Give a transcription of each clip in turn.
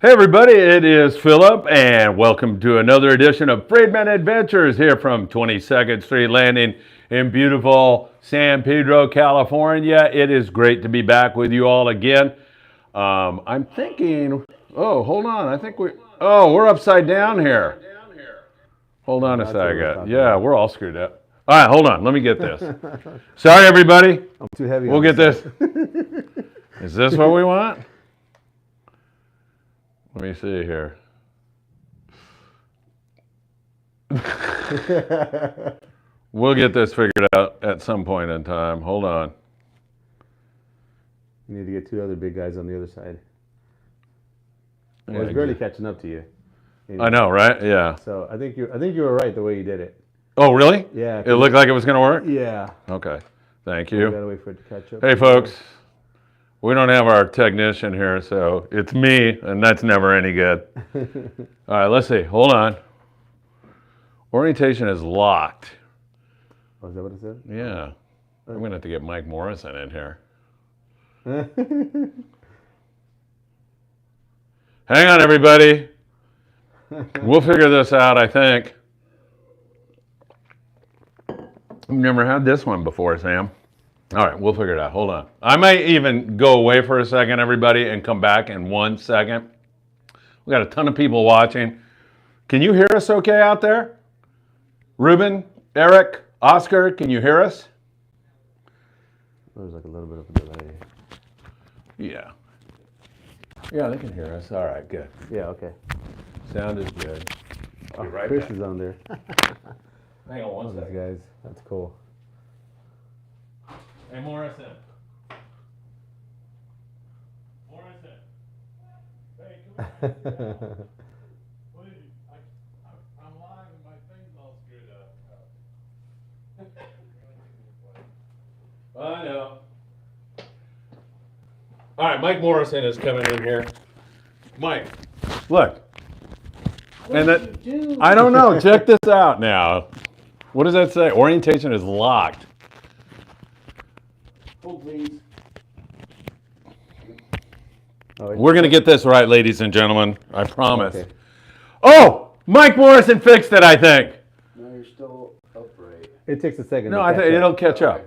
Hey everybody, it is Philip and welcome to another edition of Friedman Adventures here from 22nd Street Landing in beautiful San Pedro, California. It is great to be back with you all again. I'm thinking, hold on, we're upside down here. Hold on a second. Yeah, we're all screwed up. All right, hold on, let me get this. Sorry everybody. I'm too heavy. We'll get this. Is this what we want? Let me see here. We'll get this figured out at some point in time. Hold on. You need to get two other big guys on the other side. I was barely catching up to you. I know, right? Yeah. So I think you were right the way you did it. Oh, really? Yeah. It looked like it was going to work? Yeah. Okay. Thank you. We gotta wait for it to catch up. Hey, folks. We don't have our technician here, so it's me, and that's never any good. All right, let's see. Hold on. Orientation is locked. Oh, is that what it said? Yeah. I'm going to have to get Mike Morrison in here. Hang on, everybody. We'll figure this out, I think. I've never had this one before, Sam. All right, we'll figure it out. Hold on. I might even go away for a second, everybody, and come back in 1 second. We got a ton of people watching. Can you hear us okay out there? Ruben, Eric, Oscar, can you hear us? There's like a little bit of a delay. Yeah. Yeah, they can hear us. All right, good. Yeah, okay. Sound is good. Oh, right Chris is on there. Hang on one second. Guys, that's cool. Hey, Morrison. Morrison. Hey, come on. Please. I'm live and my thing's all screwed up. I know. All right, Mike Morrison is coming in here. Mike, look. And that, I don't know. Check this out now. What does that say? Orientation is locked. Oh, please. We're going to get this right, ladies and gentlemen. I promise. Okay. Oh, Mike Morrison fixed it, I think. No, you're still upright. It takes a second. No, I think it'll catch up. Right,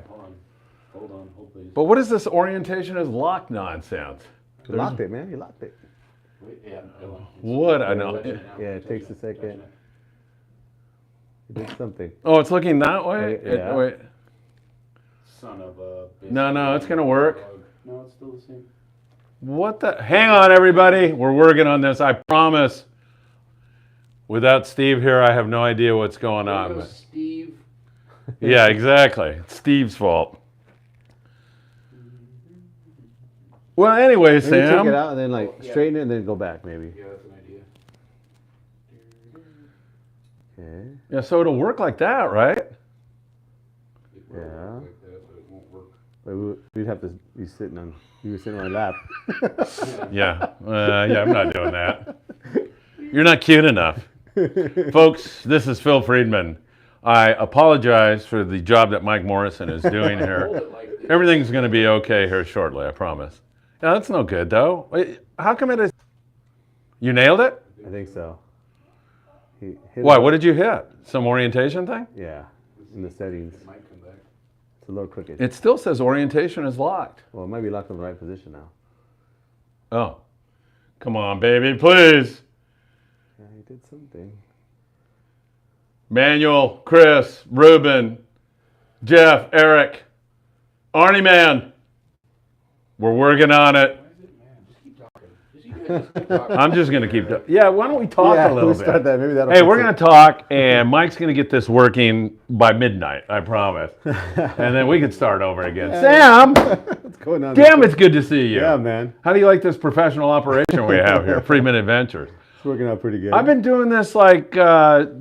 hold on, please. But what is this orientation is locked nonsense? You locked it, man. You locked it. Wait, yeah, What? I know. Yeah, it takes a second. You did something. Oh, it's looking that way? Yeah. Wait. Son of a bitch. No, it's going to work. No, it's still the same. What the? Hang on, everybody. We're working on this. I promise. Without Steve here, I have no idea what's going on. But Steve. Yeah, exactly. It's Steve's fault. Well, anyway, Maybe Sam. take it out and then straighten it and then go back maybe. Yeah, that's an idea. Okay. Yeah, so it'll work like that, right? Yeah. Like that, but it won't work. But we'd have to be sitting on. You were sitting on my lap. Yeah. I'm not doing that. You're not cute enough. Folks, this is Phil Friedman. I apologize for the job that Mike Morrison is doing here. Everything's going to be okay here shortly, I promise. Yeah, that's no good, though. How come it is? You nailed it? I think so. He hit Why? it. What did you hit? Some orientation thing? Yeah, in the settings. It might come back. It's a little crooked. It still says orientation is locked. Well, it might be locked in the right position now. Oh. Come on, baby, please. Yeah, he did something. Manuel, Chris, Ruben, Jeff, Eric, Arnie Man. We're working on it. Why is it, man? Just keep talking. You guys just keep talking. I'm just going to keep... Yeah, why don't we talk a little we'll bit? start that. Maybe that'll Hey, fix we're it. going to talk, and Mike's going to get this working by midnight, I promise. And then we can start over again. Sam! What's going on? Damn, it's good to see you. Yeah, man. How do you like this professional operation we have here, Friedman Adventures? It's working out pretty good. I've been doing this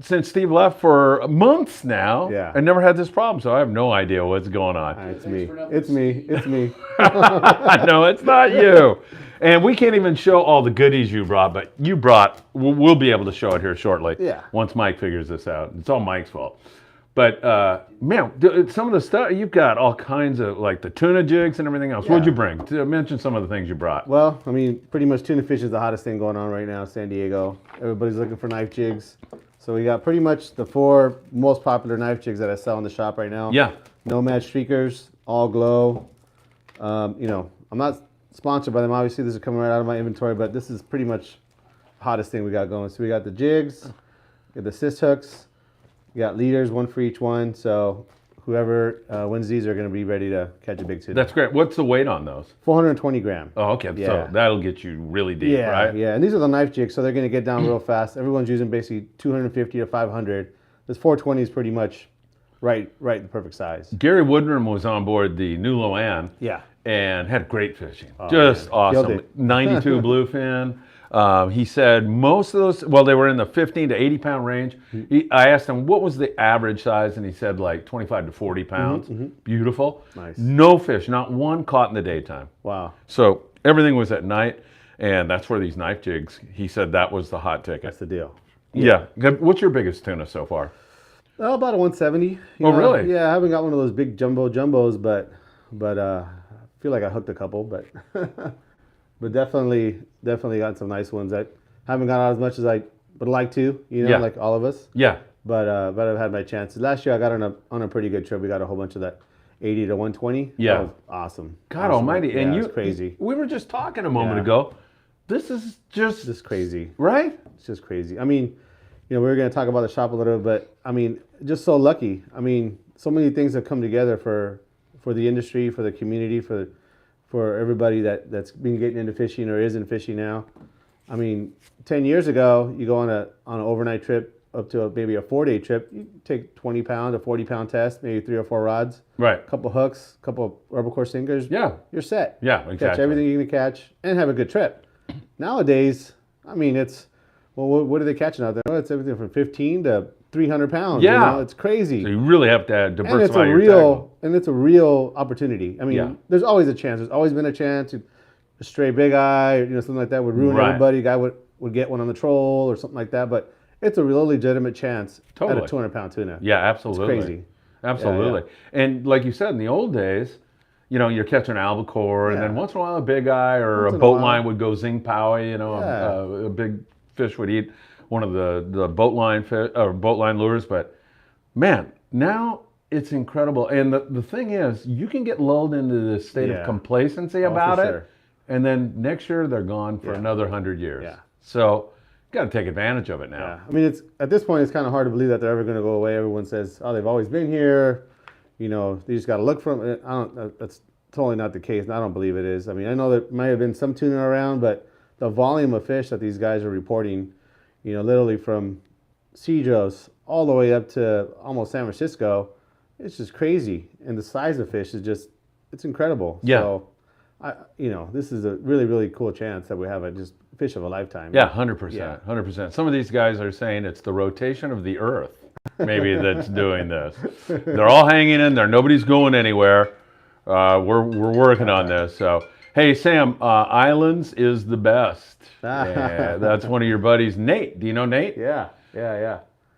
since Steve left for months now. Yeah. I never had this problem, so I have no idea what's going on. It's me. It's me. It's me. No, it's not you. And we can't even show all the goodies you brought, but we'll be able to show it here shortly. Yeah. Once Mike figures this out. It's all Mike's fault. But man, some of the stuff you've got all kinds of like the tuna jigs and everything else. Yeah. What'd you bring? Mention some of the things you brought. Well, I mean, pretty much tuna fishing is the hottest thing going on right now in San Diego. Everybody's looking for knife jigs. So we got pretty much the 4 most popular knife jigs that I sell in the shop right now. Yeah. Nomad streakers, all glow. You know, I'm not sponsored by them. Obviously, this is coming right out of my inventory, but this is pretty much the hottest thing we got going. So we got the jigs, we got the assist hooks, we got leaders, 1 for each one. So whoever wins these are going to be ready to catch a big tuna. That's great. What's the weight on those? 420 gram. Oh, okay. Yeah. So that'll get you really deep, Yeah, right? yeah. And these are the knife jigs, so they're going to get down real fast. Everyone's using basically 250 to 500. This 420 is pretty much right the perfect size. Gary Woodrum was on board the New Loan. Yeah. And had great fishing. Oh, Just man. awesome. Killed it. 92 bluefin. He said most of those, well, they were in the 15 to 80 pound range. I asked him, what was the average size? And he said like 25 to 40 pounds. Beautiful. Nice. No fish, not one caught in the daytime. Wow. So everything was at night. And that's where these knife jigs, he said that was the hot ticket. That's the deal. Yeah. What's your biggest tuna so far? Oh, about a 170. You Oh, know? really? Yeah, I haven't got one of those big jumbos, but I feel like I hooked a couple, but but definitely got some nice ones. I haven't got out as much as I would like to, you know, Yeah. like all of us. Yeah. But I've had my chances. Last year I got on a pretty good trip. We got a whole bunch of that 80 to 120. Yeah. That was awesome. God Awesome. almighty. Yeah, And it's crazy. We were just talking a moment Yeah. ago. This is just Crazy. right? It's just crazy. I mean, you know, we were going to talk about the shop a little bit, but I mean, just so lucky. I mean, so many things have come together for the industry, for the community, for everybody that's been getting into fishing or is in fishing now. I mean, 10 years ago, you go on an overnight trip up to maybe a 4-day trip. You take 20 pound, a 40 pound test, maybe 3 or 4 rods, Right. a couple hooks, a couple rubber core sinkers. Yeah. You're set. Yeah, Catch exactly. everything you're going to catch and have a good trip. Nowadays, I mean, it's, well, what are they catching out there? Oh, it's everything from 15 to 300 pounds. Yeah. You know? It's crazy. So you really have to And diversify your tackle. it's a real opportunity. I mean, Yeah. there's always a chance. There's always been a chance. A stray big eye, you know, something like that would ruin Right. everybody. Guy would get one on the troll or something like that. But it's a real legitimate chance at Totally. a 200 pound tuna. Yeah, absolutely. It's crazy. Absolutely. And like you said, in the old days, you know, you're catching albacore, and then Yeah. once in a while a big eye or Once a in a boat while. line would go zing powie. You know, Yeah. a big fish would eat one of the boat line fish or boat line lures. But man, now it's incredible. And the thing is, you can get lulled into this state of Yeah. complacency Oh, about for it, sure. and then next year they're gone for Yeah. another 100 years. Yeah. So you got to take advantage of it now. Yeah. I mean, it's at this point, it's kind of hard to believe that they're ever going to go away. Everyone says, "Oh, they've always been here." You know, they just got to look for them. That's totally not the case. And I don't believe it is. I mean, I know there might have been some tuna around, but the volume of fish that these guys are reporting, you know, literally from Cedros all the way up to almost San Francisco, it's just crazy. And the size of fish is just, it's incredible. Yeah. So, you know, this is a really, really cool chance that we have a just fish of a lifetime. Yeah, 100%. Yeah. 100%. Some of these guys are saying it's the rotation of the earth maybe that's doing this. They're all hanging in there. Nobody's going anywhere. We're working on this. So, hey, Sam, Islands is the best. Yeah, that's one of your buddies, Nate. Do you know Nate? Yeah.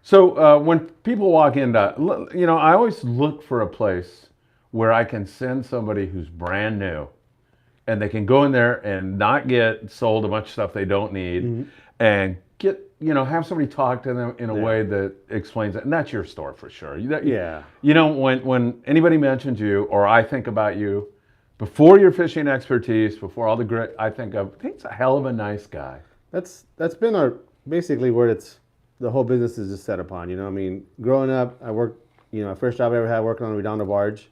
So when people walk into, you know, I always look for a place where I can send somebody who's brand new and they can go in there and not get sold a bunch of stuff they don't need and get, you know, have somebody talk to them in a way that explains it. And that's your store for sure. Yeah. You know, when anybody mentions you or I think about you, before your fishing expertise, before all the grit, I think he's a hell of a nice guy. That's been our basically where the whole business is just set upon. You know, I mean, growing up, I worked. You know, my first job I ever had working on a Redondo barge.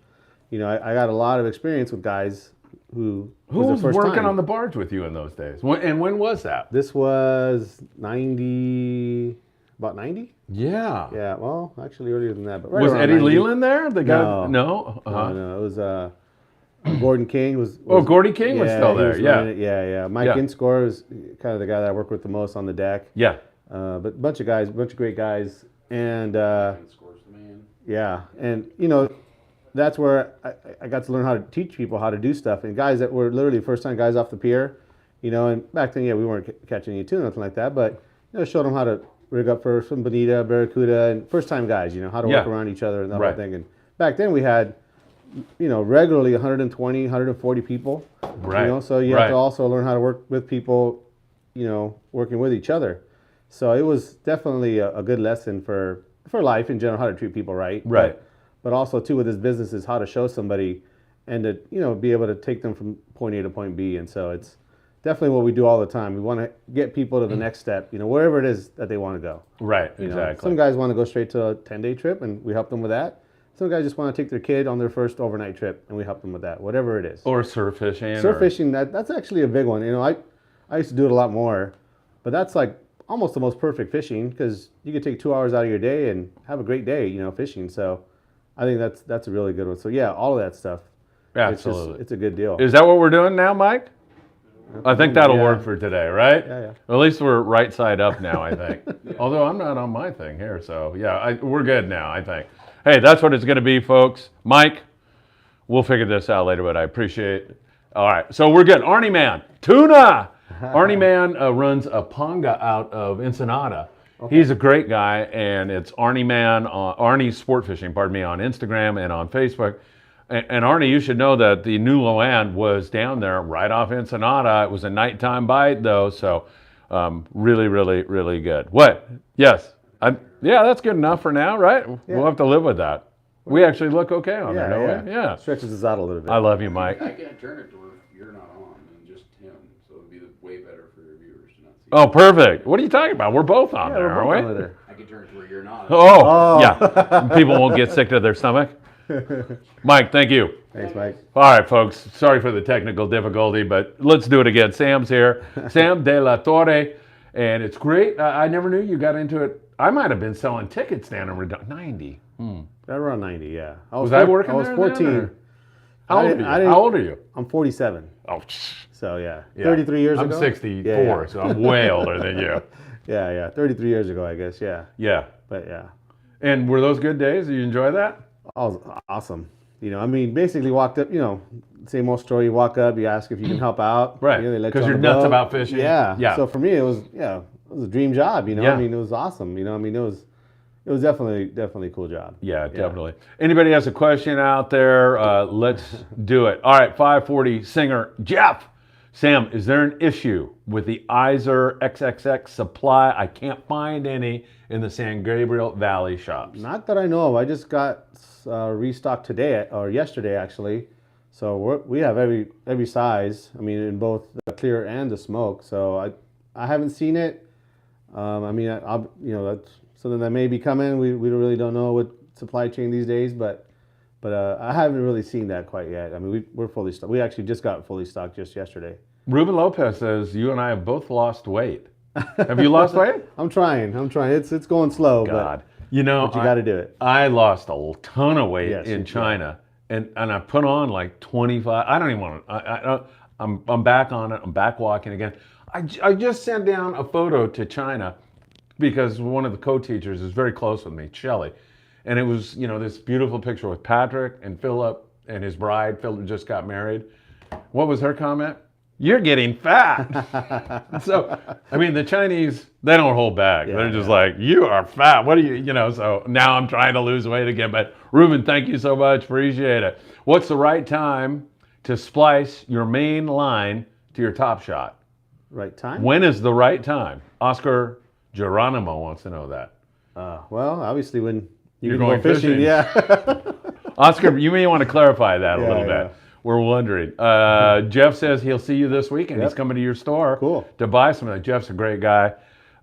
You know, I got a lot of experience with guys who was their first working time. on the barge with you in those days? And when was that? This was about 90. Yeah. Yeah, well, actually earlier than that. But right Was around Eddie 90. Leland there? The guy? No. No. No, it was Gordon King was. Gordy King was still he there. Yeah. running it. Yeah. Mike Yeah. Inscore was kind of the guy that I worked with the most on the deck. Yeah. But a bunch of great guys, and Scores the man. yeah, and you know, that's where I got to learn how to teach people how to do stuff, and guys that were literally first time guys off the pier, you know, and back then, yeah, we weren't catching any tuna, nothing like that, but you know, showed them how to rig up for some bonita, barracuda, and first time guys, how to work around each other and that Right. whole thing. And back then we had, regularly 120, 140 people. Right. So you have to also learn how to work with people, working with each other. So it was definitely a good lesson for life in general, how to treat people right. Right. But also too with this business is how to show somebody and to, be able to take them from point A to point B. And so it's definitely what we do all the time. We want to get people to the next step, wherever it is that they want to go. Right, exactly. Some guys want to go straight to a 10-day trip, and we help them with that. Some guys just want to take their kid on their first overnight trip, and we help them with that, whatever it is. Or surf fishing. Surf fishing, that's actually a big one. I used to do it a lot more, but that's like almost the most perfect fishing because you could take 2 hours out of your day and have a great day, fishing. So I think that's a really good one. So yeah, all of that stuff. Absolutely. It's a good deal. Is that what we're doing now, Mike? I think that'll work for today, right? Yeah. At least we're right side up now, I think. Although I'm not on my thing here, so yeah, we're good now, I think. Hey, that's what it's going to be, folks. Mike, we'll figure this out later, but I appreciate it. All right, so we're good. Arnie Man, tuna. Arnie Man runs a panga out of Ensenada. Okay. He's a great guy, and it's Arnie Man, Arnie Sport Fishing, pardon me, on Instagram and on Facebook. And Arnie, you should know that the new land was down there right off Ensenada. It was a nighttime bite, though, so really, really, really good. What? Yes. Yeah, that's good enough for now, right? Yeah. We'll have to live with that. We actually look okay on there, don't we? Yeah. Stretches us out a little bit. I love you, Mike. I can't turn it to where you're not on and just him, so it'd be way better for your viewers to not see. Oh, perfect. What are you talking about? We're both on there, aren't we? I can turn it to where you're not. Oh, yeah. People won't get sick to their stomach. Mike, thank you. Thanks, Mike. All right, folks. Sorry for the technical difficulty, but let's do it again. Sam's here. Sam de la Torre. And it's great. I never knew you got into it. I might have been selling tickets down in 90. Around 90, yeah. Was I working I was there 14. then, How old are you? I'm 47. Oh, so yeah. 33 years ago. I'm 64, so I'm way older than you. Yeah. 33 years ago, I guess. Yeah. Yeah. But yeah. And were those good days? Did you enjoy that? Oh, awesome. Basically walked up, same old story. You walk up, you ask if you can help out. Right. Because you're nuts about fishing. Yeah. So for me, it was a dream job, Yeah. it was awesome. It was definitely a cool job. Yeah, definitely. Anybody has a question out there, let's do it. All right, 540 singer Jeff. Sam, is there an issue with the Iser XXX supply? I can't find any in the San Gabriel Valley shops. Not that I know of. I just got restocked today or yesterday actually. So we have every size. In both the clear and the smoke. So I haven't seen it. That's something that may be coming. We really don't know what supply chain these days, but I haven't really seen that quite yet. We're fully stocked. We actually just got fully stocked just yesterday. Ruben Lopez says you and I have both lost weight. Have you lost weight? I'm trying. It's going slow. God, but you got to do it. I lost a ton of weight in China, and I put on like 25. I don't even want to. I'm back on it. I'm back walking again. I just sent down a photo to China because one of the co-teachers is very close with me, Shelley, and it was this beautiful picture with Patrick and Philip and his bride. Philip just got married. What was her comment? You're getting fat. So, the Chinese, they don't hold back. They're just like, you are fat. What are you, so now I'm trying to lose weight again. But Ruben, thank you so much. Appreciate it. What's the right time to splice your main line to your top shot? Right time? When is the right time? Oscar Geronimo wants to know that. Well, obviously when you're going fishing. Yeah. Oscar, you may want to clarify that a little bit. We're wondering. Jeff says he'll see you this weekend. He's coming to your store to buy something. Jeff's a great guy.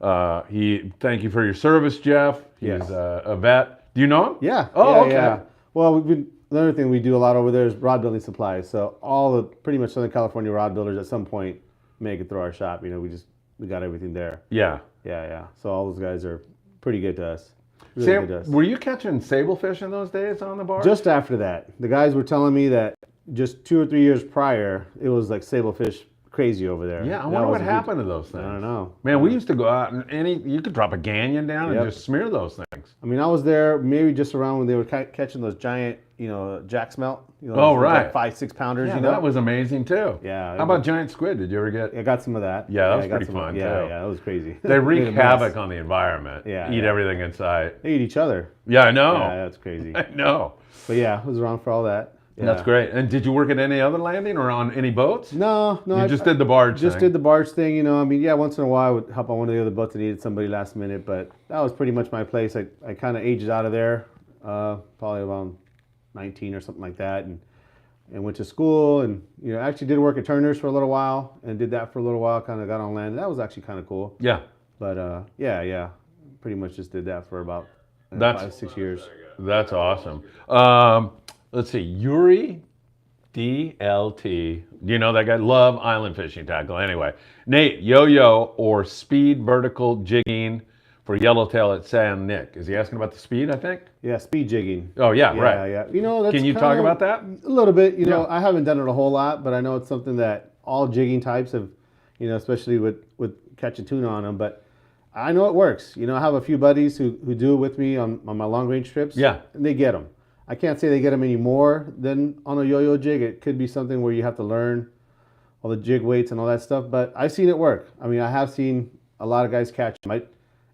Thank you for your service, Jeff. He's a vet. Do you know him? Yeah. Oh, okay. Yeah. Well, another thing we do a lot over there is rod building supplies. So all the pretty much Southern California rod builders at some point make it through our shop. We got everything there. Yeah. Yeah. So all those guys are pretty good to us. Really Sam, good to us. Were you catching sablefish in those days on the bar? Just after that. The guys were telling me that just 2 or 3 years prior, it was like sablefish crazy over there. Yeah, I wonder what happened to those things. I don't know. Man, we used to go out and you could drop a ganyan down and just smear those things. I was there maybe just around when they were catching those giant jack smelt. Oh, right. Like 5-6 pounders. Yeah, that was amazing too. Yeah. How about giant squid? Did you ever get? I got some of that. Yeah, that was I got pretty fun, Yeah, too. yeah, that was crazy. They Made wreak a mess. havoc on the environment. Yeah, Eat yeah. everything in sight. They eat each other. Yeah, I know. Yeah, that's crazy. I know. But yeah, I was around for all that. Yeah. That's great. And did you work at any other landing or on any boats? No, You just did the barge Just thing. did the barge thing, I mean, yeah, once in a while I would hop on one of the other boats that needed somebody last minute, but that was pretty much my place. I kind of aged out of there, probably around 19 or something like that, and went to school, and actually did work at Turner's for a little while, and did that for a little while. Kind of got on land. That was actually kind of cool. Yeah. But yeah, pretty much just did that for about That's 5-6 years. That's awesome. Let's see, Yuri DLT. You know that guy? Love island fishing tackle. Anyway, Nate, yo-yo or speed vertical jigging for Yellowtail at San Nick. Is he asking about the speed, I think? Yeah, speed jigging. Oh, yeah, Yeah, right. yeah. That's Can you talk about that? A little bit. Yeah. I haven't done it a whole lot, but I know it's something that all jigging types have, especially with catching tuna on them. But I know it works. I have a few buddies who do it with me on my long range trips. Yeah. And they get them. I can't say they get them any more than on a yo-yo jig. It could be something where you have to learn all the jig weights and all that stuff. But I've seen it work. I mean, I have seen a lot of guys catch them.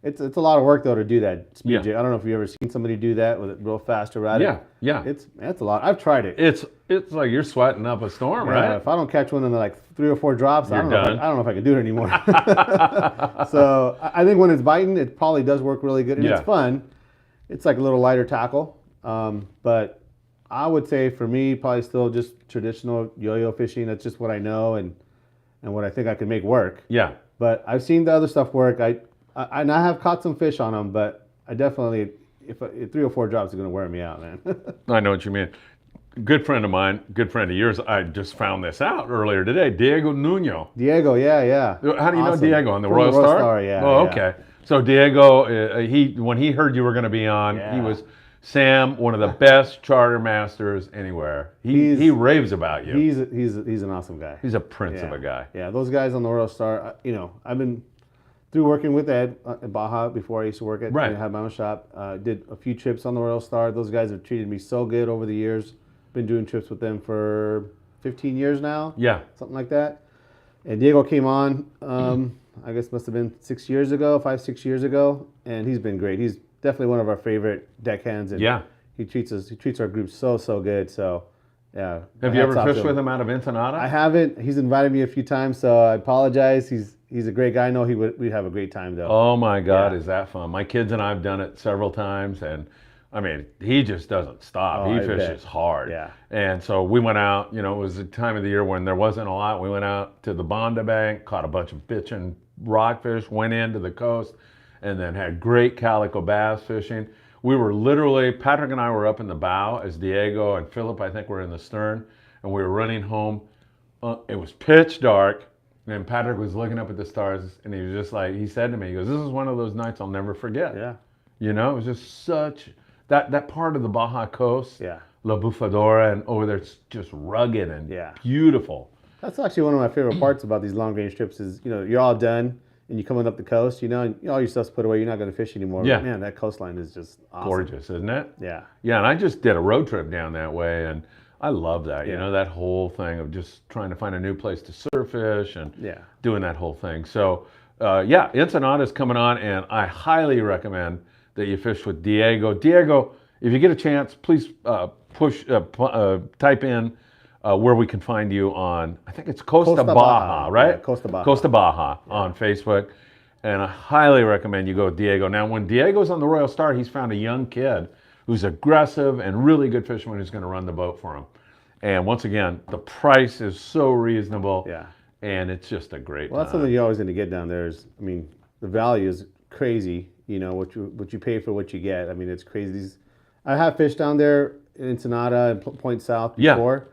It's a lot of work though to do that speed Yeah. jig. I don't know if you've ever seen somebody do that with it real fast or at it. Yeah. It's a lot. I've tried it. It's like you're sweating up a storm, Yeah, right? if I don't catch one in like 3 or 4 drops, I You're don't know. done. I don't know if I can do it anymore. So I think when it's biting, it probably does work really good, and Yeah. it's fun. It's like a little lighter tackle, but I would say for me, probably still just traditional yo-yo fishing. That's just what I know and what I think I can make work. Yeah. But I've seen the other stuff work. I have caught some fish on them, but I definitely, if 3 or 4 drops are going to wear me out, man. I know what you mean. Good friend of mine, good friend of yours, I just found this out earlier today, Diego Nuno. Diego, yeah. How do you know Awesome. Diego? On the From Royal the Royal Star? Star, yeah, Oh, yeah. okay. So Diego, when he heard you were going to be on, he Yeah. was, Sam, one of the best charter masters anywhere. He raves about you. He's an awesome guy. He's a prince of Yeah. a guy. Yeah, those guys on the Royal Star, I've been through working with Ed at Baja before I used to work at, Right. I had my own shop. Did a few trips on the Royal Star. Those guys have treated me so good over the years. Been doing trips with them for 15 years now, Yeah. something like that. And Diego came on, I guess must have been 6 years ago, 5-6 years ago, and he's been great. He's definitely one of our favorite deckhands, and Yeah. he treats our group so good. So yeah. Have you ever hats off fished to him. with him out of Ensenada? I haven't. He's invited me a few times, so I apologize. He's a great guy. I know we'd have a great time though. Oh my God, Yeah. is that fun? My kids and I have done it several times, and I mean, he just doesn't stop. Oh, He I fishes bet. hard. Yeah. And so we went out, it was a time of the year when there wasn't a lot. We went out to the Bonda Bank, caught a bunch of bitchin' rockfish, went into the coast, and then had great calico bass fishing. We were literally, Patrick and I were up in the bow as Diego and Philip, I think, were in the stern, and we were running home. It was pitch dark, and Patrick was looking up at the stars, and he was just like, he said to me, he goes, "This is one of those nights I'll never forget." Yeah. It was just such, that part of the Baja coast, Yeah. La Bufadora, and over there, it's just rugged and Yeah. beautiful. That's actually one of my favorite parts about these long range trips is, you're all done and you're coming up the coast, and all your stuff's put away. You're not going to fish anymore. Yeah. But man, that coastline is just awesome. Gorgeous, isn't it? Yeah. Yeah, and I just did a road trip down that way, and I love that. Yeah. That whole thing of just trying to find a new place to surf fish and Yeah. doing that whole thing. So, Ensenada's coming on, and I highly recommend that you fish with Diego. Diego, if you get a chance, please type in where we can find you on, I think it's Costa Baja, right? Yeah, Costa Baja. Costa Baja on Facebook. And I highly recommend you go with Diego. Now, when Diego's on the Royal Star, he's found a young kid who's aggressive and really good fisherman who's going to run the boat for him. And once again, the price is so reasonable. Yeah. And it's just a great Well, that's time. something you're always going to get down there is, the value is crazy, what you pay for what you get. It's crazy. I have fished down there in Ensenada and Point South Yeah. before.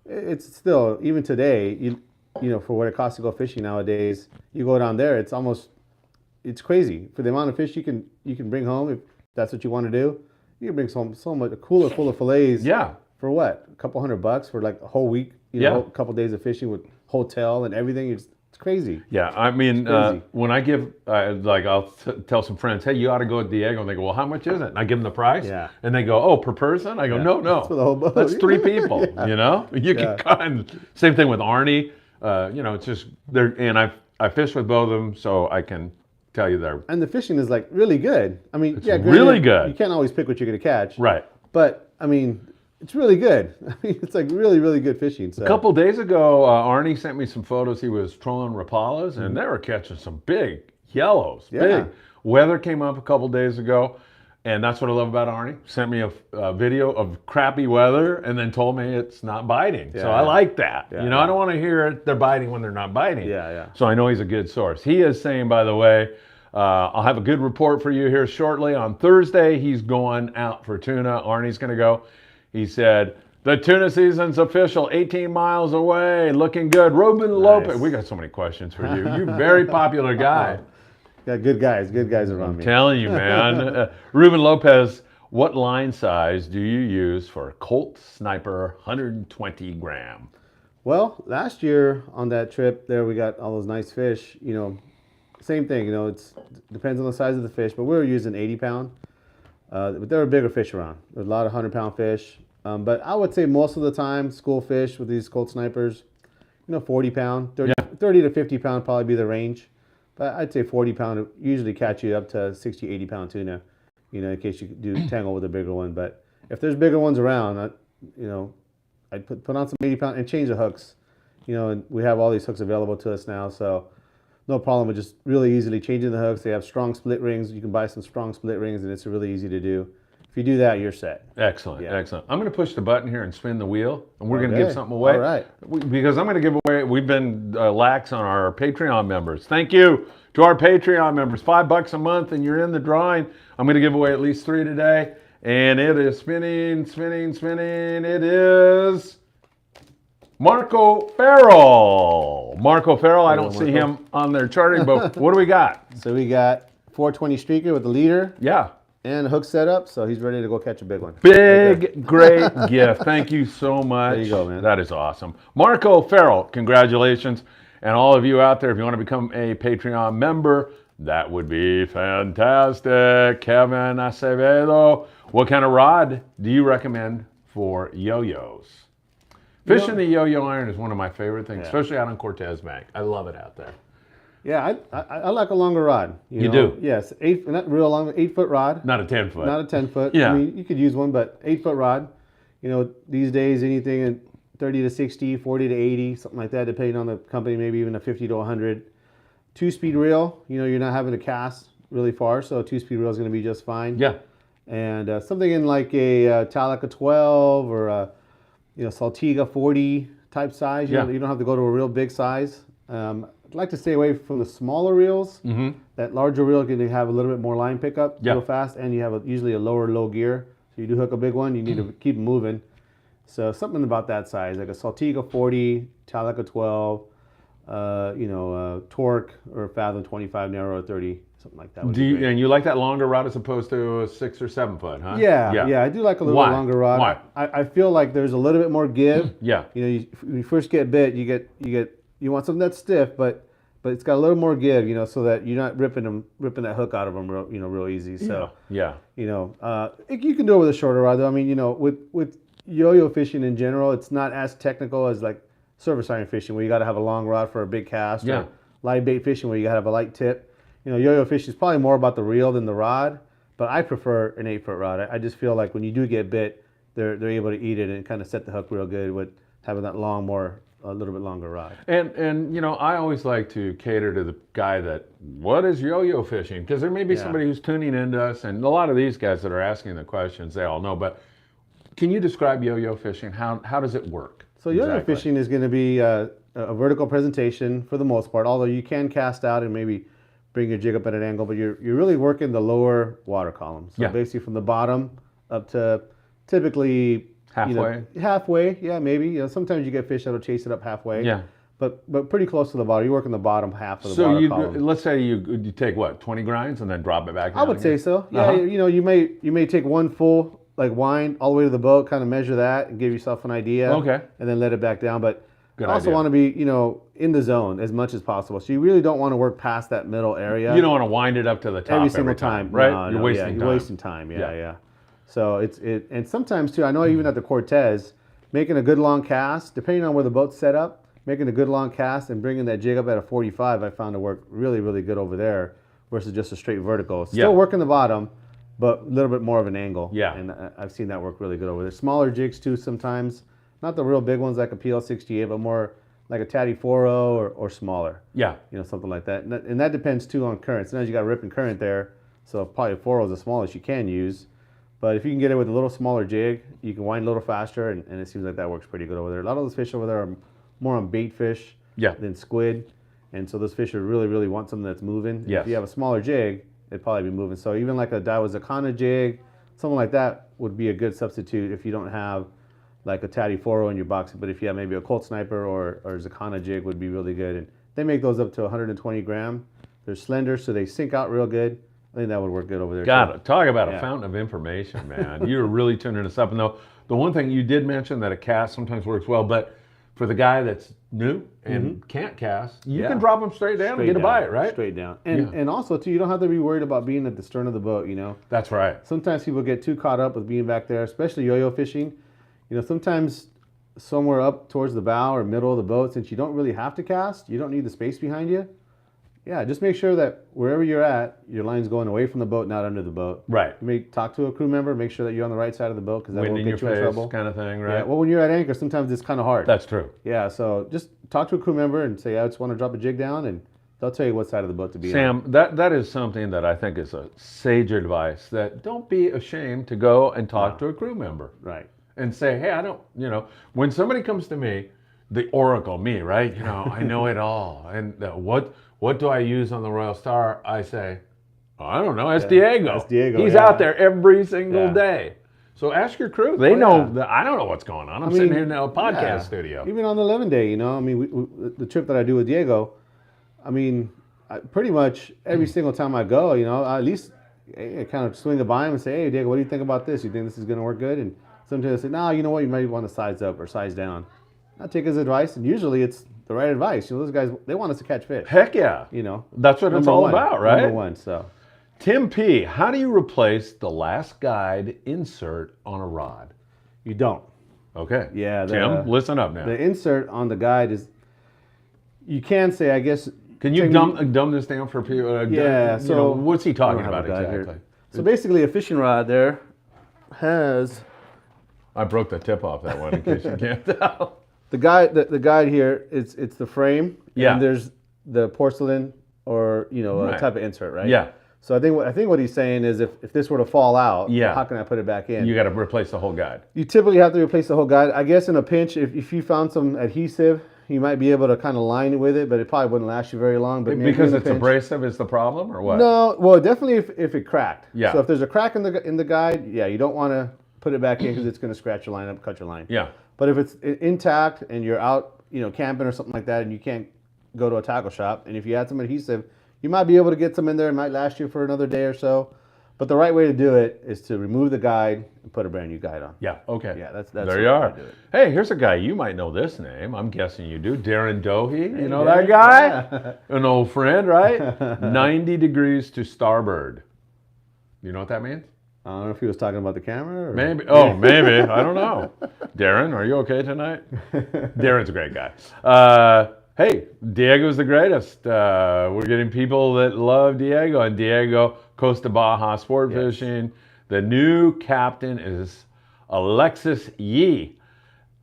It's still, even today, for what it costs to go fishing nowadays, you go down there, it's crazy. For the amount of fish you can bring home, if that's what you want to do, you can bring so much, a cooler full of fillets. Yeah. For what? A couple $100 for like a whole week, Yeah. a couple days of fishing with hotel and everything. It's crazy. Yeah, I mean, crazy. when I give, like, I'll tell some friends, hey, you ought to go to Diego, and they go, well, how much is it? And I give them the price, Yeah. and they go, oh, per person? I go, Yeah. no, That's for the whole boat. that's 3 people, you know? You Yeah. can kind same thing with Arnie, you know, it's just, and I fish with both of them, so I can tell you they're, And the fishing is like really good. I mean, It's yeah, really granted, good. You can't always pick what you're going to catch. right. But I mean, it's really good. I mean, it's like really, really good fishing. So. A couple days ago, Arnie sent me some photos. He was trolling Rapalas, and they were catching some big yellows. Yeah. Big. Weather came up a couple days ago, and that's what I love about Arnie. Sent me a video of crappy weather, and then told me it's not biting. So Yeah. I like that. Yeah, You know, I yeah. don't want to hear they're biting when they're not biting. Yeah, yeah. So I know he's a good source. He is saying, by the way, I'll have a good report for you here shortly. On Thursday, he's going out for tuna. Arnie's going to go. He said, the tuna season's official, 18 miles away, looking good. Ruben Lopez. We got so many questions for you. You're a very popular guy. Got good guys around me. Telling you, man. Ruben Lopez, what line size do you use for a Colt Sniper 120 gram? Well, last year on that trip there, we got all those nice fish. You know, same thing. You know, it depends on the size of the fish, but we were using 80 pound. But there were bigger fish around. There's a lot of 100-pound fish. But I would say most of the time, school fish with these Colt Snipers, you know, 40 pound, 30 to 50 pound probably be the range. But I'd say 40 pound would usually catch you up to 60, 80 pound tuna, you know, in case you do tangle with a bigger one. But if there's bigger ones around, you know, I'd put on some 80 pound and change the hooks. You know, and we have all these hooks available to us now, so no problem with just really easily changing the hooks. They have strong split rings. You can buy some strong split rings, and it's really easy to do. If you do that, you're set. Excellent, Yeah. excellent. I'm going to push the button here and spin the wheel, and we're going to Okay. give something away. All right. Because I'm going to give away, we've been lax on our Patreon members. Thank you to our Patreon members. $5 a month, and you're in the drawing. I'm going to give away at least 3 today. And it is spinning, spinning, spinning. It is Marco Farrell. Marco Farrell, I don't see him on their charting, but what do we got? So we got 420 streaker with the leader Yeah. and a hook set up, so he's ready to go catch a big one. Big, great gift. Thank you so much. There you go, man. That is awesome. Marco Farrell, congratulations. And all of you out there, if you want to become a Patreon member, that would be fantastic. Kevin Acevedo, what kind of rod do you recommend for yo-yos? Fishing the yo-yo iron is one of my favorite things, especially out on Cortez Bank. I love it out there. Yeah, I like a longer rod. You know? do? Yes, not real long, 8-foot rod. Not a 10-foot. Not a 10-foot. Yeah. I mean, you could use one, but 8-foot rod. You know, these days, anything in 30 to 60, 40 to 80, something like that, depending on the company, maybe even a 50 to 100. 2-speed reel, you know, you're not having to cast really far, so a 2-speed reel is going to be just fine. Yeah. And something in like a Talica 12 or a, you know, Saltiga 40 type size. You know, you don't have to go to a real big size. I'd like to stay away from the smaller reels. Mm-hmm. That larger reel can have a little bit more line pickup Yeah. real fast, and you have usually a low gear. So you do hook a big one, you need to keep it moving. So something about that size, like a Saltiga 40, Talica 12, you know, Torque or Fathom 25 narrow or 30, something like that. Would be great. And you like that longer rod as opposed to a 6 or 7 foot, huh? Yeah, I do like a little bit longer rod. Why? I feel like there's a little bit more give. Yeah. You know, when you first get bit, you want something that's stiff, but it's got a little more give, you know, so that you're not ripping that hook out of them, real easy. So Yeah. you know, you can do it with a shorter rod, though. I mean, you know, with yo-yo fishing in general, it's not as technical as like surface iron fishing, where you got to have a long rod for a big cast. Yeah. Or live bait fishing, where you got to have a light tip. You know, yo-yo fishing is probably more about the reel than the rod, but I prefer an 8-foot rod. I just feel like when you do get bit, they're able to eat it and kind of set the hook real good with having that a little bit longer rod. And you know, I always like to cater to the guy that, what is yo-yo fishing? Because there may be somebody who's tuning into us, and a lot of these guys that are asking the questions, they all know, but can you describe yo-yo fishing? How does it work? So yo-yo fishing is going to be a vertical presentation for the most part, although you can cast out and maybe bring your jig up at an angle, but you're really working the lower water column. So basically from the bottom up to typically Halfway? Halfway, yeah, maybe. You know, sometimes you get fish that'll chase it up halfway. Yeah. But pretty close to the bottom. You're working the bottom half of the water column. So let's say you take what, 20 grinds and then drop it back down I would again? say so. Yeah, you know, you may take one full like wind all the way to the boat, kind of measure that and give yourself an idea. Okay. And then let it back down. But Good also idea. want to be, in the zone as much as possible. So you really don't want to work past that middle area. You don't want to wind it up to the top every single time, right? No, You're no, wasting you're time. wasting time. Yeah. So and sometimes too. I know even at the Cortez, making a good long cast, depending on where the boat's set up, making a good long cast and bringing that jig up at a 45, I found to work really, really good over there versus just a straight vertical. Still working the bottom, but a little bit more of an angle. Yeah. And I've seen that work really good over there. Smaller jigs too sometimes, not the real big ones like a PL68, but more like a Tatty 4.0 or smaller. Yeah. Something like that. And that depends too on current. Sometimes you got ripping current there, so probably a 4.0 is the smallest you can use. But if you can get it with a little smaller jig, you can wind a little faster, and it seems like that works pretty good over there. A lot of those fish over there are more on bait fish than squid, and so those fish really, really want something that's moving. Yes. If you have a smaller jig, it'd probably be moving. So even like a Daiwa jig, something like that would be a good substitute if you don't have like a Tatty 4.0 in your box. But if you have maybe a Colt Sniper or Zakana jig would be really good. And they make those up to 120 gram. They're slender, so they sink out real good. I think that would work good over there. Got it. Talk about a fountain of information, man. You're really tuning us up. And the one thing you did mention that a cast sometimes works well, but for the guy that's new and can't cast, you can drop them straight down and get a bite, right? Straight down. And also, too, you don't have to be worried about being at the stern of the boat, That's right. Sometimes people get too caught up with being back there, especially yo-yo fishing. Sometimes somewhere up towards the bow or middle of the boat, since you don't really have to cast, you don't need the space behind you. Yeah, just make sure that wherever you're at, your line's going away from the boat, not under the boat. Right. You may talk to a crew member, make sure that you're on the right side of the boat because that Wind won't in get you your in face trouble. kind of thing, right? Yeah, well, when you're at anchor, sometimes it's kind of hard. That's true. Yeah, so just talk to a crew member and say, I just want to drop a jig down, and they'll tell you what side of the boat to be on. Sam, that is something that I think is a sage advice, that don't be ashamed to go and talk to a crew member. Right. And say, hey, I don't, when somebody comes to me, the oracle, me, right? I know it all. And what do I use on the Royal Star? I say, I don't know. That's Diego. That's Diego. He's out there every single day. So ask your crew. They know that I don't know what's going on. I'm sitting here in a podcast studio. Even on the 11 day, the trip that I do with Diego, pretty much every single time I go, I at least I kind of swing it by him and say, hey, Diego, what do you think about this? You think this is going to work good? And sometimes I say, no, you know what? You might want to size up or size down. I take his advice, and usually it's the right advice. Those guys, they want us to catch fish. Heck yeah. That's what it's all about, right? Number one, so. Tim P., how do you replace the last guide insert on a rod? You don't. Okay. Yeah. Tim, listen up now. The insert on the guide is, you can say, I guess. Can you dumb this down for people? So what's he talking about exactly? So basically, a fishing rod there has. I broke the tip off that one in case you can't tell. The guide here, it's the frame. Yeah. And there's the porcelain or a type of insert, right? Yeah. So I think what he's saying is if this were to fall out, how can I put it back in? You got to replace the whole guide. You typically have to replace the whole guide. I guess in a pinch, if you found some adhesive, you might be able to kind of line it with it, but it probably wouldn't last you very long. But because it's abrasive is the problem, or what? No, well, definitely if it cracked. Yeah. So if there's a crack in the guide, you don't want to put it back in because it's going to scratch your line up, cut your line. Yeah. But if it's intact and you're out, camping or something like that, and you can't go to a tackle shop, and if you add some adhesive, you might be able to get some in there. It might last you for another day or so. But the right way to do it is to remove the guide and put a brand new guide on. Yeah. Okay. Yeah, that's there you are. Hey, here's a guy you might know this name. I'm guessing you do. Darren Dohe. You know that guy? Yeah. An old friend, right? 90 degrees to starboard. You know what that means? I don't know if he was talking about the camera. Or... Maybe. Oh, maybe. I don't know. Darren, are you okay tonight? Darren's a great guy. Hey, Diego's the greatest. We're getting people that love Diego. And Diego, Costa Baja Sport Fishing. The new captain is Alexis Yee.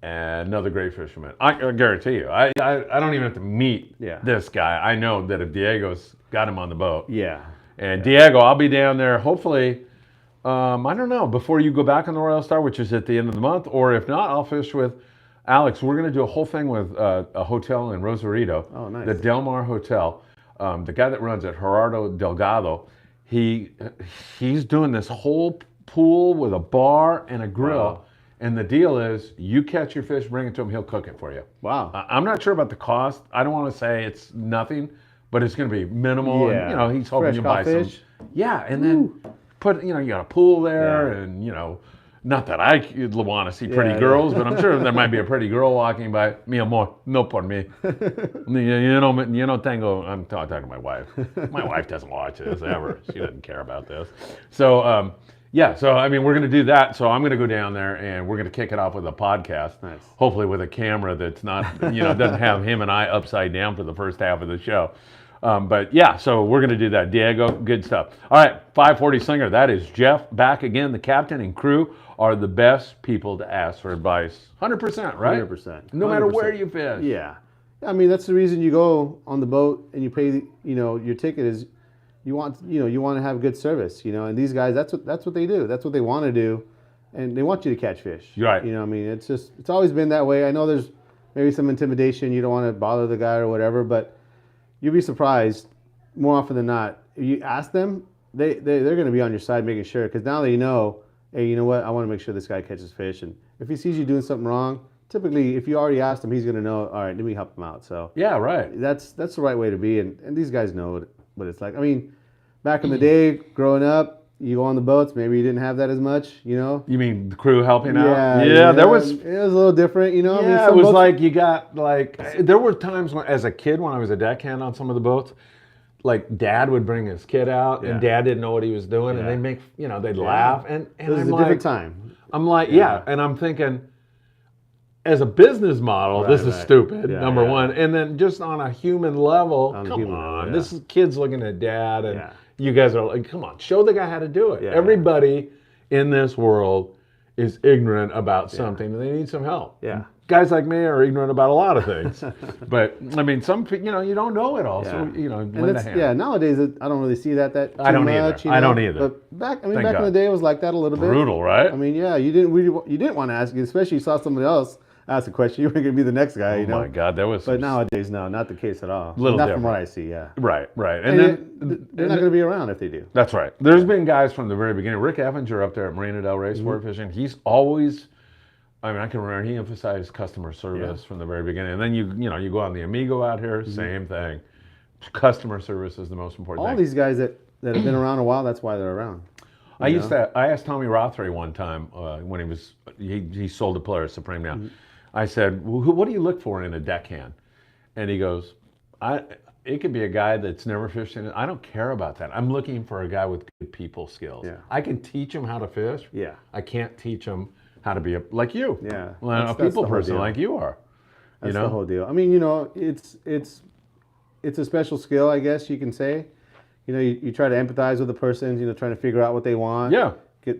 Another great fisherman. I guarantee you. I don't even have to meet this guy. I know that if Diego's got him on the boat. Yeah. And Diego, I'll be down there hopefully, I don't know, before you go back on the Royal Star, which is at the end of the month, or if not, I'll fish with Alex. We're going to do a whole thing with a hotel in Rosarito. Oh, nice. The Del Mar Hotel. The guy that runs it, Gerardo Delgado, he's doing this whole pool with a bar and a grill. Wow. And the deal is, you catch your fish, bring it to him, he'll cook it for you. Wow. I'm not sure about the cost. I don't want to say it's nothing, but it's going to be minimal. Yeah. And, he's hoping Fresh you buy fish. some. Yeah, and then put, you got a pool there, and, Not that I want to see pretty Yeah, girls, but I'm sure there might be a pretty girl walking by. Mi amor, no por mí. You know, tango. I'm talking to my wife. My wife doesn't watch this ever. She doesn't care about this. So, yeah. So, I mean, we're going to do that. So I'm going to go down there and we're going to kick it off with a podcast. Nice. Hopefully with a camera that's not, doesn't have him and I upside down for the first half of the show. But yeah, so we're going to do that. Diego, good stuff. All right, 540 Slinger. That is Jeff back again. The captain and crew are the best people to ask for advice. 100%, right? 100%. No matter 100%. where you fish. Yeah. I mean, that's the reason you go on the boat and you pay, your ticket is you want to have good service, and these guys, that's what they do. That's what they want to do. And they want you to catch fish. Right. I mean, it's always been that way. I know there's maybe some intimidation. You don't want to bother the guy or whatever, but you'll be surprised more often than not. If you ask them, they're going to be on your side making sure, because now they know, hey, you know what? I want to make sure this guy catches fish. And if he sees you doing something wrong, typically, if you already asked him, he's going to know, all right, let me help him out. So Yeah, right. that's the right way to be. And these guys know what it's like. I mean, back in the day, growing up, you go on the boats, maybe you didn't have that as much, You mean the crew helping out? Yeah, there was. It was a little different, Yeah, I mean, it some was boats- like you got there were times when, as a kid, when I was a deckhand on some of the boats, like Dad would bring his kid out, and Yeah. Dad didn't know what he was doing, and Yeah. they'd make, they'd laugh, and It was I'm a like, different time. I'm like, yeah, and I'm thinking, as a business model, this is right. stupid. Yeah, number yeah. one, and then just on a human level, On a come human on, level, yeah. this is kids looking at Dad, and Yeah. you guys are like, come on, show the guy how to do it. Yeah. Everybody in this world is ignorant about something, and they need some help. Yeah. Guys like me are ignorant about a lot of things, but I mean, you don't know it all, so Yeah. lend And a hand. yeah, nowadays I don't really see that too I don't either. much. I don't either. But back in Thank the God. day, it was like that a little bit. Brutal, right? I mean, yeah, you didn't want to ask, especially you saw somebody else ask a question, you were going to be the next guy. Oh my God, that was. But nowadays, no, not the case at all. Little not different. from what I see. Yeah. Right, and And then they're not going to be around if they do. That's right. There's been guys from the very beginning. Rick Evinger up there at Marina Del Rey Mm-hmm. Sport Fishing. He's always, I mean, I can remember he emphasized customer service from the very beginning. And then you go on the Amigo out here, Mm-hmm. same thing. Customer service is the most important All thing. these guys that have been around a while, that's why they're around. I asked Tommy Rothery one time when he sold a Polaris Supreme now. Mm-hmm. I said, well, what do you look for in a deckhand? And he goes, it could be a guy that's never fished in it. I don't care about that. I'm looking for a guy with good people skills. Yeah. I can teach him how to fish. Yeah. I can't teach him how to be like you. Yeah. Well, That's a the people whole person deal. like you are. That's the whole deal. I mean, it's a special skill, I guess you can say. You try to empathize with the person, trying to figure out what they want. Yeah.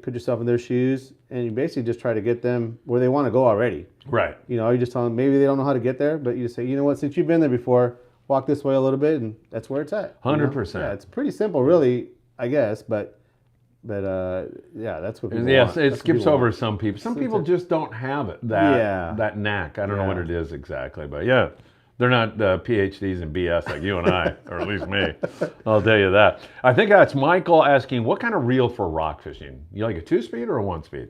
Put yourself in their shoes, and you basically just try to get them where they want to go already. Right. You just tell them maybe they don't know how to get there, but you just say, you know what, since you've been there before, walk this way a little bit, and that's where it's at. 100%. Yeah, it's pretty simple, really, I guess, but yeah, that's what people Yes, want. it That's what skips people over want. some people. Some people just don't have it, that knack. I don't know what Yeah. it is exactly, but yeah, they're not PhDs in BS like you and I, or at least me. I'll tell you that. I think that's Michael asking, what kind of reel for rock fishing? You like a 2-speed or a 1-speed?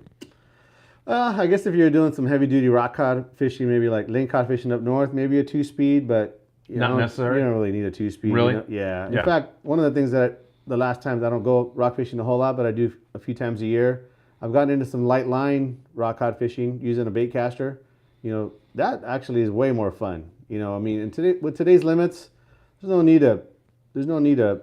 I guess if you're doing some heavy duty rock cod fishing, maybe like lake cod fishing up north, maybe a 2-speed, but Not necessary? You don't really need a 2-speed. Really? Yeah. In Yeah. fact, one of the things that the last times I don't go rock fishing a whole lot, but I do a few times a year, I've gotten into some light line rock cod fishing using a bait caster. That actually is way more fun. I mean, with today's limits, there's no need to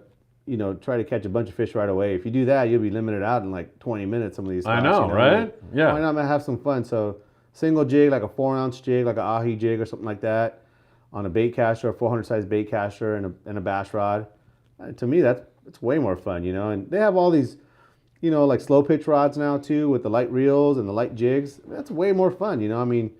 try to catch a bunch of fish right away. If you do that, you'll be limited out in like 20 minutes. Some of these spots, I know, right? Yeah. Why not have some fun? So single jig, like a 4-ounce jig, like an ahi jig or something like that, on a bait caster, a 400 size bait caster, and a bass rod. To me, it's way more fun, And they have all these, like slow pitch rods now too, with the light reels and the light jigs. That's way more fun, I mean,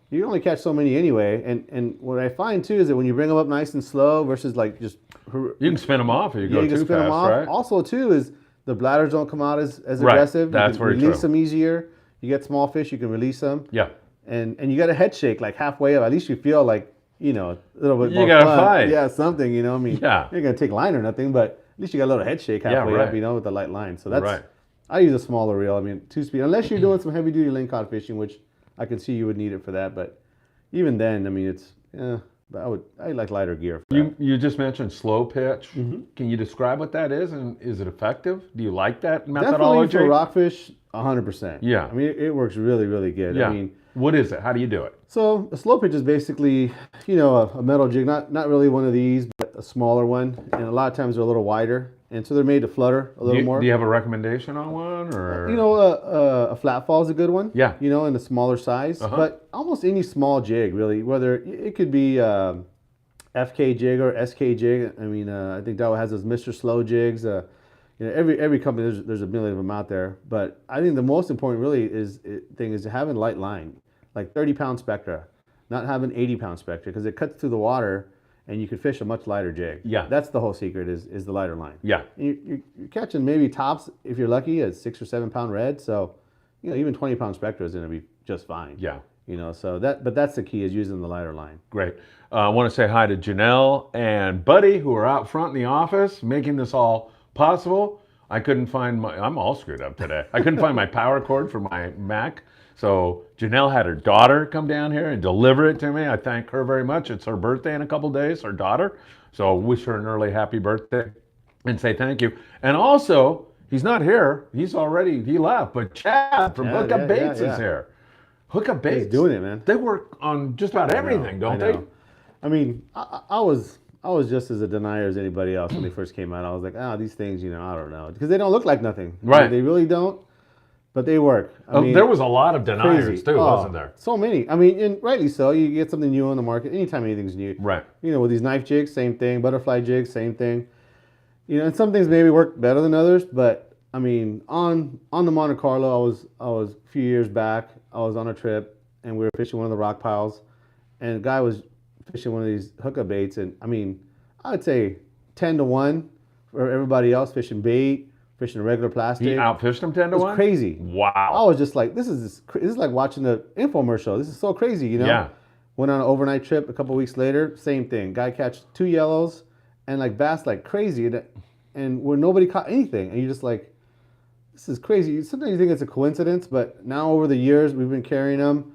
you can only catch so many anyway. And what I find too is that when you bring them up nice and slow versus like just You can spin them off if you go you can too spin them fast, off. right? Also too is the bladders don't come out as Right. aggressive. That's you can very release true. them easier. You get small fish, you can release them. Yeah. And you got a head shake like halfway up. At least you feel like, a little bit You more gotta fun. fight. Yeah, something, I mean, Yeah. you're going to take line or nothing, but at least you got a little head shake halfway right. up, with the light line. So that's, Right. I use a smaller reel. I mean, 2-speed, unless you're doing some heavy duty lake cod fishing, which I can see you would need it for that. But even then, I mean, But I like lighter gear. For You just mentioned slow pitch. Mm-hmm. Can you describe what that is, and is it effective? Do you like that Definitely methodology? for rockfish, 100%. Yeah. I mean, it works really, really good. Yeah. I mean, what is it? How do you do it? so a slow pitch is basically, a metal jig, not really one of these, but a smaller one. And a lot of times they're a little wider. And so they're made to flutter a little more. Do you have a recommendation on one, or A flat fall is a good one. Yeah. In a smaller size. Uh-huh. But almost any small jig, really, whether it could be FK jig or SK jig. I mean, I think Dow has those Mr. Slow jigs. Every company, there's a million of them out there. But I think the most important thing is having light line, like 30-pound spectra, not having 80-pound spectra, because it cuts through the water and you can fish a much lighter jig. Yeah. That's the whole secret is the lighter line. Yeah. You're catching maybe tops, if you're lucky, a 6 or 7 pound red. So, even 20-pound spectra is going to be just fine. Yeah. But that's the key, is using the lighter line. Great. I want to say hi to Janelle and Buddy, who are out front in the office making this all possible. I'm all screwed up today. I couldn't find my power cord for my Mac. So Janelle had her daughter come down here and deliver it to me. I thank her very much. It's her birthday in a couple days, her daughter. So wish her an early happy birthday and say thank you. And also, he's not here. He left. But Chad from Hookup Baits is here. Hookup Baits. He's doing it, man. They work on just about everything, don't they? I mean, I was just as a denier as anybody else when they first came out. I was like, these things, I don't know. Because they don't look like nothing. Right. They really don't. But they work. I mean, there was a lot of deniers crazy. too, wasn't there? So many. I mean, and rightly so. You get something new on the market. Anytime anything's new. Right. With these knife jigs, same thing. Butterfly jigs, same thing. And some things maybe work better than others. But I mean, on the Monte Carlo, I was a few years back. I was on a trip and we were fishing one of the rock piles, and a guy was fishing one of these hookup baits, and I mean, I would say 10-1 for everybody else fishing bait, fishing regular plastic. He outfished him 10-1? It was crazy. Wow. I was just like, this is like watching the infomercial. This is so crazy, Yeah. Went on an overnight trip a couple weeks later, same thing. Guy catch 2 yellows and like bass like crazy, and where nobody caught anything. And you're just like, this is crazy. Sometimes you think it's a coincidence, but now over the years, we've been carrying them.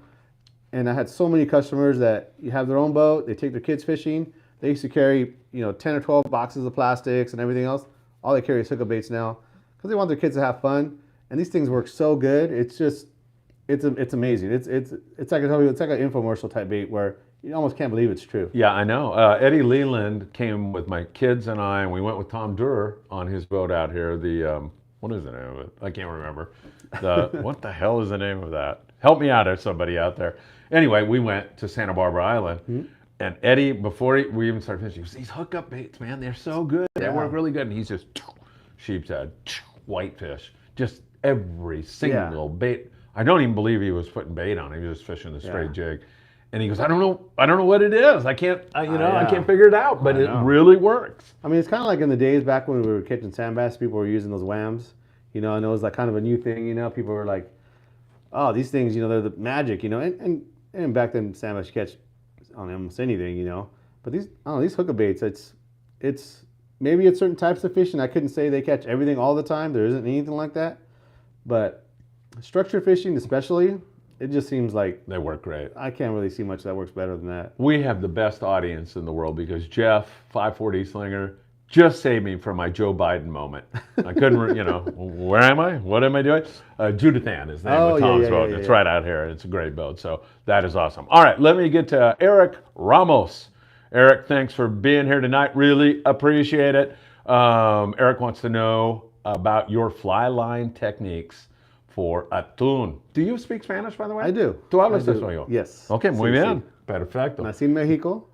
And I had so many customers that you have their own boat, they take their kids fishing. They used to carry, 10 or 12 boxes of plastics and everything else. All they carry is hookup baits now because they want their kids to have fun. And these things work so good. It's just, it's amazing. It's like it's like an infomercial type bait where you almost can't believe it's true. Yeah, I know. Eddie Leland came with my kids and I, and we went with Tom Durer on his boat out here. What is the name of it? I can't remember. What the hell is the name of that? Help me out, there's somebody out there. Anyway, we went to Santa Barbara Island, and Eddie, before we even started fishing, he goes, these hookup baits, man, they're so good. They work really good. And he's just, sheep's head, whitefish, just every single bait. I don't even believe he was putting bait on. He was just fishing the straight jig. And he goes, I don't know what it is. I can't figure it out, but it really works. I mean, it's kind of like in the days back when we were catching sand bass, people were using those whams, and it was like kind of a new thing, people were like, oh, these things, they're the magic, and back then sand bass you catch on almost anything, but these hookup baits, it's maybe it's certain types of fishing. I couldn't say they catch everything all the time. There isn't anything like that, but structure fishing especially, it just seems like they work great. I can't really see much that works better than that. We have the best audience in the world because Jeff, 540 Slinger, just saved me from my Joe Biden moment. I couldn't, where am I? What am I doing? Judith Ann is the name of Tom's boat. It's right out here. It's a great boat. So that is awesome. All right, let me get to Eric Ramos. Eric, thanks for being here tonight. Really appreciate it. Eric wants to know about your fly line techniques for atún. Do you speak Spanish, by the way? I do. ¿Tú hablas español? Yes. Ok, muy bien. Sí. Perfecto. Nací en México,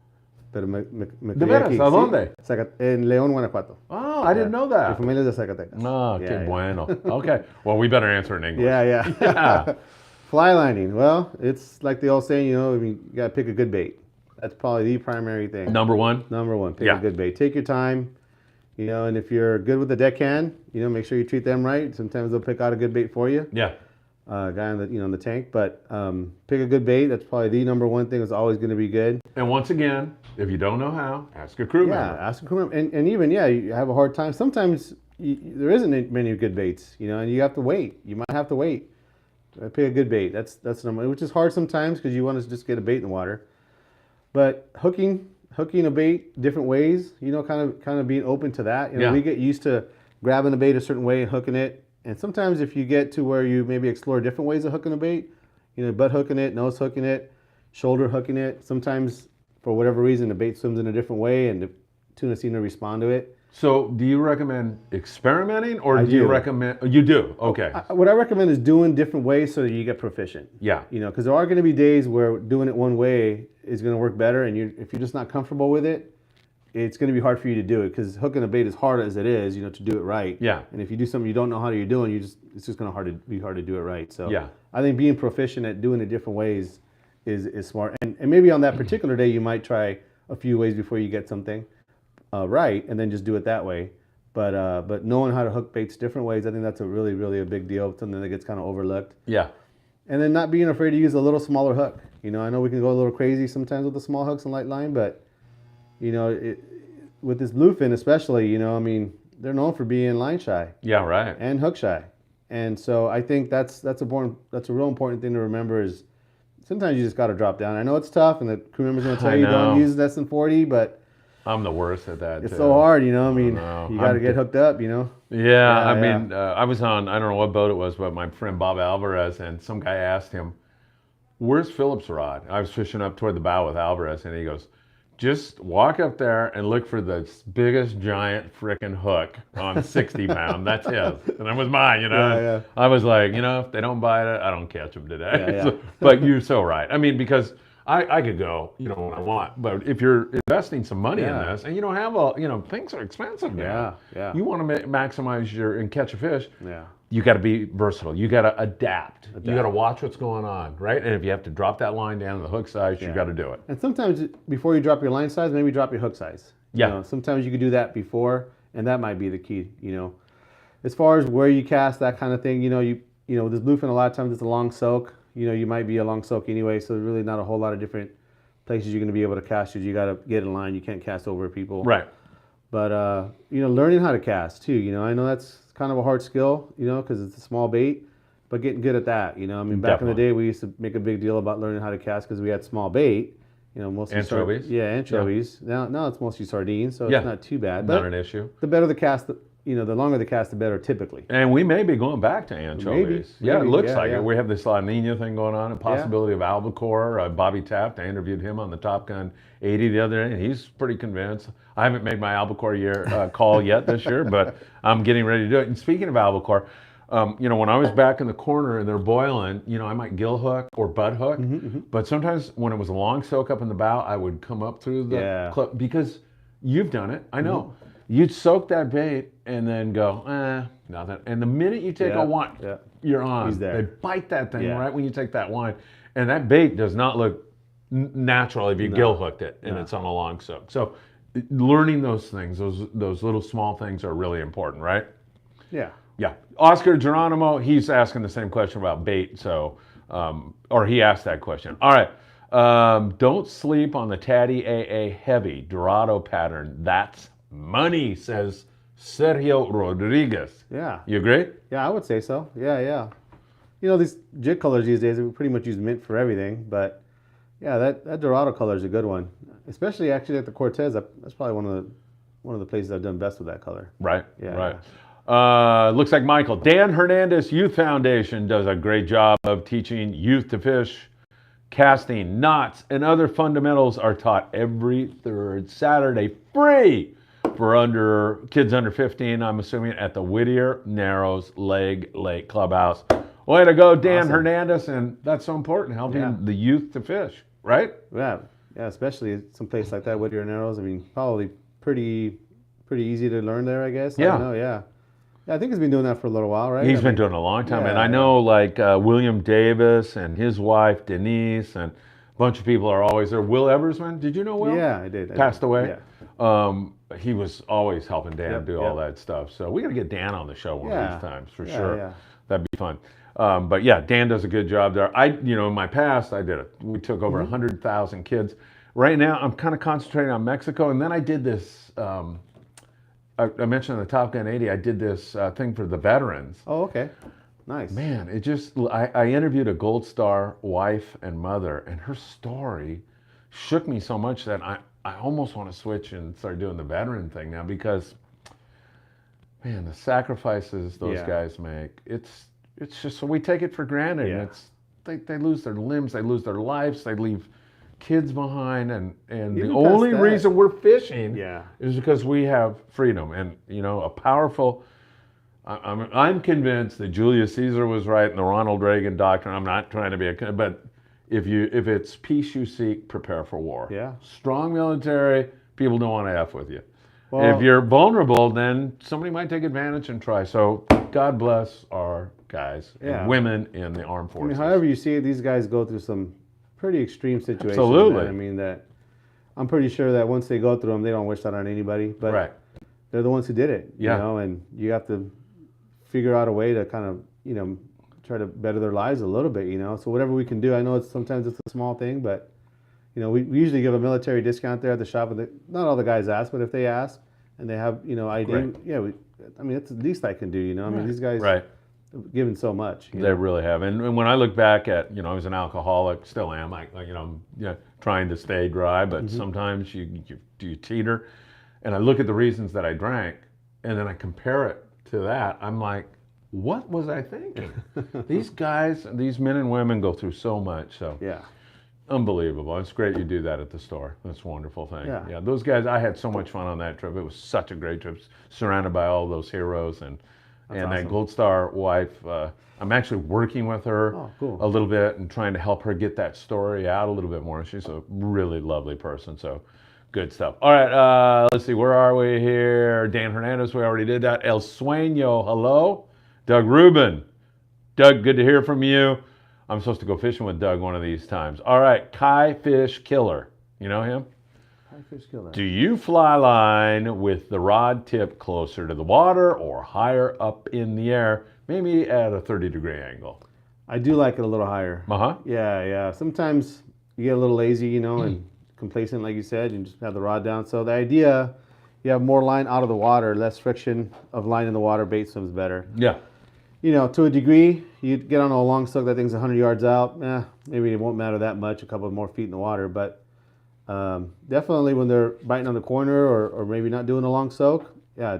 pero me ¿De veras? ¿A dónde? En León, Guanajuato. Oh, I didn't know that. Mi familia es de Zacatecas. Oh, qué bueno. Okay. Well, we better answer in English. Yeah. Fly lining. Well, it's like the old saying, you got to pick a good bait. That's probably the primary thing. Number one? Number one, pick a good bait. Take your time, and if you're good with the deckhand, make sure you treat them right. Sometimes they'll pick out a good bait for you. Yeah. Guy in the in the tank, but pick a good bait. That's probably the number one thing. Is always going to be good. And once again, if you don't know how, ask a crew member. Yeah, ask a crew member. And even you have a hard time. Sometimes there isn't many good baits, and you have to wait. You might have to wait. Pick a good bait. That's number, which is hard sometimes because you want to just get a bait in the water. But hooking a bait different ways, you know, kind of being open to that. You know, Yeah. we get used to grabbing a bait a certain way and hooking it. And sometimes if you get to where you maybe explore different ways of hooking a bait, you know, butt hooking it, nose hooking it, shoulder hooking it. Sometimes for whatever reason the bait swims in a different way and the tuna seem to respond to it. So, do you recommend experimenting, or I do you do. recommend? You do. Okay. What I recommend is doing different ways so that you get proficient. Yeah. You know, because there are going to be days where doing it one way is going to work better, and if you're just not comfortable with it, it's going to be hard for you to do it. Because hooking a bait, as hard as it is, you know, to do it right. Yeah. And if you do something you don't know how you're doing, it's just going to be hard to do it right. So Yeah. I think being proficient at doing it different ways is smart. And maybe on that particular day you might try a few ways before you get something right, and then just do it that way. But knowing how to hook baits different ways, I think that's a really a big deal. Something that gets kind of overlooked. Yeah. And then not being afraid to use a little smaller hook. You know, I know we can go a little crazy sometimes with the small hooks and light line, but you know, with this bluefin especially, you know, I mean, they're known for being line shy Yeah. Right. and hook shy, and so I think that's important. That's a real important thing to remember is sometimes you just got to drop down. I know it's tough, and the crew member's going to tell I you know. don't use less than 40, but I'm the worst at that. it's too. so hard, you know. I mean, know. you got to I'm get hooked up, you know. Yeah, I Yeah, mean, I was on, I don't know what boat it was, but my friend Bob Alvarez, and some guy asked him, where's Philip's rod? I was fishing up toward the bow with Alvarez, and he goes, just walk up there and look for the biggest giant frickin' hook on 60 pound. That's his. And that was mine, you know. Yeah. I was like, you know, if they don't bite it, I don't catch them today. Yeah. So, but you're so right. I mean, because I could go, you know, when I want, but if you're investing some money in Yeah. this, and you don't have all, you know, things are expensive now. Yeah. You want to maximize and catch a fish. Yeah. You got to be versatile. You got to adapt. You got to watch what's going on, right? And if you have to drop that line down to the hook size, you got to do it. And sometimes before you drop your line size, maybe drop your hook size. Yeah. You know, sometimes you could do that before, and that might be the key. You know, as far as where you cast, that kind of thing. You know, with this bluefin, a lot of times it's a long soak. You know, you might be a long soak anyway, so there's really not a whole lot of different places you're going to be able to cast. You got to get in line. You can't cast over people. Right. But you know, learning how to cast too. You know, I know that's kind of a hard skill. You know, because it's a small bait, but getting good at that. You know, I mean, back in the day, we used to make a big deal about learning how to cast because we had small bait. You know, mostly Anchovies. anchovies. Now it's mostly sardines, so Yeah. it's not too bad. Not But an issue. the better the cast, you know, the longer the cast, the better typically. And we may be going back to anchovies. Yeah, it Maybe. looks Yeah, like yeah. it. We have this La Nina thing going on, a possibility of albacore. Bobby Taft, I interviewed him on the Top Gun 80 the other day, and he's pretty convinced. I haven't made my albacore call yet this year, but I'm getting ready to do it. And speaking of albacore, you know, when I was back in the corner and they're boiling, you know, I might gill hook or butt hook. But sometimes when it was a long soak up in the bow, I would come up through the because you've done it. I know. You'd soak that bait and then go, nothing. And the minute you take a one, you're on. He's there. They bite that thing right when you take that line. And that bait does not look natural if you gill hooked it and it's on a long soak. So learning those things, those little small things are really important, right? Yeah. Yeah. Oscar Geronimo, he's asking the same question about bait. So, or he asked that question. All right. Don't sleep on the Tatty AA Heavy Dorado pattern. That's money, says Sergio Rodriguez. Yeah. You agree? Yeah, I would say so. Yeah. You know, these jig colors these days, we pretty much use mint for everything, but yeah, that Dorado color is a good one. Especially actually at the Cortez, that's probably one of the places I've done best with that color. Right. Yeah. Right. Looks like Michael. Dan Hernandez Youth Foundation does a great job of teaching youth to fish. Casting, knots, and other fundamentals are taught every third Saturday, free for kids under 15, I'm assuming, at the Whittier Narrows Lake Clubhouse. Way to go, Dan Awesome. Hernandez, and that's so important, helping the youth to fish, right? Yeah, especially some place like that, Whittier Narrows. I mean, probably pretty easy to learn there, I guess. Yeah. I don't know, yeah. Yeah, I think he's been doing that for a little while, right? He's been doing it a long time, and yeah, I know like William Davis and his wife Denise and a bunch of people are always there. Will Eversman, did you know Will? Yeah, I did. Passed away. Yeah. He was always helping Dan do all yep. that stuff. So we got to get Dan on the show one of these times for sure. Yeah. That'd be fun. But yeah, Dan does a good job there. In my past, I did it. We took over 100,000 kids. Right now, I'm kind of concentrating on Mexico, and then I did this. I mentioned the Top Gun 80. I did this thing for the veterans. Oh, okay. Nice. Man, I interviewed a Gold Star wife and mother, and her story, shook me so much that I almost want to switch and start doing the veteran thing now because, man, the sacrifices those guys make, it's just, so we take it for granted. Yeah. It's they lose their limbs, they lose their lives, they leave kids behind, and the Even only past that. reason we're fishing Yeah. is because we have freedom and, you know, a powerful. I'm convinced that Julius Caesar was right in the Ronald Reagan doctrine. I'm not trying to be but if it's peace you seek, prepare for war. Yeah. Strong military, people don't want to F with you. Well, If you're vulnerable, then somebody might take advantage and try. So God bless our guys and women in the armed I forces. mean, however you see it, these guys go through some pretty extreme situations. Absolutely. Man. I mean, that I'm pretty sure that once they go through them, they don't wish that on anybody. But Right. they're the ones who did it. Yeah. You know, and you have to figure out a way to kind of, you know, try to better their lives a little bit, you know. So whatever we can do, I know sometimes it's a small thing, but you know, we usually give a military discount there at the shop. Not all the guys ask, but if they ask and they have, you know, ID, Great. yeah, I mean, it's the least I can do, you know. I mean, these guys Right. have given so much. You They know? really have. And when I look back at, you know, I was an alcoholic, still am. You know, I'm trying to stay dry, but sometimes you teeter. And I look at the reasons that I drank, and then I compare it to that. I'm like, what was I thinking? These guys, these men and women go through so much. So Yeah. unbelievable. It's great you do that at the store. That's a wonderful thing. Yeah. Those guys, I had so much fun on that trip. It was such a great trip, surrounded by all those heroes and awesome. that Gold Star wife. I'm actually working with her cool. a little bit and trying to help her get that story out a little bit more. She's a really lovely person. So good stuff. All right, let's see. Where are we here? Dan Hernandez, we already did that. El Sueño, hello. Doug Rubin. Doug, good to hear from you. I'm supposed to go fishing with Doug one of these times. All right, Kai Fish Killer. You know him? Kai Fish Killer. Do you fly line with the rod tip closer to the water or higher up in the air, maybe at a 30-degree angle? I do like it a little higher. Uh-huh. Yeah. Sometimes you get a little lazy, you know, and complacent, like you said, and just have the rod down. So the idea, you have more line out of the water, less friction of line in the water, bait swims better. Yeah. You know, to a degree, you get on a long suck, that thing's 100 yards out. Maybe it won't matter that much, a couple more feet in the water. But definitely when they're biting on the corner or maybe not doing a long soak,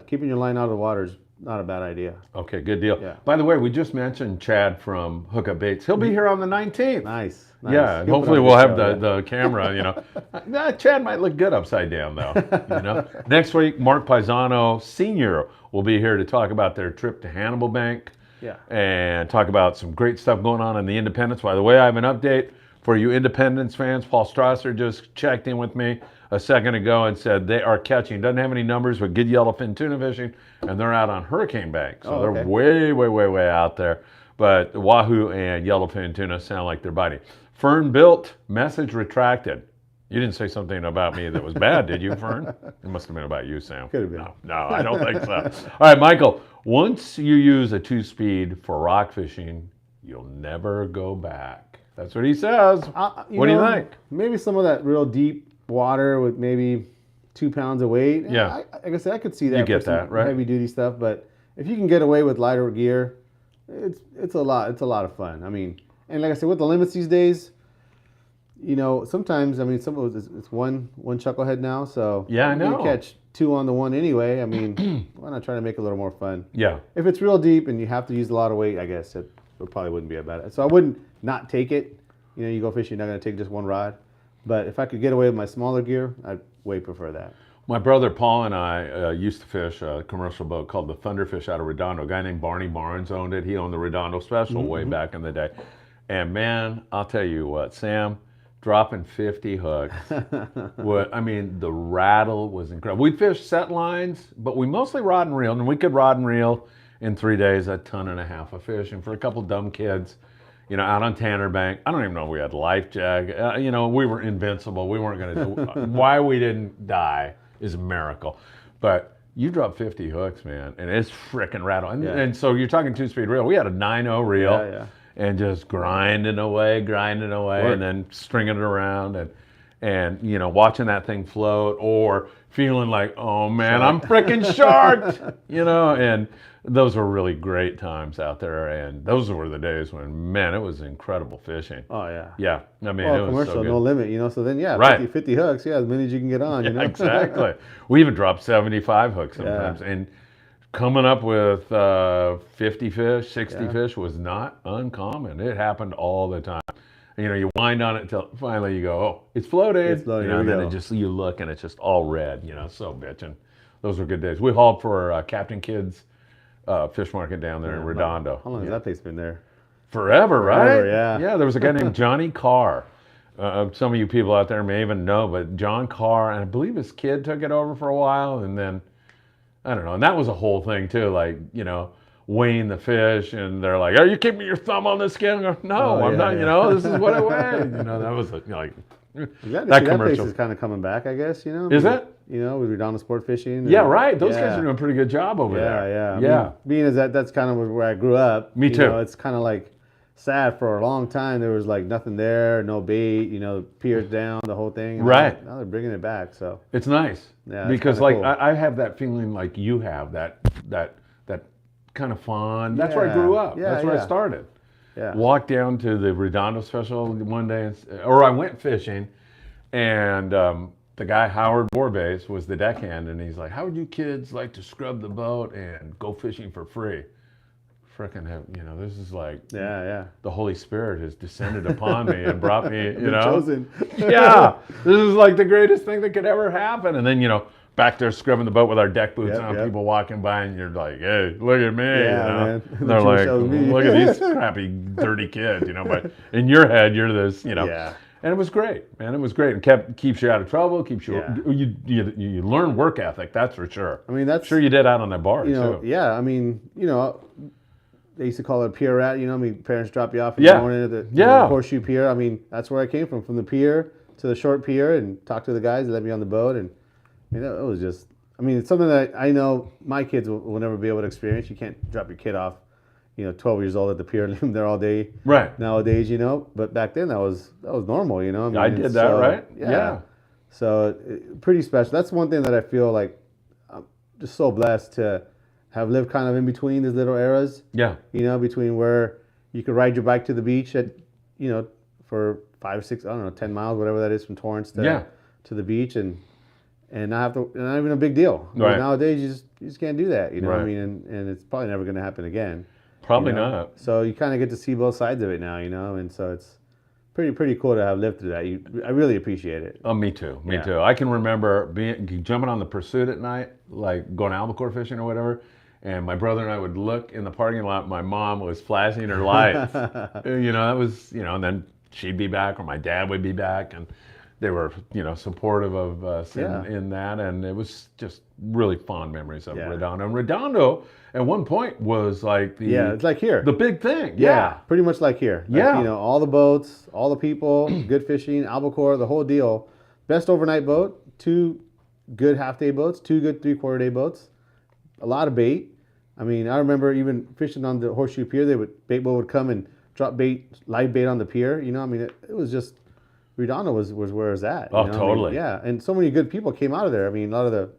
keeping your line out of the water is not a bad idea. Okay, good deal. Yeah. By the way, we just mentioned Chad from Hookup Baits. He'll be here on the 19th. Nice. Yeah, and He'll hopefully put on we'll a have good show, the camera, you know. Chad might look good upside down, though. You know. Next week, Mark Paisano Sr. will be here to talk about their trip to Hannibal Bank. Yeah. And talk about some great stuff going on in the Independence. By the way, I have an update for you Independence fans. Paul Strasser just checked in with me a second ago and said they are catching, doesn't have any numbers, but good yellowfin tuna fishing, and they're out on Hurricane Bank. So they're way out there. But wahoo and yellowfin tuna sound like they're biting. Fern Built, message retracted. You didn't say something about me that was bad, did you, Fern? It must have been about you, Sam. Could have been. No, I don't think so. All right, Michael, once you use a 2-speed for rock fishing, you'll never go back. That's what he says. What do you think? Maybe some of that real deep water with maybe 2 pounds of weight. Yeah. Like I said, I could see that. You get for some that, right? Heavy duty stuff, but if you can get away with lighter gear, it's a lot. It's a lot of fun. I mean, and like I said, with the limits these days, you know, sometimes, I mean, some of it's one chucklehead now, so Yeah, I know. you catch 2 on the one anyway. I mean, why not try to make it a little more fun? Yeah. If it's real deep and you have to use a lot of weight, I guess it probably wouldn't be a bad. So I wouldn't not take it. You know, you go fishing, you're not going to take just one rod. But if I could get away with my smaller gear, I'd way prefer that. My brother Paul and I used to fish a commercial boat called the Thunderfish out of Redondo. A guy named Barney Barnes owned it. He owned the Redondo Special way back in the day. And man, I'll tell you what, Sam, dropping 50 hooks. I mean, the rattle was incredible. We'd fish set lines, but we mostly rod and reel. And we could rod and reel in 3 days, 1.5 tons of fish. And for a couple dumb kids, you know, out on Tanner Bank, I don't even know if we had life jag. You know, we were invincible. We weren't going to do why we didn't die is a miracle. But you drop 50 hooks, man, and it's frickin' rattle. And so you're talking 2-speed reel. We had a 9.0 reel and just grinding away, and then stringing it around and you know, watching that thing float or feeling like, oh man, I'm frickin' sharked, you know, and those were really great times out there, and those were the days when, man, it was incredible fishing. Oh yeah. Yeah, I mean, Well, it was commercial, so good. no limit, So then, yeah, Right. 50 hooks, yeah, as many as you can get on, you know. Exactly. We even dropped 75 hooks sometimes, and coming up with 50 fish, 60 fish was not uncommon. It happened all the time. You wind on it until finally you go, oh, it's floating. It's floating, And here then we go. you look and it's just all red. So bitching. Those were good days. We hauled for Captain Kidd's fish market down there in Redondo. How long has that place been there? Forever, right? Forever, yeah. Yeah, there was a guy named Johnny Carr. Some of you people out there may even know, but John Carr, and I believe his kid took it over for a while, and then, I don't know, and that was a whole thing too, like, weighing the fish, and they're like, are you keeping your thumb on the skin? I go, no, I'm not, this is what I weigh. That was like, That place is kind of coming back, I guess, Is it? With Redondo Sport Fishing. Yeah, right. Those guys are doing a pretty good job over there. Yeah. Yeah. I mean, being as that's kind of where I grew up. Me too. It's kind of like sad for a long time. There was like nothing there, no bait, piers down, the whole thing. And Right. Now they're bringing it back, so. It's nice. Yeah, it's because kinda like cool. I have that feeling like you have, that kind of fun. That's where I grew up. Yeah, That's where I yeah. started. Yeah. Walked down to the Redondo Special one day, or I went fishing, and the guy, Howard Borbase, was the deckhand, and he's like, how would you kids like to scrub the boat and go fishing for free? Frickin' this is like, Yeah. the Holy Spirit has descended upon me and brought me, Chosen. Yeah, this is like the greatest thing that could ever happen. And then, back there scrubbing the boat with our deck boots on, people walking by, and you're like, hey, look at me. Man. And they're like, Shows me. look at these crappy, dirty kids, But in your head, you're this, Yeah. And it was great, man. It was great, and keeps you out of trouble. Keeps you, you learn work ethic. That's for sure. I mean, that's sure you did out on that bar too. Yeah. I mean, they used to call it a pier rat. Parents drop you off in the morning at the horseshoe pier. I mean, that's where I came from the pier to the short pier, and talked to the guys that let me on the boat. And it was just, it's something that I know my kids will never be able to experience. You can't drop your kid off, 12 years old at the pier and leave them there all day. Right. Nowadays, but back then that was normal, I did that, right? Yeah. So pretty special. That's one thing that I feel like I'm just so blessed to have lived kind of in between these little eras. Yeah. Between where you could ride your bike to the beach at, for 5, 6, 10 miles, whatever that is, from Torrance to the beach, and not even a big deal. Right. Nowadays, you just can't do that. Right. And it's probably never going to happen again. Probably not. So you kind of get to see both sides of it now, and so it's pretty cool to have lived through that. I really appreciate it. Oh, me too. Me too. I can remember jumping on the Pursuit at night, like going albacore fishing or whatever. And my brother and I would look in the parking lot. My mom was flashing her lights. That was, and then she'd be back, or my dad would be back, and they were, supportive of us in that. And it was just really fond memories of Redondo. And Redondo, at one point, was like it's like here. The big thing. Yeah, pretty much like here. Yeah. Like, all the boats, all the people, good fishing, albacore, the whole deal. Best overnight boat, 2 good half-day boats, 2 good 3/4-day boats, a lot of bait. I remember even fishing on the Horseshoe Pier, bait boat would come and drop live bait on the pier. It was just, Redondo was where it was at. Oh, totally. Yeah, and so many good people came out of there. A lot of the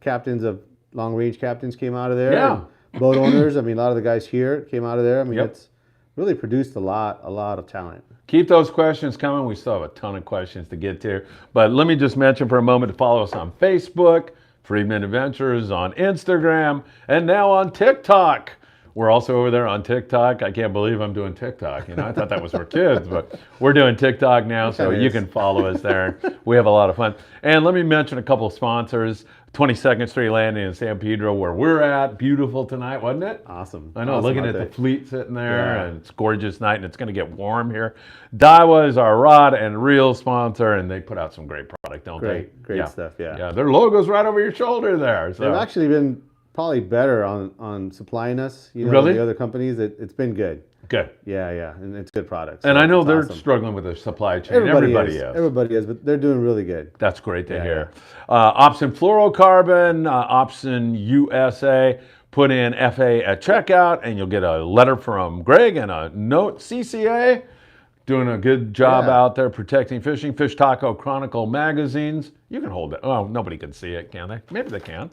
captains of long-range captains came out of there. Yeah. And boat owners, a lot of the guys here came out of there. Yep. It's really produced a lot of talent. Keep those questions coming. We still have a ton of questions to get to. But let me just mention for a moment to follow us on Facebook, Friedman Adventures, on Instagram, and now on TikTok. We're also over there on TikTok. I can't believe I'm doing TikTok. I thought that was for kids, but we're doing TikTok now, so you can follow us there. We have a lot of fun. And let me mention a couple of sponsors. 22nd Street Landing in San Pedro, where we're at. Beautiful tonight, wasn't it? Awesome. I know, Awesome looking out at there. the fleet sitting there, and it's a gorgeous night, and it's going to get warm here. Daiwa is our rod and reel sponsor, and they put out some great product, don't they? Great stuff, yeah. Yeah, their logo's right over your shoulder there. So. They've actually been probably better on supplying us, Really? the other companies. It's been good. Good. Yeah, and it's good products. And So I know it's they're awesome. struggling with their supply chain. Everybody is. Everybody is, but they're doing really good. That's great to hear. Opsin Fluorocarbon, Opsin USA. Put in FA at checkout, and you'll get a letter from Greg and a note. CCA, doing a good job out there protecting fishing. Fish Taco Chronicle magazines. You can hold it. Oh, nobody can see it, can they? Maybe they can.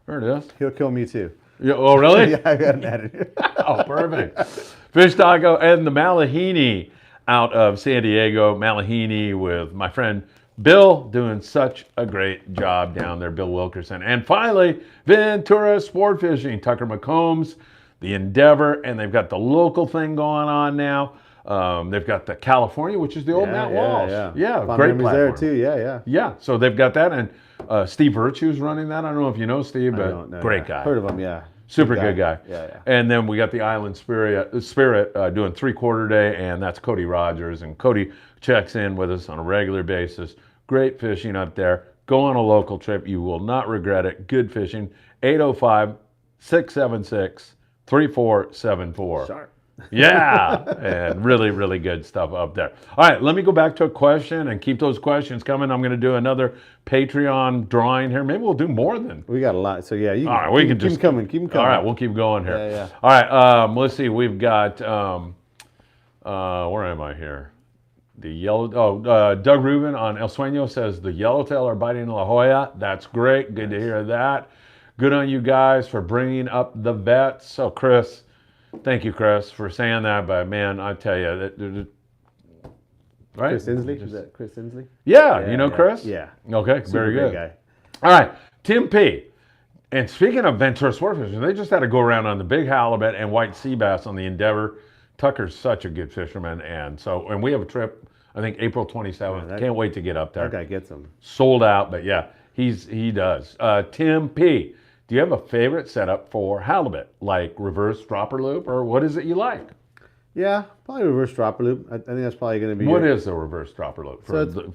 There it is. He'll kill me too. Yeah, oh, really? Yeah, I got that in here. Oh, perfect. Fish taco and the Malahini out of San Diego. Malahini with my friend Bill doing such a great job down there, Bill Wilkerson. And finally, Ventura Sport Fishing, Tucker McCombs, the Endeavor, and they've got the local thing going on now. They've got the California, which is the old Matt Walsh. Yeah, Fun great memories platform. there too. Yeah. Yeah, so they've got that, and Steve Virtue's running that. I don't know if you know Steve, I but don't know, great yeah. guy. Heard of him? Yeah. Super good guy. Yeah. And then we got the Island Spirit doing 3/4 day, and that's Cody Rogers. And Cody checks in with us on a regular basis. Great fishing up there. Go on a local trip. You will not regret it. Good fishing. 805-676-3474. Sharp. Yeah, and really, really good stuff up there. All right, let me go back to a question and keep those questions coming. I'm going to do another Patreon drawing here. Maybe we'll do more than. We got a lot. So yeah, you All right, we can keep just them coming. Keep them coming. All right, we'll keep going here. Yeah. All right, let's see. We've got where am I here? Doug Rubin on El Sueño says the Yellowtail are biting La Jolla. That's great. Good to hear that. Good on you guys for bringing up the vets. So Chris, thank you, Chris, for saying that. But man, I tell you, right? Chris Inslee? Is that Chris Inslee? Yeah, you know Chris? Yeah. Okay, Super very great good. guy. All right, Tim P. And speaking of Ventura Sport Fishing, they just had to go around on the big halibut and white sea bass on the Endeavor. Tucker's such a good fisherman, and we have a trip, I think April 27th. Can't wait to get up there. That guy gets them. Sold out, but yeah, he does. Tim P. Do you have a favorite setup for halibut, like reverse dropper loop, or what is it you like? Yeah, probably reverse dropper loop. I think that's probably going to be. What is a reverse dropper loop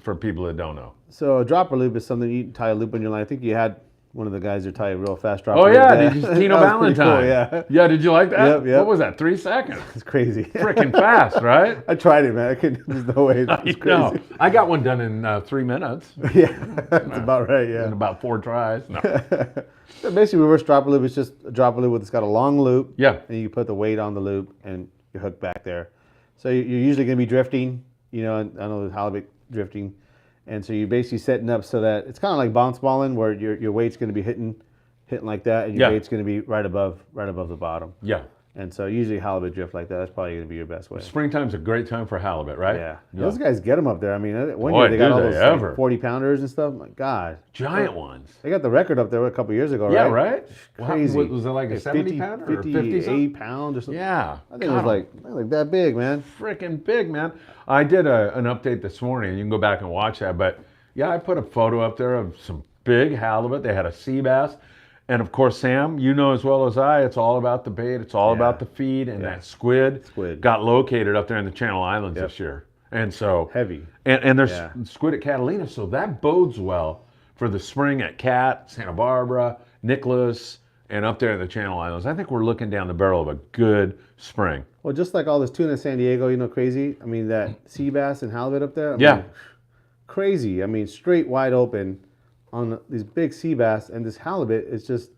for people that don't know? So a dropper loop is something you tie a loop in your line. I think you had one of the guys who tie a real fast dropper Oh loop. yeah, did you Tino That was pretty Valentine? cool, yeah. Yeah, did you like that? Yep. What was that? 3 seconds. It's crazy. Freaking fast, right? I tried it, man. I couldn't. There's no way. It's crazy. No, I got one done in 3 minutes. Yeah, that's about right. Yeah. In about 4 tries. No. So basically, reverse dropper loop is just a dropper loop it's got a long loop. Yeah. And you put the weight on the loop and you hook back there. So you're usually going to be drifting. You know, I know the halibut drifting, and so you're basically setting up so that it's kind of like bounce balling, where your weight's going to be hitting like that, and your weight's going to be right above the bottom. Yeah. And so usually halibut drift like that. That's probably going to be your best way. Springtime's a great time for halibut, right? Yeah. Those guys get them up there. I mean, one Boy, year they got do all they those ever. like 40 pounders and stuff. My God. Giant ones. They got the record up there a couple years ago, Yeah, right? right? Crazy. Was it like a 70 pounder or 50 something? 58 pounds or something. Yeah. I think it was like that big, man. Freaking big, man. I did an update this morning. You can go back and watch that. But yeah, I put a photo up there of some big halibut. They had a sea bass. And of course, Sam, you know as well as I, it's all about the bait. It's all about the feed. And that squid got located up there in the Channel Islands this year. And so heavy. And there's squid at Catalina. So that bodes well for the spring at Cat, Santa Barbara, Nicholas, and up there in the Channel Islands. I think we're looking down the barrel of a good spring. Well, just like all this tuna in San Diego, you know, crazy. I mean, that sea bass and halibut up there. I mean, crazy. I mean, straight wide open on these big sea bass, and this halibut is just,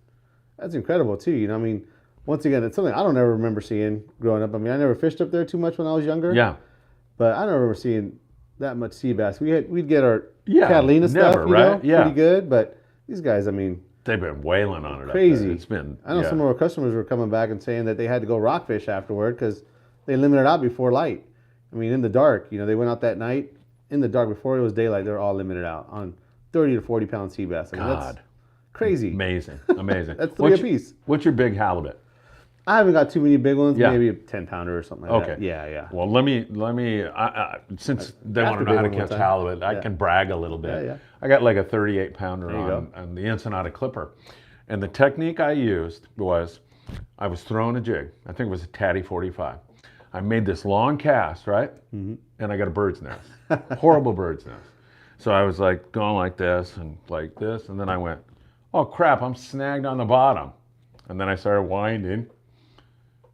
that's incredible too. You know, I mean, once again, it's something I don't ever remember seeing growing up. I mean, I never fished up there too much when I was younger. Yeah. But I don't remember seeing that much sea bass. We'd get our Catalina stuff, you right? know, pretty good. But these guys, I mean, they've been wailing on it. Crazy. Up there. It's been. I know some of our customers were coming back and saying that they had to go rockfish afterward because they limited out before light. I mean, in the dark, you know, they went out that night in the dark before it was daylight. They're all limited out on 30 to 40 pound sea bass. I mean, that's crazy. Amazing. That's 3 a piece. What's your big halibut? I haven't got too many big ones. Maybe a 10 pounder or something like that. Okay. Yeah. Well, let me. Since they want to know how to catch halibut, I can brag a little bit. Yeah. I got like a 38 pounder on the Ensenada Clipper, and the technique I used was, I was throwing a jig. I think it was a Tatty 45. I made this long cast, right? Mm-hmm. And I got a bird's nest, horrible bird's nest. So I was like going like this, and then I went, oh crap, I'm snagged on the bottom. And then I started winding,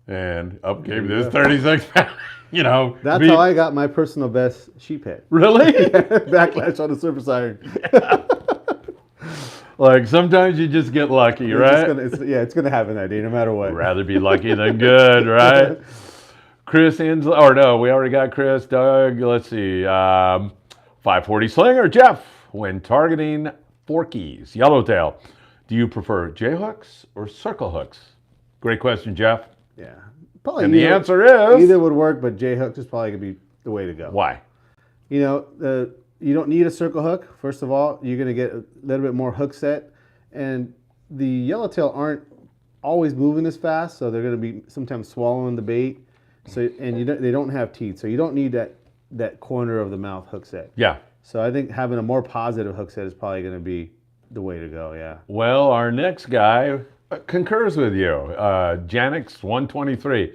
and up came this 36 pound, you know. That's how I got my personal best sheep head. Really? Backlash on the surface iron. Like sometimes you just get lucky, right? It's gonna happen that day, no matter what. Rather be lucky than good, right? Chris Inslee, or no, we already got Chris. Doug, let's see. 540 Slinger, Jeff, when targeting Forkies, Yellowtail, do you prefer J hooks or circle hooks? Great question, Jeff. Yeah. Probably And the answer is either would work, but J hooks is probably gonna be the way to go. why? You know, you don't need a circle hook. First of all, you're gonna get a little bit more hook set, and the yellowtail aren't always moving as fast, so they're gonna be sometimes swallowing the bait. So and they don't have teeth, so you don't need that corner of the mouth hook set. Yeah. So I think having a more positive hook set is probably gonna be the way to go. Yeah. Well, our next guy concurs with you. Janix 123.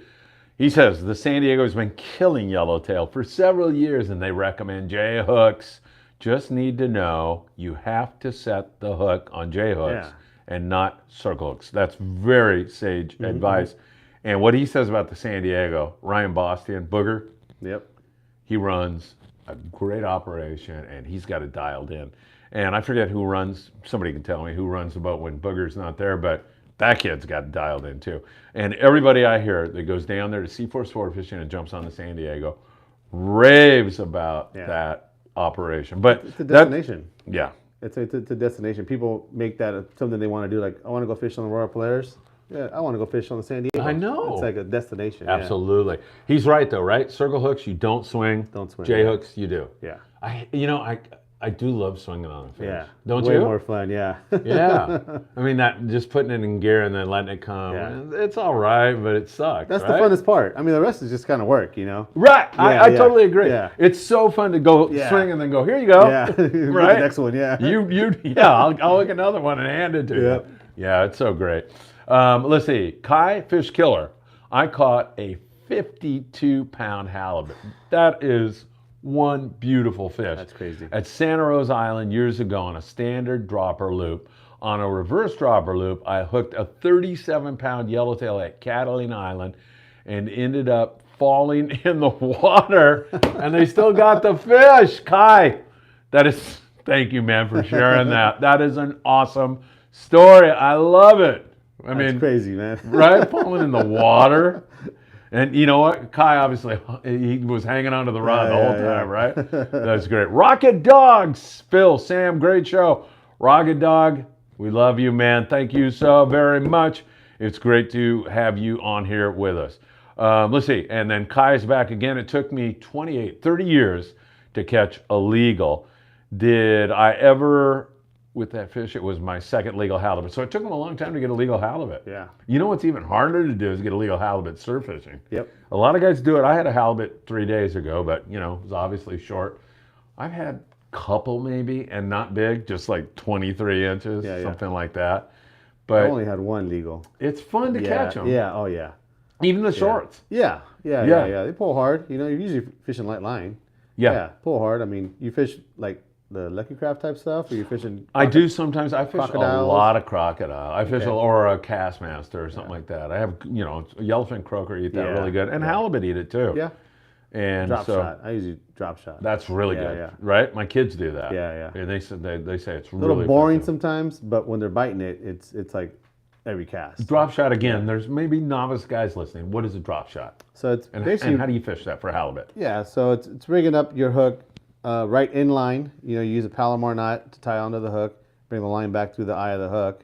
He says the San Diego has been killing yellowtail for several years, and they recommend J hooks. Just need to know you have to set the hook on J hooks and not circle hooks. That's very sage advice. And what he says about the San Diego, Ryan Bostian, Booger, Yep. he runs a great operation, and he's got it dialed in. And I forget who runs, somebody can tell me who runs the boat when Booger's not there, but that kid's got it dialed in too. And everybody I hear that goes down there to Seaforth Sport Fishing and jumps on the San Diego raves about that operation. But It's a destination. yeah. It's a destination. People make that something they want to do. Like, I want to go fish on the Royal Polaris. Yeah, I want to go fish on the San Diego. I know. It's like a destination. Absolutely. He's right though, right? Circle hooks, you don't swing. Don't swing, J yeah. hooks, you do. Yeah. I do love swinging on a fish. Yeah. Don't Way you? more fun. Yeah. Yeah. I mean, that just putting it in gear and then letting it come, it's all right, but it sucks. That's right? the funnest part. I mean, the rest is just kind of work, you know? Right. I totally agree. Yeah. It's so fun to go swing and then go, here you go. Yeah. Right? The next one, yeah. I'll look another one and hand it to you. Yeah, it's so great. Let's see. Kai Fish Killer. I caught a 52-pound halibut. That is one beautiful fish. That's crazy. At Santa Rosa Island years ago on a standard dropper loop. On a reverse dropper loop, I hooked a 37-pound yellowtail at Catalina Island and ended up falling in the water, and they still got the fish. Kai, thank you, man, for sharing that. That is an awesome story. I love it. I mean, crazy, man. Right? Falling in the water. And you know what? Kai, obviously, he was hanging onto the rod the whole time, right? That's great. Rocket Dogs, Phil, Sam, great show. Rocket Dog, we love you, man. Thank you so very much. It's great to have you on here with us. Let's see. And then Kai's back again. It took me 30 years to catch a legal. Did I ever, with that fish, it was my second legal halibut. So it took him a long time to get a legal halibut. Yeah. You know what's even harder to do is get a legal halibut surf fishing. Yep. A lot of guys do it. I had a halibut 3 days ago, but it was obviously short. I've had a couple maybe, and not big, just like 23 inches, something like that. But I only had one legal. it's fun to catch them. Yeah, oh yeah. Even the shorts. Yeah. They pull hard. You're usually fishing light line. Yeah. Pull hard. I mean, you fish like the Lucky Craft type stuff, or you fishing? I do sometimes. I fish crocodiles? a lot of crocodile. I fish or a Castmaster or something like that. I have, a yellowfin croaker eat that really good, and halibut eat it too. Yeah. And Drop so shot. I usually drop shot. that's really good, right? My kids do that. Yeah. And they say it's A little really boring effective. sometimes, but when they're biting it, it's like every cast. Drop shot again. There's maybe novice guys listening. What is a drop shot? So it's And basically how do you fish that for halibut? yeah. So it's rigging up your hook right in line. You use a Palomar knot to tie onto the hook. Bring the line back through the eye of the hook.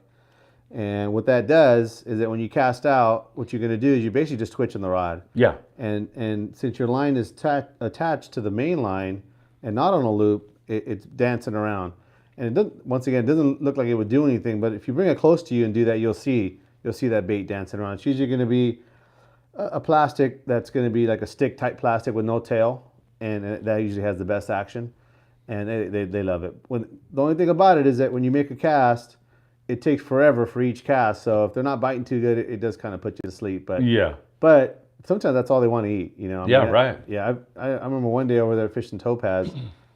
And what that does is that when you cast out, what you're going to do is you're basically just twitching the rod. Yeah. And since your line is attached to the main line and not on a loop, it's dancing around. And it doesn't, once again, it doesn't look like it would do anything. But if you bring it close to you and do that, you'll see that bait dancing around. It's usually going to be a plastic that's going to be like a stick type plastic with no tail, and that usually has the best action. And they love it. The only thing about it is that when you make a cast, it takes forever for each cast. So if they're not biting too good, it does kind of put you to sleep. But sometimes that's all they want to eat. Right. I remember one day over there fishing topaz.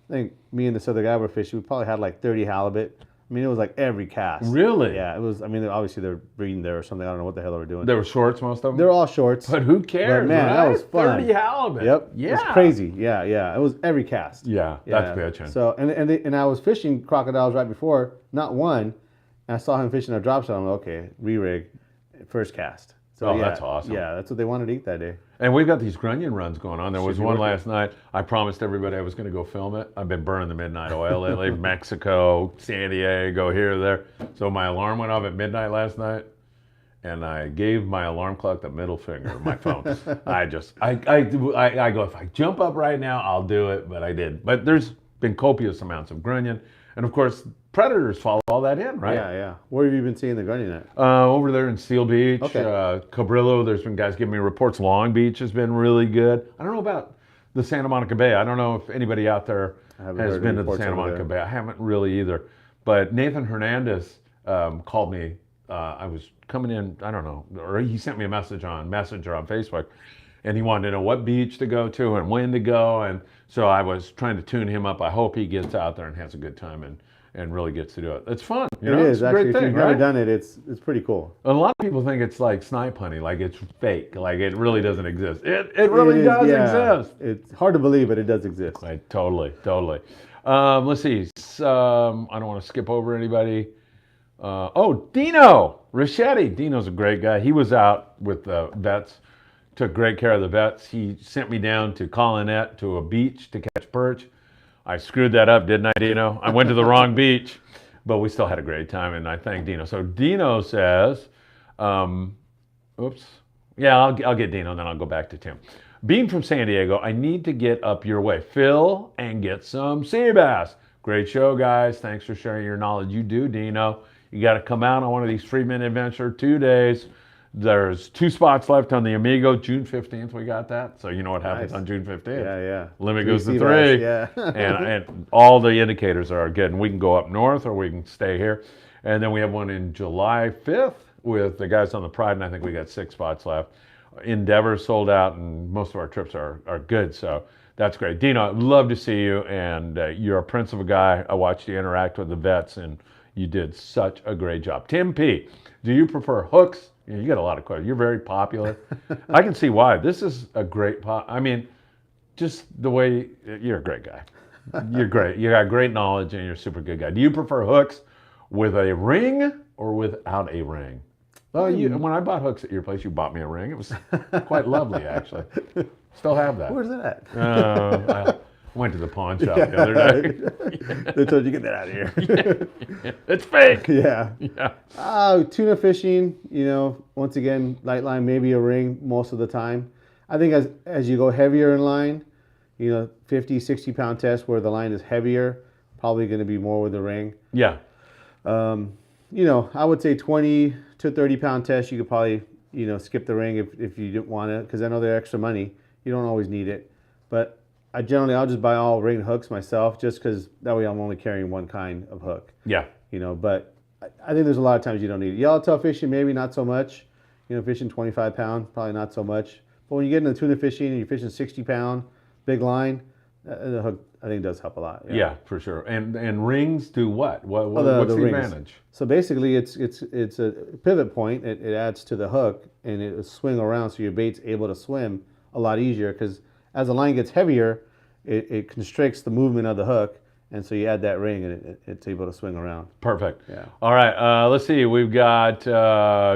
I think me and this other guy were fishing. We probably had like 30 halibut. I mean, it was like every cast. Really? Yeah, it was. I mean, obviously they're breeding there or something. I don't know what the hell they were doing. There were shorts, most of them? They're all shorts. But who cares? But man, right? that was fun. 30 halibut. Yep. Yeah. It was crazy. Yeah. It was every cast. Yeah, that's bitching. So and I was fishing crocodiles right before, not one, and I saw him fishing a drop shot. I'm like, okay, re-rig, first cast. So that's awesome. Yeah, that's what they wanted to eat that day. And we've got these grunion runs going on. There was one last night. I promised everybody I was going to go film it. I've been burning the midnight oil lately. Mexico, San Diego, here, there. So my alarm went off at midnight last night. and I gave my alarm clock the middle finger of my phone. I go, if I jump up right now, I'll do it, but I did. But there's been copious amounts of grunion, and of course, predators follow all that in, right? Yeah, yeah. Where have you been seeing the grunion at? Over there in Seal Beach, Okay. Cabrillo, there's been guys giving me reports. Long Beach has been really good. I don't know about the Santa Monica Bay. I don't know if anybody out there has heard been to the reports Santa over Monica there. Bay. I haven't really either. But Nathan Hernandez called me. I was coming in, I don't know, or he sent me a message on Messenger on Facebook, and he wanted to know what beach to go to and when to go. And so I was trying to tune him up. I hope he gets out there and has a good time and really gets to do it. It's fun. You know? It It's is a actually. great If thing, you've never right? done it, it's pretty cool. A lot of people think it's like snipe hunting, like it's fake, like it really doesn't exist. It really It is, does yeah. exist. It's hard to believe, but it does exist. Right, totally. Let's see. I don't want to skip over anybody. Dino Richetti. Dino's a great guy. He was out with the vets, took great care of the vets. He sent me down to Collinette to a beach to catch perch. I screwed that up, didn't I, Dino? I went to the wrong beach, but we still had a great time, and I thank Dino. So Dino says, oops. Yeah, I'll get Dino, and then I'll go back to Tim. Being from San Diego, I need to get up your way. Phil and get some sea bass. Great show, guys. Thanks for sharing your knowledge. You do, Dino. You got to come out on one of these Friedman Adventure 2 days. There's 2 spots left on the Amigo. June 15th, we got that. So you know what happens Nice. on June 15th. Yeah, yeah. Limit 3 goes to sea 3. bass, yeah. and all the indicators are good. And we can go up north or we can stay here. And then we have one in July 5th with the guys on the Pride, and I think we got 6 spots left. Endeavor sold out, and most of our trips are good. So that's great. Dino, I'd love to see you, and you're a prince of a guy. I watched you interact with the vets, and you did such a great job. Tim P., do you prefer hooks? You got a lot of questions. You're very popular. I can see why. This is a great I mean, just the way, you're a great guy. You're great. You got great knowledge, and you're a super good guy. Do you prefer hooks with a ring or without a ring? Well, when I bought hooks at your place, you bought me a ring. It was quite lovely, actually. Still have that. Where's that at? I went to the pawn shop the other day. They told you get that out of here. It's fake. Yeah. Yeah. Tuna fishing, once again, light line, maybe a ring most of the time. I think as you go heavier in line, 50, 60 pound test where the line is heavier, probably going to be more with the ring. Yeah. I would say 20 to 30 pound test, you could probably, skip the ring if you didn't want it, because I know they're extra money. You don't always need it. But I'll just buy all ring hooks myself, just because that way I'm only carrying one kind of hook. Yeah. But I think there's a lot of times you don't need it. Yellowtail fishing, maybe not so much. Fishing 25 pound, probably not so much. But when you get into tuna fishing and you're fishing 60 pound, big line, the hook, I think, does help a lot. Yeah, for sure. And rings do what? What's the rings. advantage? So basically, it's a pivot point. It adds to the hook, and it will swing around, so your bait's able to swim a lot easier. Because as the line gets heavier, it constricts the movement of the hook, and so you add that ring, and it's able to swing around. Perfect. Yeah. All right. Let's see. We've got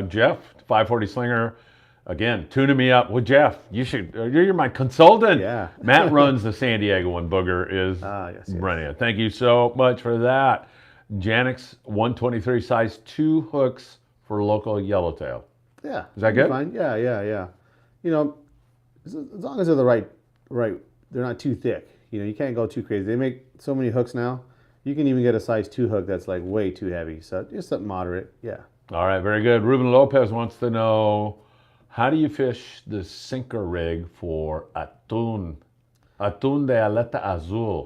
Jeff, 540 Slinger. Again, tuning me up. Well, Jeff, you're my consultant. Yeah. Matt runs the San Diego one. Booger is Yes. running it. Thank you so much for that. Janix 123 size 2 hooks for local yellowtail. Yeah. Is that good? Fine. Yeah. As long as they're the right, they're not too thick. You can't go too crazy. They make so many hooks now. You can even get a size 2 hook that's like way too heavy. So just something moderate. Yeah. All right, very good. Ruben Lopez wants to know, how do you fish the sinker rig for atún? Atún de aleta azul,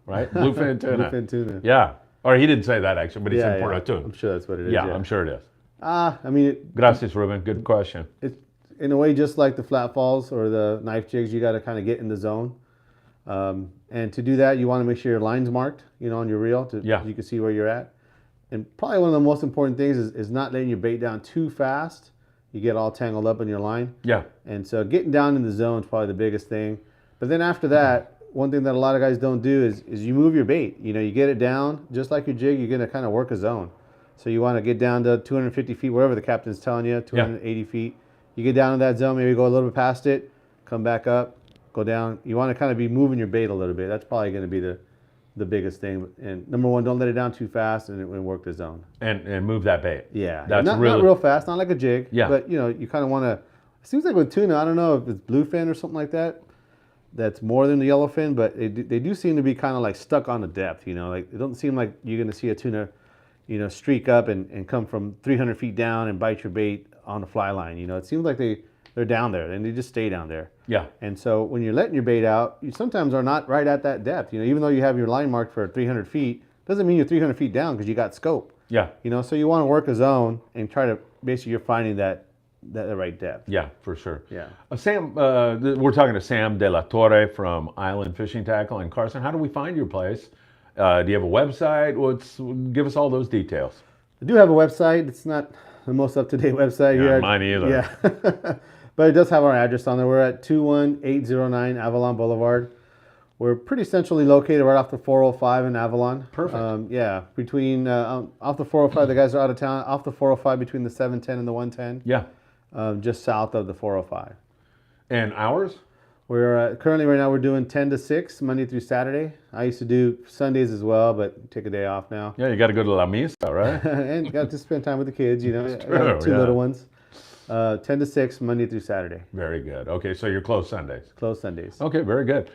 right? Bluefin tuna. Bluefin tuna. Yeah. Or he didn't say that actually, but he said for atún. I'm sure that's what it is. Yeah, I'm sure it is. I mean, Gracias, Ruben. Good question. it's in a way just like the flat falls or the knife jigs. You got to kind of get in the zone, and to do that, you want to make sure your line's marked, on your reel, so you can see where you're at. And probably one of the most important things is not letting your bait down too fast. You get all tangled up in your line. Yeah. And so getting down in the zone is probably the biggest thing. But then after that, one thing that a lot of guys don't do is you move your bait. You get it down, just like your jig, you're going to kind of work a zone. So you want to get down to 250 feet, wherever the captain's telling you, 280 feet. You get down to that zone, maybe go a little bit past it, come back up, go down. You want to kind of be moving your bait a little bit. That's probably going to be the the biggest thing. And number one, don't let it down too fast and work the zone. And move that bait. Yeah, That's not really real fast, not like a jig. Yeah. But you kind of want to. It seems like with tuna, I don't know if it's bluefin or something like that. That's more than the yellowfin, but they do seem to be kind of like stuck on the depth. Like it doesn't seem like you're going to see a tuna, streak up and come from 300 feet down and bite your bait on the fly line. It seems like they're down there and they just stay down there. Yeah. And so when you're letting your bait out, you sometimes are not right at that depth. Even though you have your line marked for 300 feet, doesn't mean you're 300 feet down because you got scope. Yeah. So you want to work a zone and try to basically you're finding that right depth. Yeah, for sure. Yeah. Sam, we're talking to Sam de la Torre from Island Fishing Tackle in Carson. How do we find your place? Do you have a website? Give us all those details. I do have a website. It's not the most up-to-date website Yeah, here. mine either. Yeah. But it does have our address on there. We're at 21809 Avalon Boulevard. We're pretty centrally located right off the 405 in Avalon. Perfect. Yeah, between off the 405, the guys are out of town. Off the 405 between the 710 and the 110. Yeah. Just south of the 405. And hours? We're currently right now we're doing 10 to 6 Monday through Saturday. I used to do Sundays as well, but take a day off now. Yeah, you got to go to La Misa, right? And got to spend time with the kids. I got true, two yeah. little ones. 10 to 6 Monday through Saturday. Very good. Okay, so you're closed Sundays. Closed Sundays. Okay, very good.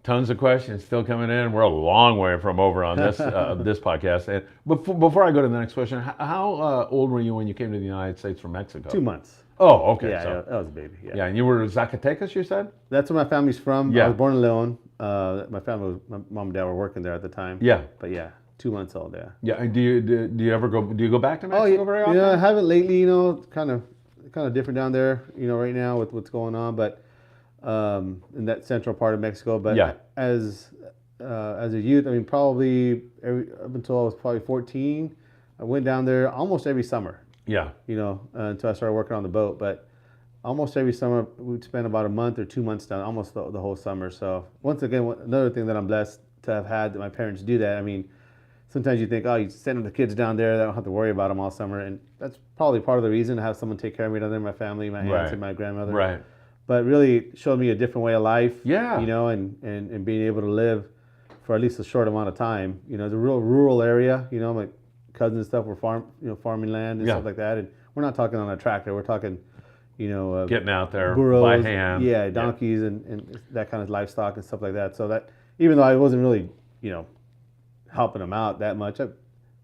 Tons of questions still coming in. We're a long way from over on this this podcast. And before I go to the next question, how old were you when you came to the United States from Mexico? 2 months. Oh, okay. Yeah, so, that was a baby. Yeah. yeah, and you were Zacatecas, you said? That's where my family's from. Yeah. I was born in Leon. My mom and dad were working there at the time. Yeah. But yeah, 2 months old. Yeah. Yeah. And do you ever go? Do you go back to Mexico very often? I haven't lately. Kind of different down there. Right now with what's going on, but in that central part of Mexico. But Yeah. as a youth, probably up until I was probably 14, I went down there almost every summer. Yeah. Until I started working on the boat. But almost every summer, we'd spend about a month or 2 months down, almost the whole summer. So once again, another thing that I'm blessed to have had that my parents do that. Sometimes you think, oh, you send the kids down there, they don't have to worry about them all summer. And that's probably part of the reason to have someone take care of me down there, my family, my aunts Right. and my grandmother. Right. But really showed me a different way of life. Yeah. And being able to live for at least a short amount of time. It's a real rural area. My cousins and stuff were farming land and Yeah. stuff like that. And we're not talking on a tractor. We're talking, Getting out there burros, by hand. yeah, donkeys and that kind of livestock and stuff like that. So that even though I wasn't really, helping them out that much, I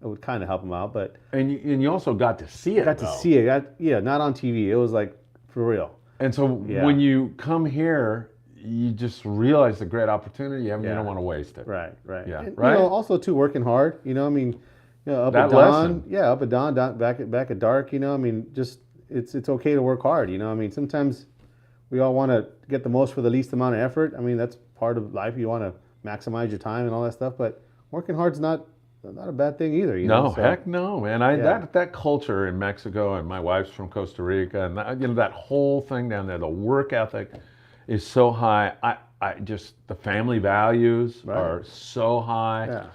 would kind of help them out. But And you also got to see it. got to see it. Not on TV. It was like for real. And so Yeah. when you come here, you just realize the great opportunity you have, and you Yeah. don't want to waste it. Right. Yeah, And, right? Also too working hard. Up That at dawn. lesson. Yeah, up at dawn, back at dark. Just it's okay to work hard. Sometimes we all want to get the most for the least amount of effort. That's part of life. You want to maximize your time and all that stuff, but working hard's not a bad thing either. No, So, heck no, man. That culture in Mexico, and my wife's from Costa Rica, and that whole thing down there, the work ethic is so high. I just the family values Right. are so high.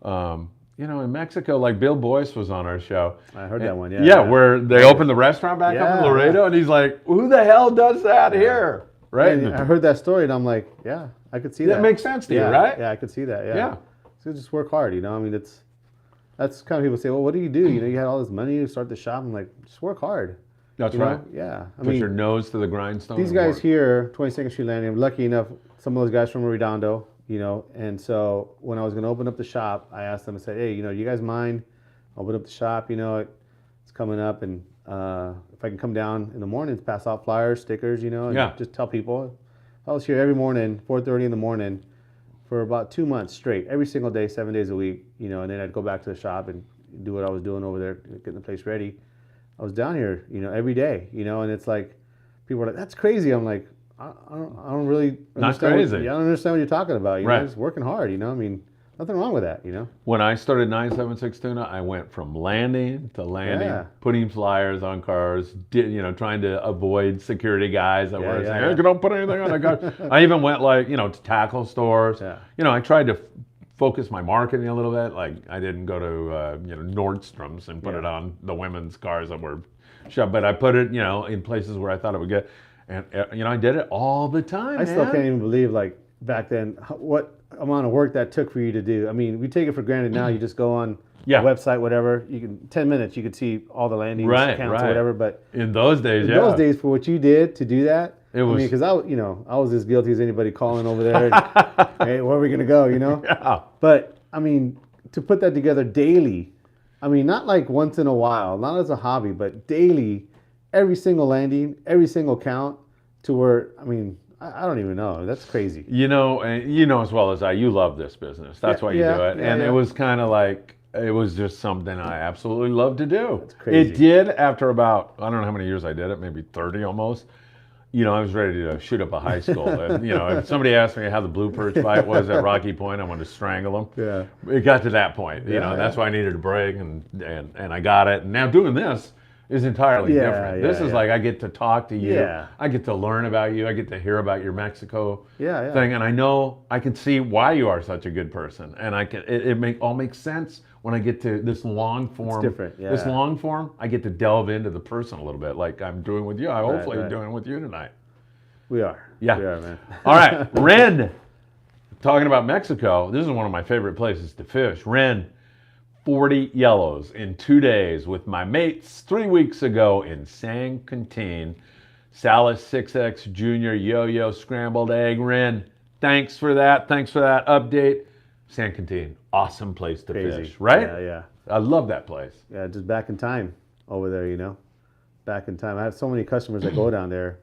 Yeah. In Mexico, like Bill Boyce was on our show. I heard that one. Yeah. Yeah, where they opened the restaurant back up in Yeah, Laredo, and he's like, "Who the hell does that here?" Right? And I heard that story, and I'm like, yeah, I could see that. That makes sense to yeah, you, right? Yeah, I could see that. Yeah. Yeah. So just work hard. That's kind of people say, well, what do? You had all this money to start the shop. I'm like, just work hard. That's You know? right. Yeah. Put your nose to the grindstone. These and guys work. here, 22nd Street Landing, I'm lucky enough, some of those guys from Redondo, and so when I was going to open up the shop, I asked them, I said, hey, you guys mind open up the shop, it's coming up, and if I can come down in the mornings, pass out flyers, stickers, and Yeah. just tell people. I was here every morning, 4:30 in the morning, for about 2 months straight, every single day, 7 days a week, and then I'd go back to the shop and do what I was doing over there, getting the place ready. I was down here, every day, and it's like, people are like, that's crazy. I'm like, I don't really Not understand. crazy. I don't understand what you're talking about. Right. Just working hard, nothing wrong with that, When I started 976 Tuna, I went from landing to landing, Yeah. putting flyers on cars, trying to avoid security guys that were saying, yeah. "Hey, don't put anything on the car." I even went to tackle stores. Yeah. I tried to focus my marketing a little bit. Like I didn't go to Nordstrom's and put it on the women's cars that were shoved, but I put it in places where I thought it would get. And I did it all the time. I still man. can't even believe back then, what amount of work that took for you to do. I mean, we take it for granted now. You just go on Yeah. a website, whatever. You can 10 minutes. You could see all the landings Right, counts right. or whatever. But In those days, in yeah. those days, for what you did to do that, It was- because I was as guilty as anybody calling over there. Hey, where are we gonna go? Yeah. But I mean, to put that together daily, I mean, not like once in a while, not as a hobby, but daily, every single landing, every single count, to where, I mean, I don't even know. That's crazy. You know, and you know as well as I, you love this business. That's why you Yeah, do it. yeah, And yeah. it was kind of like, it was just something I absolutely love to do. That's crazy. It did after about, I don't know how many years I did it, maybe 30 almost. You know, I was ready to shoot up a high school. And, you know, if somebody asked me how the blue perch fight was at Rocky Point, I wanted to strangle them. Yeah. It got to that point, you Yeah, know, yeah. that's why I needed a break, and I got it. And now doing this is entirely Yeah, different. yeah, This is yeah. like I get to talk to you. Yeah. I get to learn about you. I get to hear about your Mexico Yeah. thing, and I know I can see why you are such a good person, and I can. It all makes sense when I get to this long form. different, yeah. This long form, I get to delve into the person a little bit, like I'm doing with you. I hopefully right. doing with you tonight. We are. Yeah. We are, man. All right, Ren. Talking about Mexico, this is one of my favorite places to fish. Ren, 40 yellows in 2 days with my mates 3 weeks ago in San Quintin. Salis 6X Junior Yo-Yo Scrambled Egg. Ren, thanks for that. Thanks for that update. San Quintin, awesome place to Crazy. fish, right? Yeah, yeah. I love that place. Yeah, just back in time over there, Back in time. I have so many customers that go down there.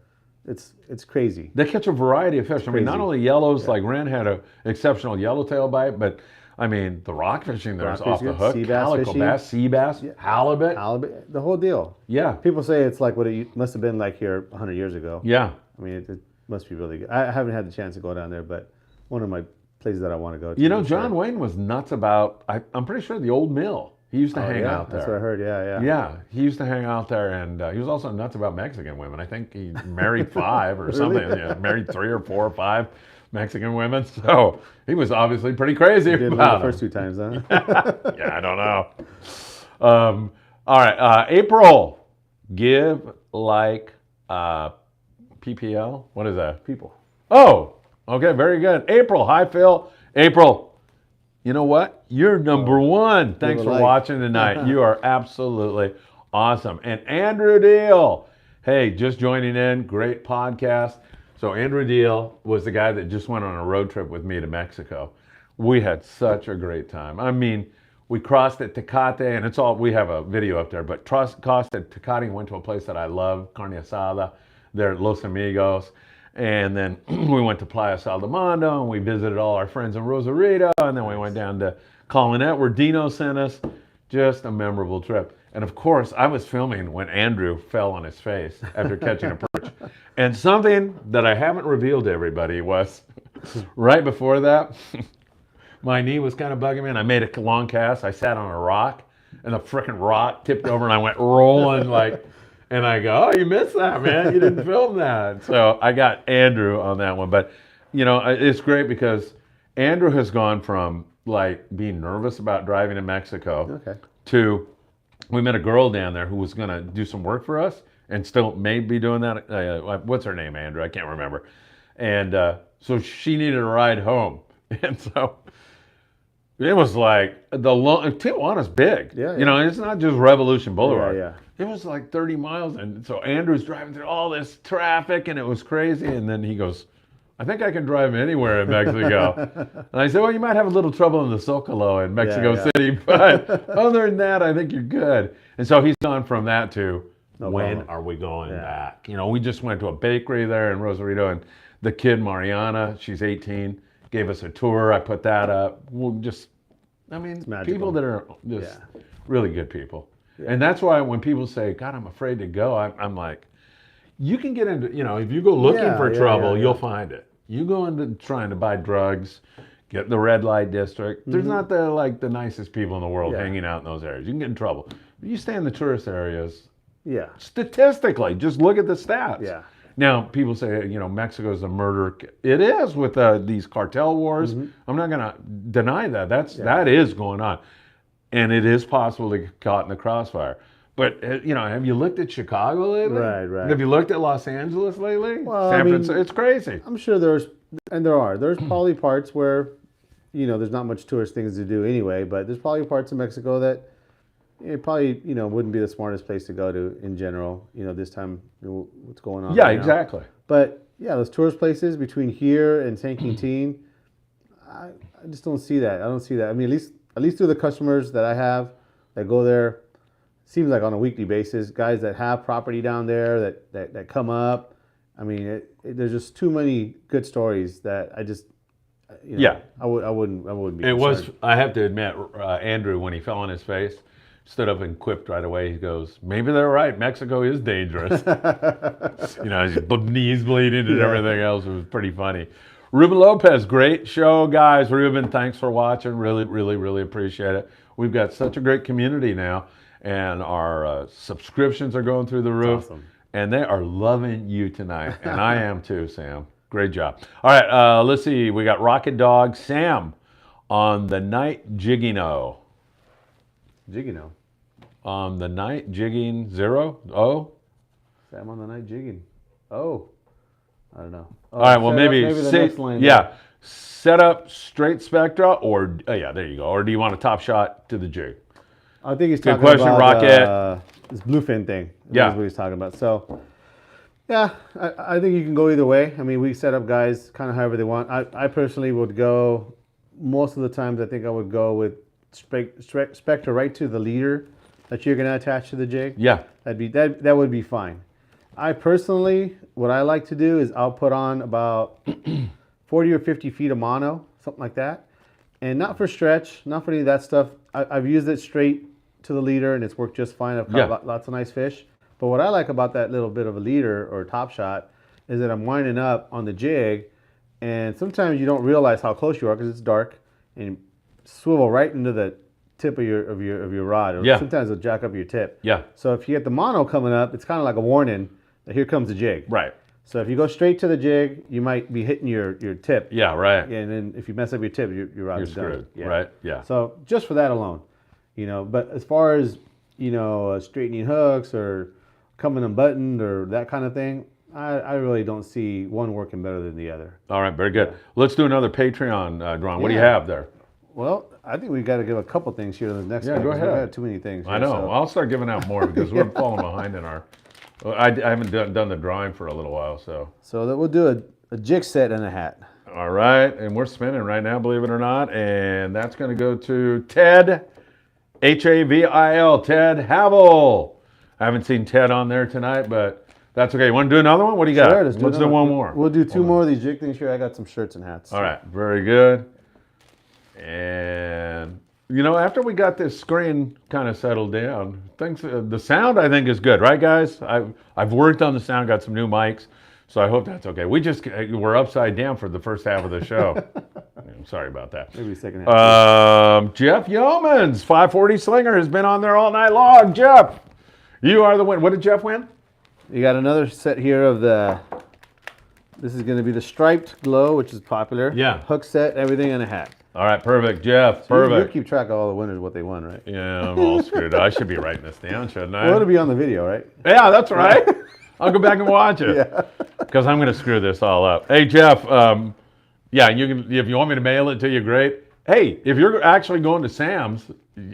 It's crazy. They catch a variety of fish. I mean, not crazy. only yellows, like Ren had an exceptional yellowtail bite, but I mean, the rock fishing there is Rock off the fishing, hook. sea bass Calico fishing. bass, sea bass, halibut. Halibut, the whole deal. Yeah, People say it's like what it must have been like here 100 years ago. yeah. I mean, it must be really good. I haven't had the chance to go down there, but one of my places that I want to go to. You know, for John sure. Wayne was nuts about, I'm pretty sure the old mill. He used to hang out there. That's what I heard. Yeah, yeah. Yeah, he used to hang out there, and he was also nuts about Mexican women. I think he married 5 or something. Yeah, married 3 or 4 or 5 Mexican women. So he was obviously pretty crazy Didn't leave about the them. first 2 times, huh? Yeah, I don't know. All right, April, give like PPL. What is that? People. Oh, okay, very good. April, hi Phil. April, you know what? You're number 1. Thanks a for like. watching tonight. You are absolutely awesome. And Andrew Deal, hey, just joining in. Great podcast. So Andrew Deal was the guy that just went on a road trip with me to Mexico. We had such a great time. I mean, we crossed at Tecate, and we have a video up there, but crossed at Tecate and went to a place that I love, Carne Asada, there at Los Amigos. And then we went to Playa Saldamondo, and we visited all our friends in Rosarito, and then we went down to Colonette, where Dino sent us. Just a memorable trip. And of course, I was filming when Andrew fell on his face after catching a perch. And something that I haven't revealed to everybody was, right before that, my knee was kind of bugging me, and I made a long cast. I sat on a rock, and the frickin' rock tipped over, and I went rolling like... And I go, oh, you missed that, man. You didn't film that. So I got Andrew on that one. But, it's great because Andrew has gone from, like, being nervous about driving to Mexico to, we met a girl down there who was going to do some work for us and still may be doing that. What's her name, Andrew? I can't remember. And so she needed a ride home. And so it was like, Tijuana's big. Yeah, You know, it's not just Revolution Boulevard. Yeah. It was like 30 miles, and so Andrew's driving through all this traffic, and it was crazy, and then he goes, I think I can drive anywhere in Mexico. And I said, well, you might have a little trouble in the Zocalo in Mexico Yeah. City, but other than that, I think you're good. And so he's gone from that to, when problem. are we going back? We just went to a bakery there in Rosarito, and the kid, Mariana, she's 18, gave us a tour. I put that up. magical. People that are just really good people. And that's why when people say, God, I'm afraid to go, I'm like, you can get into, if you go looking for trouble, you'll find it. You go into trying to buy drugs, get the red light district. There's not the nicest people in the world hanging out in those areas. You can get in trouble. You stay in the tourist areas, statistically, just look at the stats. Yeah. Now, people say, Mexico's a murder. It is with these cartel wars. I'm not going to deny that. That is going on. And it is possible to get caught in the crossfire. But, have you looked at Chicago lately? Right. Have you looked at Los Angeles lately? Well, San Francisco? It's crazy. I'm sure there's And there's probably parts where, there's not much tourist things to do anyway, but there's probably parts of Mexico that it probably, wouldn't be the smartest place to go to in general, this time, what's going on. Yeah, right now. exactly. But yeah, those tourist places between here and San Quintin, I just don't see that. I don't see that. I mean, at least through the customers that I have that go there, seems like on a weekly basis, guys that have property down there that come up. I mean, there's just too many good stories that I just, Yeah. I wouldn't be. It was, concerned. I have to admit, Andrew, when he fell on his face, stood up and quipped right away. He goes, maybe they're right. Mexico is dangerous. His knees bleeding and everything else. It was pretty funny. Ruben Lopez, great show, guys. Ruben, thanks for watching. Really, really, really appreciate it. We've got such a great community now, and our subscriptions are going through the roof. Awesome. And they are loving you tonight. And I am too, Sam. Great job. All right, let's see. We got Rocket Dog Sam on the night jigging-o. Jigging-o. On the night jigging 0? Sam on the night jigging. Oh, I don't know. All right, well, maybe the next line. yeah. Set up straight spectra, or yeah, there you go. Or do you want a top shot to the jig? I think he's Good talking question, about Rocket. This bluefin thing. Yeah. That's what he's talking about. So, yeah, I think you can go either way. I mean, we set up guys kind of however they want. I personally would go, most of the times I think I would go with spectra right to the leader that you're going to attach to the jig. Yeah. That would be fine. I personally, what I like to do is I'll put on about 40 or 50 feet of mono, something like that. And not for stretch, not for any of that stuff. I've used it straight to the leader and it's worked just fine. I've caught lots of nice fish. But what I like about that little bit of a leader or top shot is that I'm winding up on the jig, and sometimes you don't realize how close you are because it's dark, and you swivel right into the tip of your rod. Or sometimes it'll jack up your tip. Yeah. So if you get the mono coming up, it's kind of like a warning that here comes the jig. Right. So if you go straight to the jig, you might be hitting your tip. Yeah, right. And then if you mess up your tip, your rod's You're done. screwed, right? Yeah. So just for that alone, But as far as straightening hooks or coming unbuttoned or that kind of thing, I really don't see one working better than the other. All right, very good. Let's do another Patreon drawing. What do you have there? Well, I think we've got to give a couple things here in the next. Yeah, go ahead. We've had too many things. I know. I'll start giving out more because we're falling behind in our. I haven't done the drawing for a little while, so. So that we'll do a jig set and a hat. All right, and we're spinning right now, believe it or not, and that's going to go to Ted, Havil, Ted Havel. I haven't seen Ted on there tonight, but that's okay. You want to do another one? What do you got? Sure, let's do one more. We'll do two more of these jig things here. I got some shirts and hats. All right, very good. And after we got this screen kind of settled down, things the sound I think is good, right, guys? I've worked on the sound, got some new mics, so I hope that's okay. We're upside down for the first half of the show. I'm sorry about that. Maybe second half. Jeff Yeomans, 540 Slinger, has been on there all night long. Jeff, you are the winner. What did Jeff win? You got another set here of this is going to be the striped glow, which is popular. Yeah. Hook set, everything, and a hat. All right, perfect, Jeff. So you perfect. keep track of all the winners, what they won, right? Yeah, I'm all screwed up. I should be writing this down, shouldn't I? Well, it'll be on the video, right? Yeah, that's right. I'll go back and watch it. Yeah. Because I'm going to screw this all up. Hey, Jeff, you can, if you want me to mail it to you, great. Hey, if you're actually going to Sam's,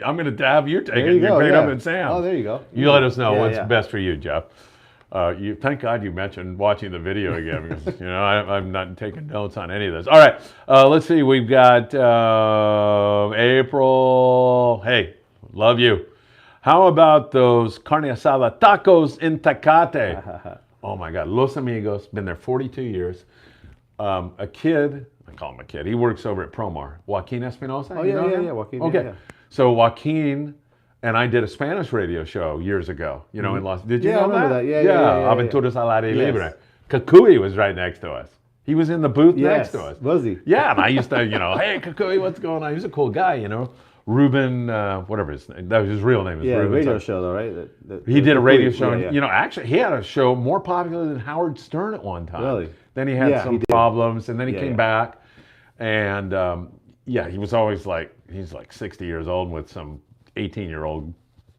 I'm going to have you take it. You pick it up at Sam's. Oh, there you go. You let us know what's yeah. best for you, Jeff. Thank God you mentioned watching the video again because I'm not taking notes on any of this. All right, let's see. We've got April. Hey, love you. How about those carne asada tacos in Tecate? Oh my God, Los Amigos. Been there 42 years. A kid. I call him a kid. He works over at Promar. Joaquin Espinosa. Oh you know yeah, him? yeah. Joaquin. Okay. Yeah. So Joaquin and I did a Spanish radio show years ago, in Los. Did you know I remember that? Yeah. Aventuras al aire libre. Kakui was right next to us. He was in the booth next to us. Was he? Yeah, and I used to, hey, Kakui, what's going on? He was a cool guy, Ruben, whatever his name, that was his real name. Yeah, Ruben. radio show though, right? He did a radio show. Yeah. Actually, he had a show more popular than Howard Stern at one time. Really? Then he had some problems, and then he came back, and he was always he's like 60 years old with some 18-year-old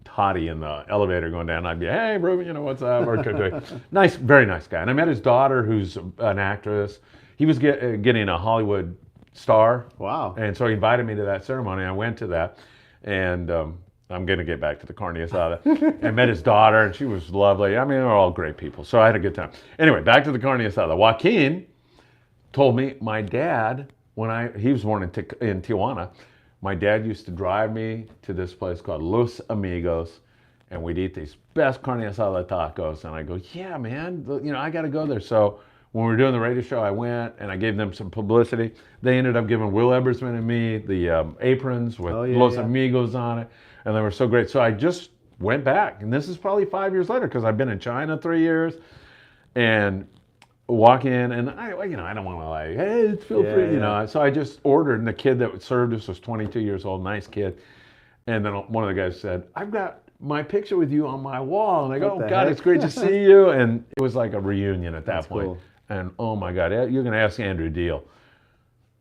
toddy in the elevator going down. I'd be, hey, Ruben, what's up? Or, nice, very nice guy. And I met his daughter, who's an actress. he was getting a Hollywood star. Wow. And so he invited me to that ceremony. I went to that, and I'm going to get back to the carne asada. And met his daughter, and she was lovely. I mean, they're all great people. So I had a good time. Anyway, back to the carne asada. Joaquin told me my dad, he was born in Tijuana, my dad used to drive me to this place called Los Amigos, and we'd eat these best carne asada tacos. And I go, yeah, man, I got to go there. So when we were doing the radio show, I went and I gave them some publicity. They ended up giving Will Ebersman and me the aprons with Los Amigos on it, and they were so great. So I just went back, and this is probably 5 years later because I've been in China 3 years, and walk in, and I don't want to like, hey, feel free, So I just ordered, and the kid that served us was 22 years old, nice kid. And then one of the guys said, I've got my picture with you on my wall. And I go, oh, God, it's great to see you. And it was like a reunion at that point. Cool. And oh my God, you're going to ask Andrew Deal.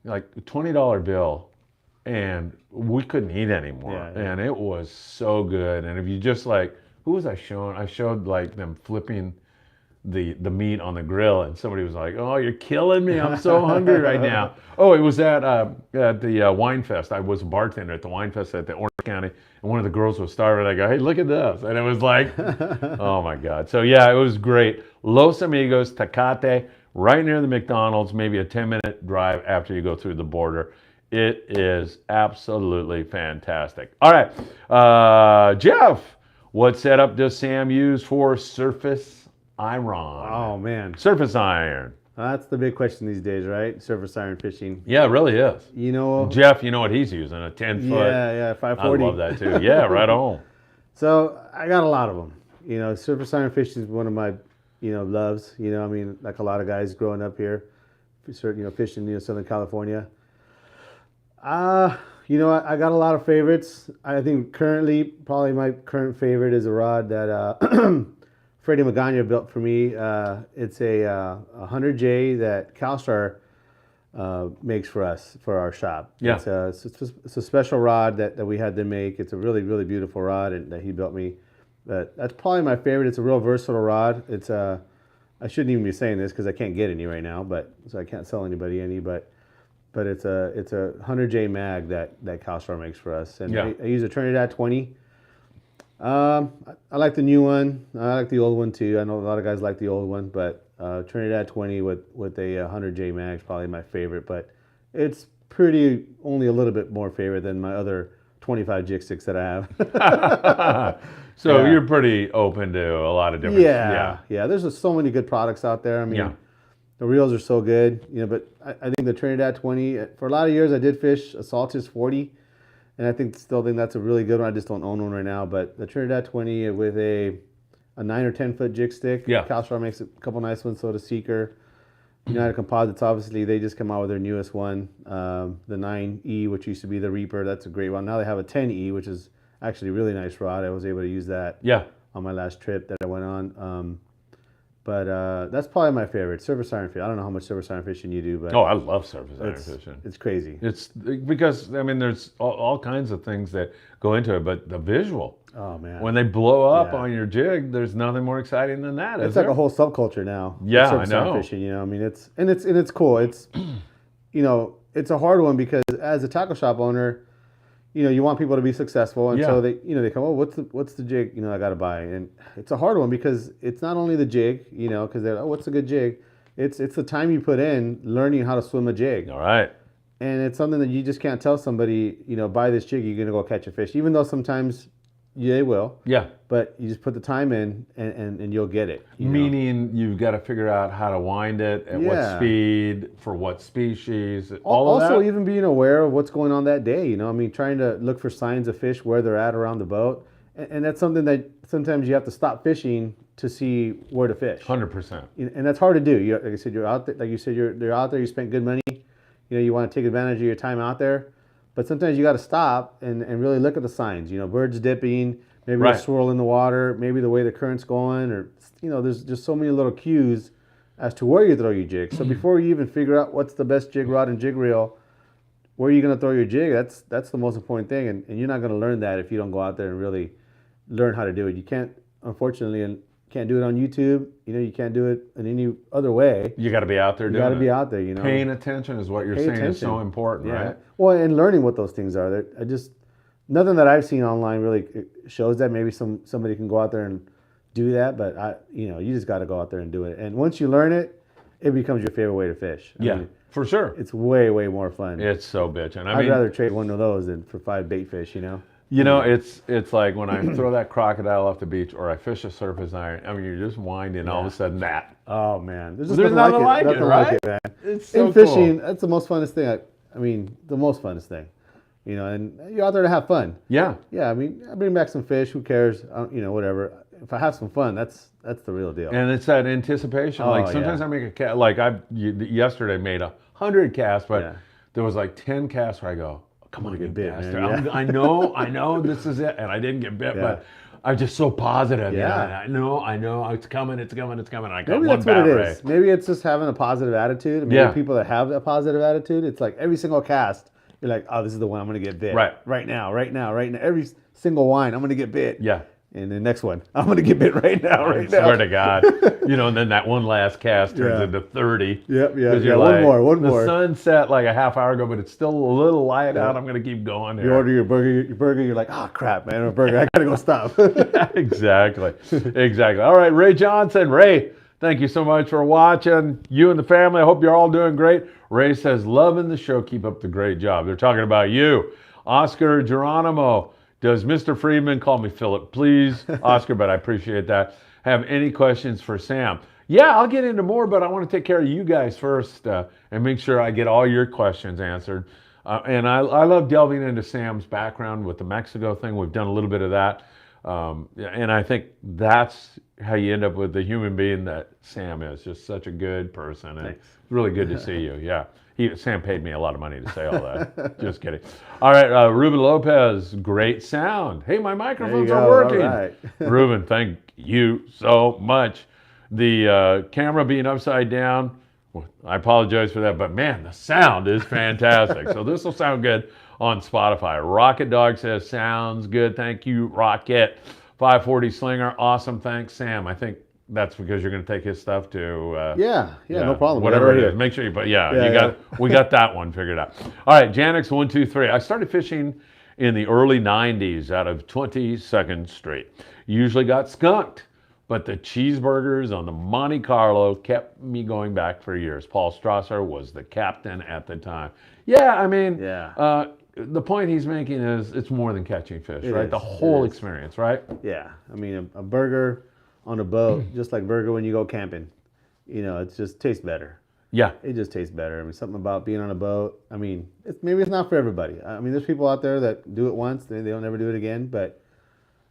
Like a $20 bill, and we couldn't eat anymore. Yeah. And it was so good. And if you just like, who was I showing? I showed like them flipping the meat on the grill, and somebody was like, oh, you're killing me. I'm so hungry right now. Oh, it was at the Wine Fest. I was a bartender at the Wine Fest at the Orange County, and one of the girls was starving. I go, hey, look at this. And it was like, oh my God. So yeah, it was great. Los Amigos, Tecate, right near the McDonald's, maybe a 10-minute drive after you go through the border. It is absolutely fantastic. All right, Jeff, what setup does Sam use for surface iron? Oh man, surface iron. That's the big question these days, right? Surface iron fishing. Yeah, it really is. Jeff, you know what he's using? A 10-foot. Yeah, 540. I love that too. Yeah, right on. So I got a lot of them. Surface iron fishing is one of my, loves. Like a lot of guys growing up here, fishing, Southern California. I got a lot of favorites. I think currently, probably my current favorite is a rod that Freddie Magana built for me. It's a 100J that CalStar makes for us, for our shop. Yeah. It's a special rod that we had them make. It's a really, really beautiful rod that he built me. But that's probably my favorite. It's a real versatile rod. It's I shouldn't even be saying this because I can't get any right now, so I can't sell anybody any. But it's a 100J mag that CalStar makes for us. And I use a Trinidad 20. I like the new one. I like the old one too. I know a lot of guys like the old one, but Trinidad 20 with a 100J mag is probably my favorite. But it's only a little bit more favorite than my other 25 jig sticks that I have. So you're pretty open to a lot of different. Yeah. There's just so many good products out there. I mean, the reels are so good. But I think the Trinidad 20. For a lot of years, I did fish a Saltus 40. And I still think that's a really good one. I just don't own one right now. But the Trinidad 20 with a 9 or 10 foot jig stick. CalStar makes a couple nice ones. So does Seeker. United Composites, obviously, they just come out with their newest one, the 9E, which used to be the Reaper. That's a great one. Now they have a 10E, which is actually a really nice rod. I was able to use that on my last trip that I went on. But that's probably my favorite, surface iron fishing. I don't know how much surface iron fishing you do, but I love surface iron fishing. It's crazy. It's because there's all kinds of things that go into it, but the visual. Oh man! When they blow up on your jig, there's nothing more exciting than that. It's like a whole subculture now. Yeah, surface I know. Iron fishing, it's cool. It's it's a hard one because as a tackle shop owner, you want people to be successful, and so they come, oh, what's the jig, I got to buy, and it's a hard one because it's not only the jig, because they're, oh, what's a good jig? It's the time you put in learning how to swim a jig. All right. And it's something that you just can't tell somebody, buy this jig, you're gonna go catch a fish, even though sometimes they will. Yeah. But you just put the time in, and you'll get it. Meaning you've got to figure out how to wind it, at what speed, for what species, all of that. Also, even being aware of what's going on that day, trying to look for signs of fish, where they're at around the boat. And that's something that sometimes you have to stop fishing to see where to fish. 100%. And that's hard to do. Like I said, you're out there, you're out there, you spent good money, you want to take advantage of your time out there. But sometimes you got to stop and really look at the signs. Birds dipping, maybe a swirl in the water, maybe the way the current's going, or there's just so many little cues as to where you throw your jig. So before you even figure out what's the best jig rod and jig reel, where are you going to throw your jig? That's the most important thing, and you're not going to learn that if you don't go out there and really learn how to do it. You can't, unfortunately, can't do it on YouTube. You know, you can't do it in any other way. You got to be out there You doing got to it. be out there, you know. Paying attention is what you're Pay saying is so attention. important, right? Well, and learning what those things are. Nothing that I've seen online really shows that. Maybe somebody can go out there and do that, but you just got to go out there and do it. And once you learn it, it becomes your favorite way to fish. I mean, for sure. it's way, way more fun. It's so bitchin'. I'd rather trade one of those than for 5 bait fish, you know? You know, it's like when I throw that crocodile off the beach or I fish a surface iron, I mean, you're just winding, all of a sudden that. Oh, man. There's nothing like it, Nothing right? like it, man. It's so In fishing, cool. that's the most funnest thing. I mean, the most funnest thing. You know, and you're out there to have fun. Yeah. Yeah, I mean, I bring back some fish. Who cares? You know, whatever. If I have some fun, that's the real deal. And it's that anticipation. Like sometimes I make a cast, like yesterday made 100 casts, but there was like 10 casts where I go, come on, get bit, bastard. man. I know this is it. And I didn't get bit, but I'm just so positive. Yeah. You know, I know it's coming. I got Maybe one that's what it bat is. Maybe it's just having a positive attitude. And maybe people that have a positive attitude, it's like every single cast, you're like, oh, this is the one I'm going to get bit. Right now. Every single wine, I'm going to get bit. Yeah. And the next one, I'm going to get bit right now. I swear to God. You know, and then that one last cast turns into 30. Yep. One more. The sun set like a half hour ago, but it's still a little light out. I'm going to keep going here. You order your burger, you're like, oh, crap, man, a burger. I got to go stop. Exactly. All right, Ray Johnson. Ray, thank you so much for watching. You and the family, I hope you're all doing great. Ray says, loving the show. Keep up the great job. They're talking about you. Oscar Geronimo. Does Mr. Friedman, call me Philip, please, Oscar, but I appreciate that. Have any questions for Sam? Yeah, I'll get into more, but I want to take care of you guys first and make sure I get all your questions answered. And I love delving into Sam's background with the Mexico thing. We've done a little bit of that. And I think that's how you end up with the human being that Sam is. Just such a good person. And it's really good to see you. Yeah. Sam paid me a lot of money to say all that. Just kidding. All right, Ruben Lopez, great sound. Hey, my microphones are working. All right. Ruben, thank you so much. The camera being upside down, well, I apologize for that, but man, the sound is fantastic. So this will sound good on Spotify. Rocket Dog says, sounds good. Thank you, Rocket. 540 Slinger, awesome. Thanks, Sam. I think that's because you're going to take his stuff to no problem. Whatever it is, make sure you put. We got that one figured out. All right, Janix 123. I started fishing in the early '90s out of 22nd Street. Usually got skunked, but the cheeseburgers on the Monte Carlo kept me going back for years. Paul Strasser was the captain at the time. Yeah, I mean, the point he's making is it's more than catching fish, right? The whole experience, right? Yeah, I mean, a burger on a boat, just like burger when you go camping. You know, it just tastes better. Yeah. It just tastes better. I mean, something about being on a boat. I mean, maybe it's not for everybody. I mean, there's people out there that do it once, they don't ever do it again, but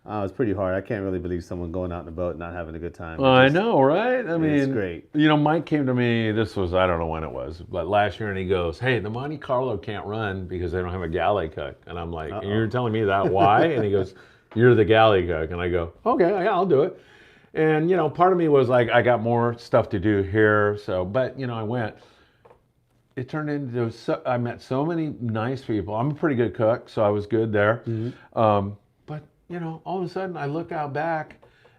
it's pretty hard. I can't really believe someone going out in a boat and not having a good time. I know, right? I mean, it's great. You know, Mike came to me, this was, I don't know when it was, but last year, and he goes, hey, the Monte Carlo can't run because they don't have a galley cook. And I'm like, and you're telling me that, why? And he goes, you're the galley cook. And I go, okay, yeah, I'll do it. And, you know, part of me was like, I got more stuff to do here. So, but, you know, I went. It turned into, I met so many nice people. I'm a pretty good cook, so I was good there. But, you know, all of a sudden I look out back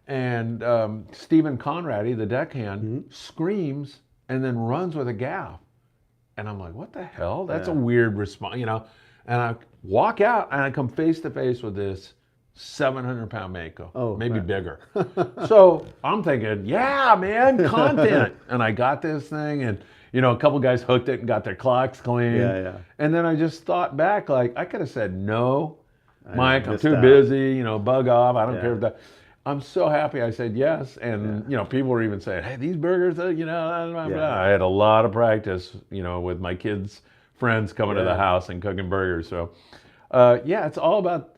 and Stephen Conradi, the deckhand, screams and then runs with a gaff. And I'm like, what the hell? That's a weird response, you know. And I walk out and I come face to face with this 700-pound mako, maybe bigger. So I'm thinking, yeah, man, content. And I got this thing, and you know, a couple guys hooked it and got their clocks clean. And then I just thought back, like I could have said no, Mike, I'm too busy. You know, bug off. I don't care if that. I'm so happy I said yes. And you know, people were even saying, hey, these burgers, you know, I had a lot of practice, you know, with my kids' friends coming to the house and cooking burgers. So yeah, it's all about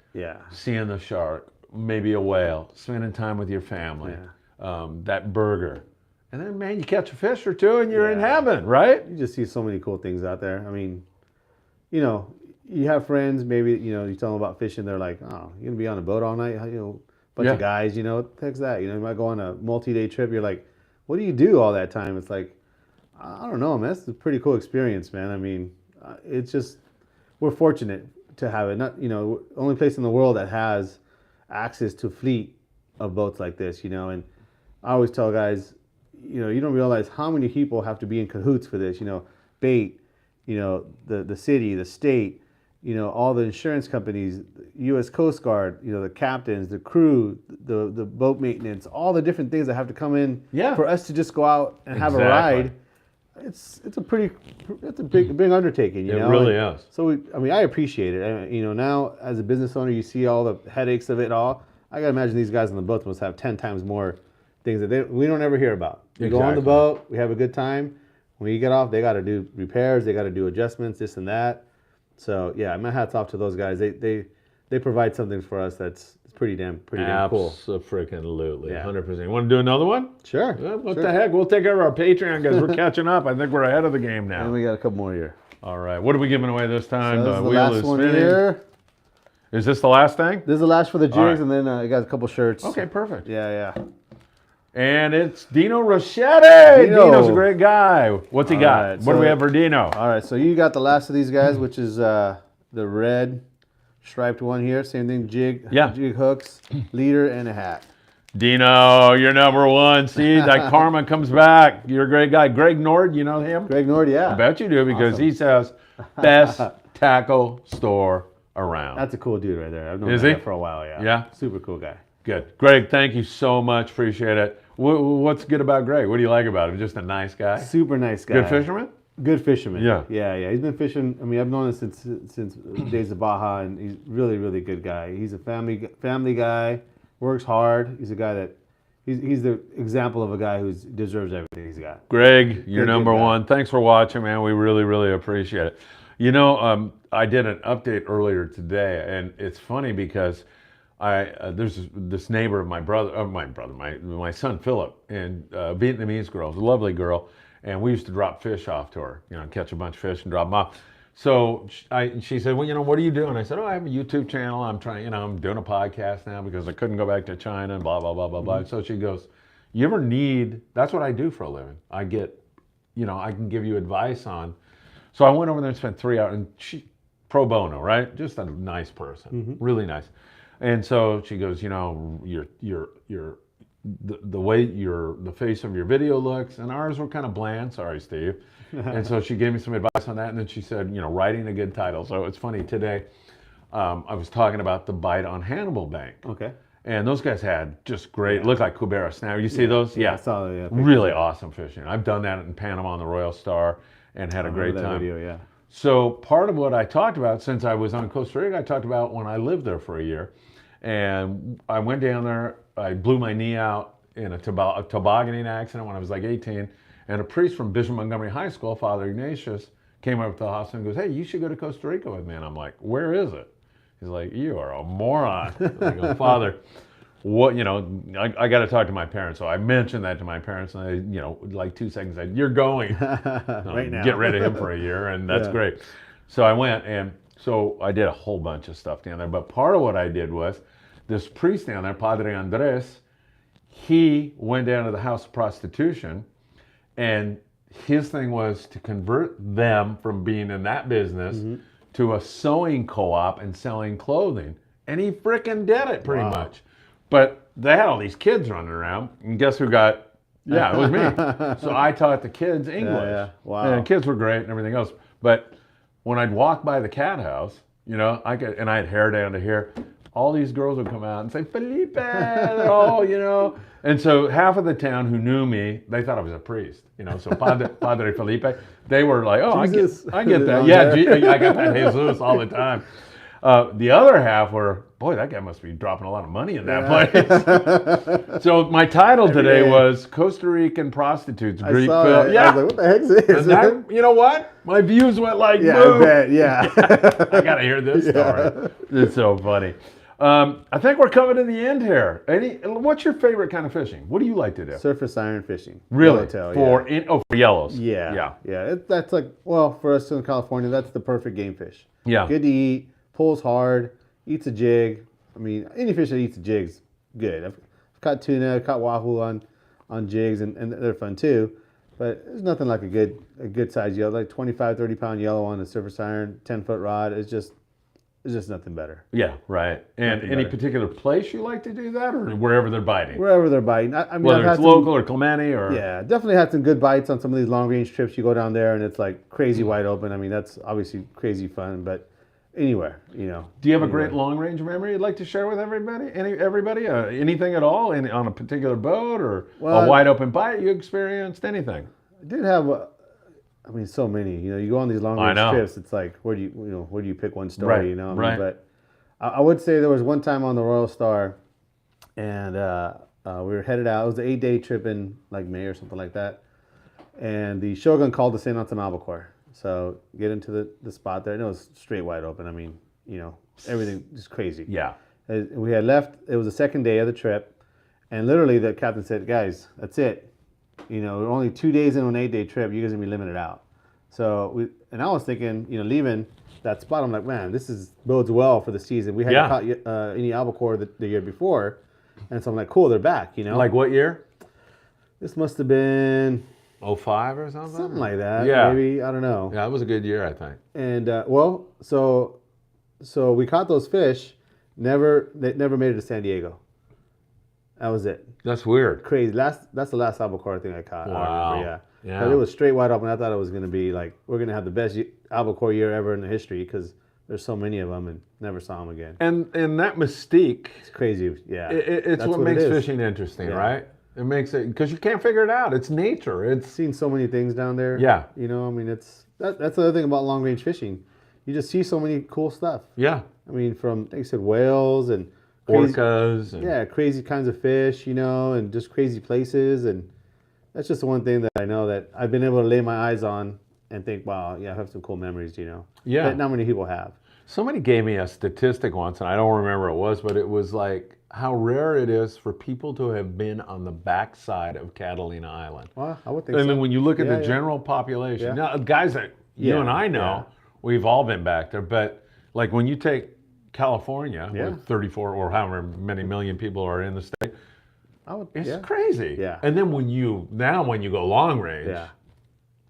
seeing the shark, maybe a whale, spending time with your family, that burger. And then, man, you catch a fish or two and you're in heaven, right? You just see so many cool things out there. I mean, you know, you have friends, maybe, you know, you tell them about fishing, they're like, oh, you're going to be on a boat all night? You know, bunch of guys, you know, text that. You know, you might go on a multi-day trip. You're like, what do you do all that time? It's like, I don't know, man. It's a pretty cool experience, man. I mean, it's just, we're fortunate to have it. Not, you know, only place in the world that has access to fleet of boats like this, you know, and I always tell guys, you don't realize how many people have to be in cahoots for this. Bait, the city, the state, all the insurance companies, U.S. Coast Guard, the captains, the crew, the boat maintenance, all the different things that have to come in for us to just go out and have a ride. It's a big undertaking. It really is. So I appreciate it. Now as a business owner, you see all the headaches of it all. I gotta imagine these guys on the boat must have 10 times more things that we don't ever hear about. We go on the boat, we have a good time. When you get off, they got to do repairs, they got to do adjustments, this and that. So yeah, my hat's off to those guys. They provide something for us that's pretty damn cool. Absolutely, 100%. You want to do another one? Sure. What the heck? We'll take care of our Patreon guys. We're catching up. I think we're ahead of the game now. And we got a couple more here. All right. What are we giving away this time? So this is the last one spinning. here. Is this the last thing? This is the last for the jigs, right. and then I got a couple shirts. Okay, perfect. Yeah. And it's Dino Rochetti. Dino's a great guy. What's he got? Right, What do we have for Dino? All right, so you got the last of these guys, which is the red striped one here. Same thing, jig hooks, leader, and a hat. Dino, you're number one. See, that karma comes back. You're a great guy. Greg Nord, you know him? Greg Nord, yeah. I bet you do, because he says best tackle store around. That's a cool dude right there. I've known Is that he? guy for a while, yeah. Yeah? Super cool guy. Good. Greg, thank you so much. Appreciate it. What's good about Greg? What do you like about him? Just a nice guy? Super nice guy. Good fisherman? Good fisherman. Yeah. He's been fishing. I've known him since days of Baja, and he's really, really good guy. He's a family guy, works hard. He's a guy that he's the example of a guy who deserves everything he's got. Greg, you're number one. Thanks for watching, man. We really, really appreciate it. I did an update earlier today, and it's funny because there's this neighbor of my son Philip, and a Vietnamese girl, a lovely girl, and we used to drop fish off to her, catch a bunch of fish and drop them off. So she said, well, what are you doing? I said, I have a YouTube channel. I'm trying, I'm doing a podcast now because I couldn't go back to China and blah, blah, blah, blah, blah. So she goes, you ever need, that's what I do for a living. I get, I can give you advice on. So I went over there and spent 3 hours, and she, pro bono, right? Just a nice person, really nice. And so she goes, the way the face of your video looks, and ours were kind of bland. Sorry, Steve. And so she gave me some advice on that, and then she said, writing a good title. So it's funny today. I was talking about the bite on Hannibal Bank. Okay. And those guys had just great, looked like Cubera snapper. You see those? Yeah, I saw that. Really awesome fishing. I've done that in Panama on the Royal Star and had a great time. Video, yeah. So part of what I talked about, since I was on Costa Rica, I talked about when I lived there for a year. And I went down there, I blew my knee out in a tobogganing accident when I was like 18. And a priest from Bishop Montgomery High School, Father Ignatius, came up to the hospital and goes, hey, you should go to Costa Rica with me. And I'm like, where is it? He's like, you are a moron. I go, Father, what, I got to talk to my parents. So I mentioned that to my parents, and they, like 2 seconds, said, you're going. Right now. Get rid of him for a year, and that's great. So I went, and so I did a whole bunch of stuff down there. But part of what I did was, this priest down there, Padre Andres, he went down to the house of prostitution, and his thing was to convert them from being in that business to a sewing co-op and selling clothing. And he frickin' did it pretty much. But they had all these kids running around, and guess who got, it was me. So I taught the kids English. Yeah. Wow. And the kids were great and everything else. But when I'd walk by the cat house, and I had hair down to here, all these girls would come out and say, Felipe, And so half of the town who knew me, they thought I was a priest, So Padre Felipe, they were like, oh, I get that. Yeah, I got that Jesus all the time. The other half were, boy, that guy must be dropping a lot of money in that place. So my title today was Costa Rican Prostitutes. I saw that. Yeah. I was like, what the heck is this? You know what? My views went like, yeah, boom. I bet, yeah. I got to hear this story. It's so funny. I think we're coming to the end here. What's your favorite kind of fishing? What do you like to do? Surface iron fishing. Really? Yellowtail, for yellows. Yeah. That's like, for us in California, that's the perfect game fish. Yeah. Good to eat, pulls hard, eats a jig. Any fish that eats a jig's good. I've caught tuna, I've caught wahoo on jigs, and they're fun too. But there's nothing like a good size yellow, like 25, 30 pound yellow on a surface iron, 10-foot rod. It's There's just nothing better. Yeah, right. And Nothing any better. particular place you like to do that, or wherever they're biting? Wherever they're biting. I mean, Whether I've it's had local or Clemente or... yeah, definitely had some good bites on some of these long range trips. You go down there and it's like crazy wide open. I mean, that's obviously crazy fun, but anywhere, you know. Do you have a anywhere. great long range memory you'd like to share with everybody? Everybody? Anything at all on a particular boat or Well, a wide open bite you experienced? Anything? I did have, I mean, so many. You know, you go on these long I range know. trips. It's like, where do you pick one story? Right, You know, I mean, right. but I would say there was one time on the Royal Star, and we were headed out. It was an 8-day trip in like May or something like that, and the Shogun called us in on some albacore. So get into the spot there, and it was straight wide open. I mean, you know, everything just crazy. Yeah. We had left. It was the second day of the trip, and literally the captain said, "Guys, that's it. You know, we're only 2 days into an 8-day trip. You guys are gonna be limited out." So I was thinking, you know, leaving that spot, I'm like, man, this bodes well for the season. We hadn't caught any albacore the year before, and so I'm like, cool, they're back. You know, Like what year? this must have been 05 or something? something like that. Yeah. Maybe, I don't know. Yeah, that was a good year, I think. And so we caught those fish. They never made it to San Diego. That was it. That's weird. Crazy. That's the last albacore thing I caught. Wow. I remember, yeah. Yeah. But it was straight wide open. I thought it was going to be like, we're going to have the best albacore year ever in the history because there's so many of them and never saw them again. And that mystique, It's crazy. Yeah. it's That's what it makes is. fishing interesting, Yeah. right? It makes it, because you can't figure it out. It's nature. It's Seen so many things down there. Yeah. You know, I mean, that's the other thing about long range fishing. You just see so many cool stuff. yeah, I mean, from, like you said, whales and crazy, orcas. And, yeah, crazy kinds of fish, you know, and just crazy places. And that's just the one thing that I know that I've been able to lay my eyes on and think, wow, yeah, I have some cool memories, you know. Yeah. That not many people have. Somebody gave me a statistic once, and I don't remember what it was, but it was like how rare it is for people to have been on the backside of Catalina Island. Well, I would think I so. mean, when you look at Yeah, the yeah. general population, Yeah. now guys that you Yeah, and I know, we've all been back there, but like when you take California Yeah. with 34 or however many million people are in the state, it's yeah. crazy. Yeah. And then when you go long range, Yeah.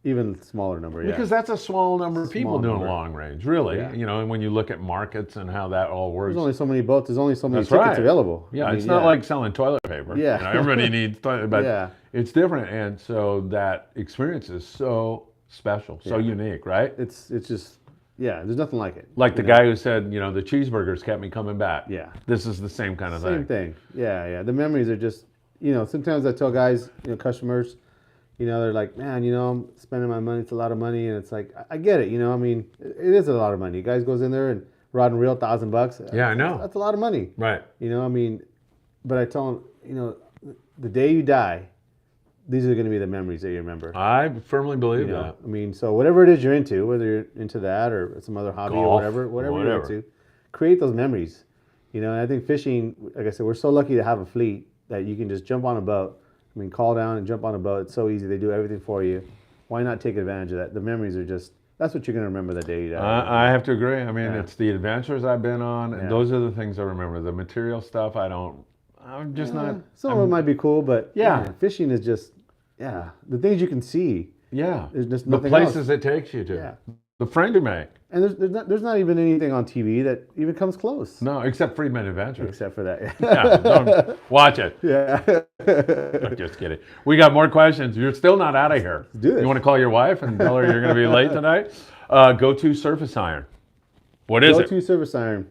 Even smaller number, yeah. because that's a small number of people Small doing number. long range, really. Yeah. You know, and when you look at markets and how that all works. There's only so many boats. There's only so many That's tickets right. available. Yeah, I mean, it's not like selling toilet paper. Yeah. You know, everybody needs toilet, but Yeah. it's different, and so that experience is so special, so unique, right? it's just, yeah, there's nothing like it. Like the you know? guy who said, you know, the cheeseburgers kept me coming back. Yeah. This is the same kind of Same thing. thing. Yeah, yeah. The memories are just, you know, sometimes I tell guys, you know, customers, you know, they're like, man, you know, I'm spending my money. It's a lot of money. And it's like, I get it. You know, I mean, it is a lot of money. Guys goes in there and rod and reel $1,000. Yeah, I know. That's a lot of money. Right. You know, I mean, but I tell them, you know, the day you die, these are going to be the memories that you remember. I firmly believe You know, that. I mean, so whatever it is you're into, whether you're into that or some other hobby or Golf, whatever whatever. you're into, create those memories. You know, and I think fishing, like I said, we're so lucky to have a fleet that you can just jump on a boat. I mean, call down and jump on a boat. It's so easy. They do everything for you. Why not take advantage of that? The memories are just, that's what you're going to remember the day you die. I have to agree. I mean, Yeah. it's the adventures I've been on, and Yeah. those are the things I remember. The material stuff, I'm just not. Some of it might be cool, but Yeah. man, fishing is just, the things you can see. Yeah. There's just The nothing places else. it takes you to. Yeah. The friend you make. And there's not even anything on TV that even comes close. No, except Friedman Adventures. Except for that. Yeah, don't watch it. Yeah. Just kidding. We got more questions. You're still not out of here. do this. You want to call your wife and tell her you're going to be late tonight? Go-to surface iron. What is it? Go-to surface iron.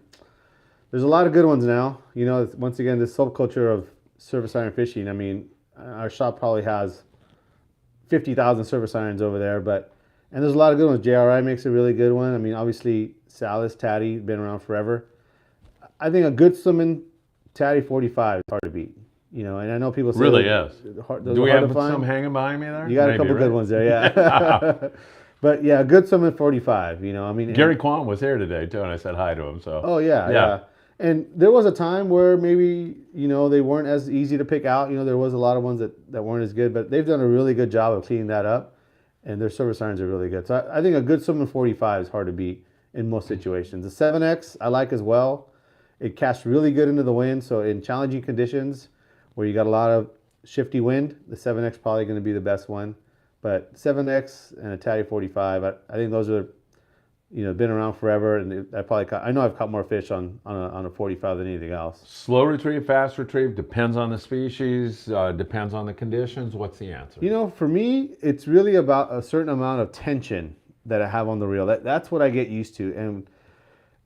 There's a lot of good ones now. You know, once again, this subculture of surface iron fishing. I mean, our shop probably has 50,000 surface irons over there, and there's a lot of good ones. JRI makes a really good one. I mean, obviously, Salis, Tatty, been around forever. I think a good swimming Tatty 45 is hard to beat. You know, and I know people say Really those is. are Do we hard have to find. some hanging behind me there? You got a Maybe, couple right? good ones there, yeah. But yeah, a good swimming 45. You know, I mean, Gary Kwan was here today too, and I said hi to him. So. oh yeah, Yeah. yeah. And there was a time where maybe, you know, they weren't as easy to pick out. You know, there was a lot of ones that weren't as good, but they've done a really good job of cleaning that up, and their surface irons are really good. So I think a good swimming 45 is hard to beat in most situations. The 7X I like as well. It casts really good into the wind, so in challenging conditions where you got a lot of shifty wind, the 7X probably going to be the best one. But 7X and a Tatty 45, I think those are been around forever, and I know I've caught more fish on a 45 than anything else. Slow retrieve, fast retrieve, depends on the species, depends on the conditions. What's the answer? For me, it's really about a certain amount of tension that I have on the reel. That's what I get used to,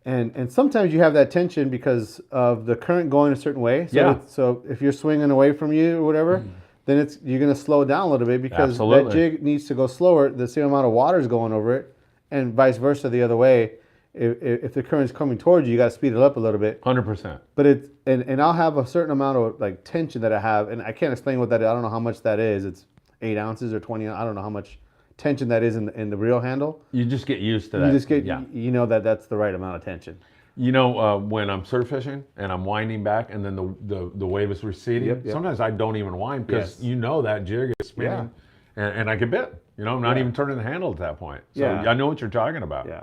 and sometimes you have that tension because of the current going a certain way. So if you're swinging away from you or whatever, then you're going to slow it down a little bit because that jig needs to go slower. The same amount of water is going over it, and vice versa the other way. If the current's coming towards you, you got to speed it up a little bit. 100%. But and I'll have a certain amount of like tension that I have, and I can't explain what that is. I don't know how much that is. It's 8 ounces or 20. I don't know how much tension that is in the reel handle. You just get used to that. You just get, that's the right amount of tension. When I'm surf fishing and I'm winding back and then the wave is receding, sometimes I don't even wind because that jig is spinning and I get bit. I'm not even turning the handle at that point. So I know what you're talking about. Yeah.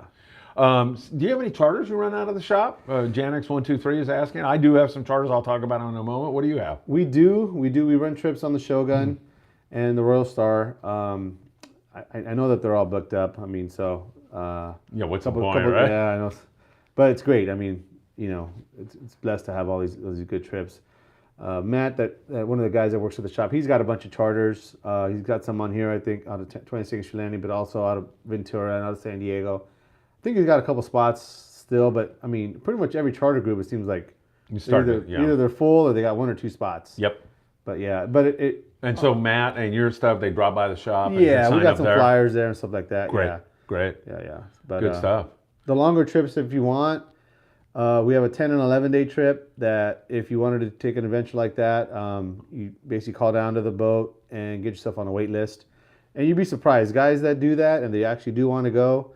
Do you have any charters you run out of the shop? Janix123 is asking. I do have some charters I'll talk about in a moment. What do you have? We do. We run trips on the Shogun and the Royal Star. I know that they're all booked up. I mean, so what's the point, right? Yeah, I know, but it's great. I mean, it's blessed to have all these good trips. Matt, that one of the guys that works at the shop, he's got a bunch of charters. He's got some on here, I think, out of 26th Street Landing, but also out of Ventura and out of San Diego. I think he's got a couple spots still, but I mean, pretty much every charter group, it seems like either they're full or they got 1 or 2 spots. Yep. But but and so Matt and your stuff, they drop by the shop. And we got some there. flyers there and stuff like that. Great, yeah. great. Yeah. But good stuff. The longer trips, if you want, we have a 10 and 11 day trip that if you wanted to take an adventure like that, you basically call down to the boat and get yourself on a wait list. And you'd be surprised, guys that do that and they actually do want to go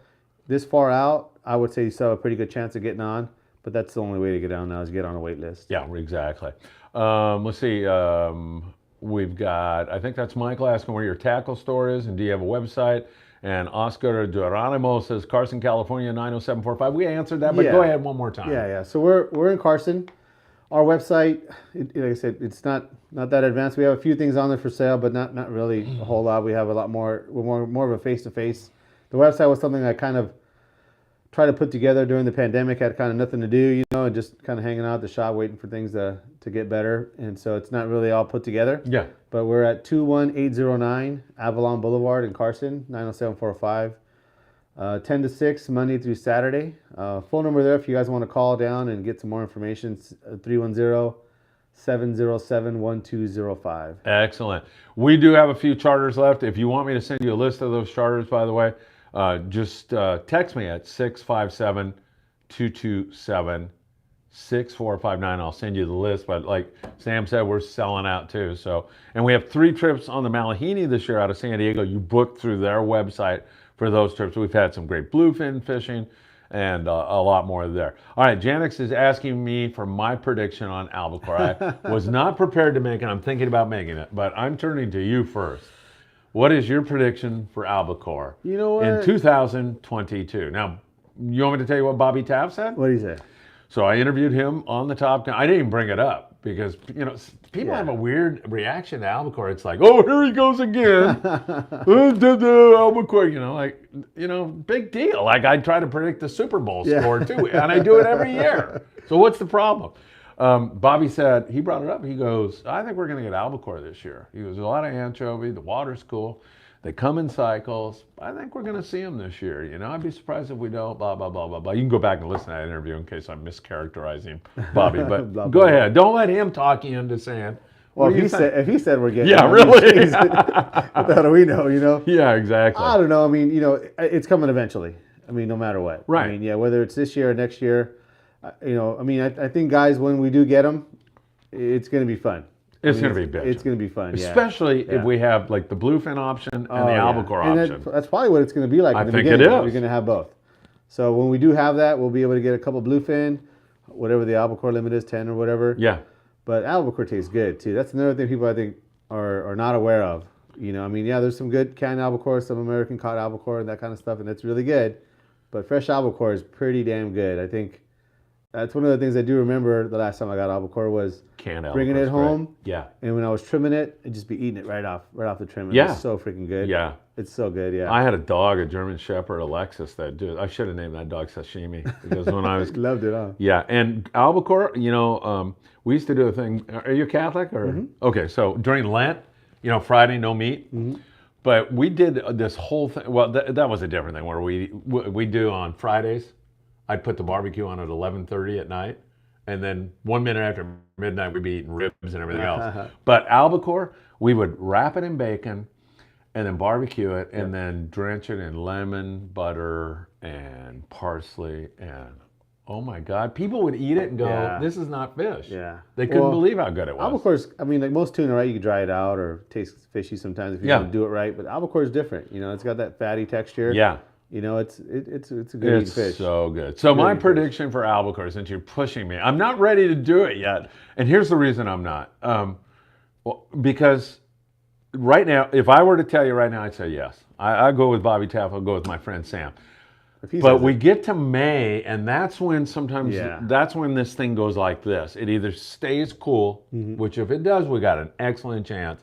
this far out, I would say you still have a pretty good chance of getting on. But that's the only way to get down now is get on a wait list. Yeah, exactly. Let's see. We've got, I think that's Michael asking where your tackle store is and do you have a website? And Oscar Geronimo says Carson, California, 90745. We answered that, but go ahead one more time. Yeah. So we're in Carson. Our website, like I said, it's not that advanced. We have a few things on there for sale, but not really a whole lot. We have a lot more. We're more of a face-to-face. The website was something I kind of tried to put together during the pandemic. Had kind of nothing to do, and just kind of hanging out at the shop waiting for things to get better. And so it's not really all put together. Yeah. But we're at 21809 Avalon Boulevard in Carson, 90745. 10 to 6, Monday through Saturday. Phone number there if you guys want to call down and get some more information, 310-707-1205. Excellent. We do have a few charters left. If you want me to send you a list of those charters, by the way, just text me at 657-227-6459. I'll send you the list. But like Sam said, we're selling out too. So, and we have 3 trips on the Malahini this year out of San Diego. You booked through their website for those trips. We've had some great bluefin fishing and a lot more there. All right, Janix is asking me for my prediction on albacore. I was not prepared to make it. I'm thinking about making it, but I'm turning to you first. What is your prediction for albacore in 2022? Now, you want me to tell you what Bobby Taft said? What did he say? So I interviewed him on the Top Gun. I didn't even bring it up because, people have a weird reaction to albacore. It's like, oh, here he goes again. Albacore, big deal. Like I try to predict the Super Bowl score too, and I do it every year. So what's the problem? Bobby said, he brought it up. He goes, I think we're going to get albacore this year. He goes, a lot of anchovy. The water's cool. They come in cycles. I think we're going to see them this year. I'd be surprised if we don't, blah, blah, blah, blah, blah. You can go back and listen to that interview in case I'm mischaracterizing Bobby. But blah, go blah, ahead. Don't let him talk you into saying. Well, if he said we're getting really? What the hell do we know, Yeah, exactly. I don't know. I mean, it's coming eventually. I mean, no matter what. Right. I mean, whether it's this year or next year, I think, guys, when we do get them, it's going to be fun. It's going to be big. It's going to be fun, especially if we have like the bluefin option and the albacore option. That's probably what it's going to be like in the beginning. We're going to have both. So when we do have that, we'll be able to get a couple bluefin, whatever the albacore limit is, 10 or whatever. Yeah. But albacore tastes good too. That's another thing people I think are not aware of. There's some good canned albacore, some American caught albacore and that kind of stuff, and it's really good. But fresh albacore is pretty damn good. I think that's one of the things I do remember the last time I got albacore was bringing it home. Yeah. And when I was trimming it, I'd just be eating it right off the trim. It was so freaking good. Yeah. It's so good, yeah. I had a dog, a German Shepherd, Alexis, I should have named that dog Sashimi because when I was Loved it, huh? yeah, and albacore, we used to do a thing. Are you Catholic or okay? So during Lent, Friday no meat, but we did this whole thing. Well, that was a different thing where we do on Fridays. I'd put the barbecue on at 11:30 at night, and then 1 minute after midnight we'd be eating ribs and everything else. But albacore, we would wrap it in bacon, and then barbecue it, and then drench it in lemon, butter, and parsley, and oh my God, people would eat it and go, "This is not fish." Yeah, they couldn't believe how good it was. Albacore's, I mean, like most tuna, right? You can dry it out or taste fishy sometimes if you don't do it right. But albacore is different. It's got that fatty texture. Yeah. It's a good eating fish. It's so good. So my prediction for albacore, since you're pushing me, I'm not ready to do it yet, and here's the reason I'm not. Because right now, if I were to tell you right now, I'd say yes. I go with Bobby Taff. I'll go with my friend Sam. But we get to May, and that's when that's when this thing goes like this. It either stays cool, which if it does, we got an excellent chance.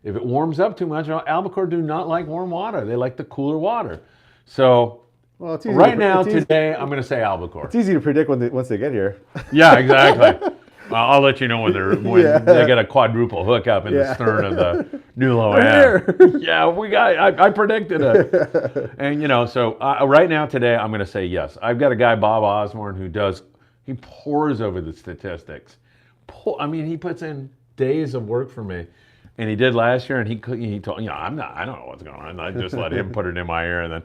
If it warms up too much, albacore do not like warm water. They like the cooler water. So today, I'm going to say albacore. It's easy to predict once they get here. Yeah, exactly. I'll let you know when they get a quadruple hookup in the stern of the new low end. Yeah, I predicted it. And so right now today I'm going to say yes. I've got a guy, Bob Osborne, he pours over the statistics. He puts in days of work for me. And he did last year, and he told I don't know what's going on. I just let him put it in my ear,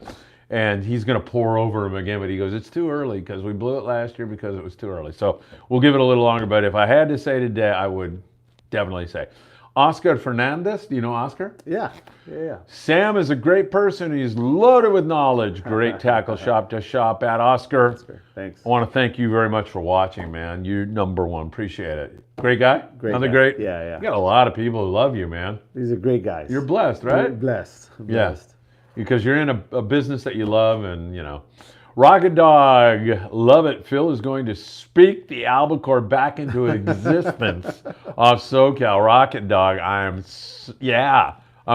and he's going to pour over him again. But he goes, it's too early because we blew it last year because it was too early. So we'll give it a little longer. But if I had to say today, I would definitely say Oscar Fernandez. Do you know Oscar? Yeah. Sam is a great person. He's loaded with knowledge. Great tackle shop to shop at. Oscar, thanks. I want to thank you very much for watching, man. You're number one. Appreciate it. Great guy? Another great? Yeah. You got a lot of people who love you, man. These are great guys. You're blessed, right? I'm blessed. Yeah. Because you're in a business that you love, and Rocket Dog, love it. Phil is going to speak the albacore back into existence off SoCal. Rocket Dog, I'm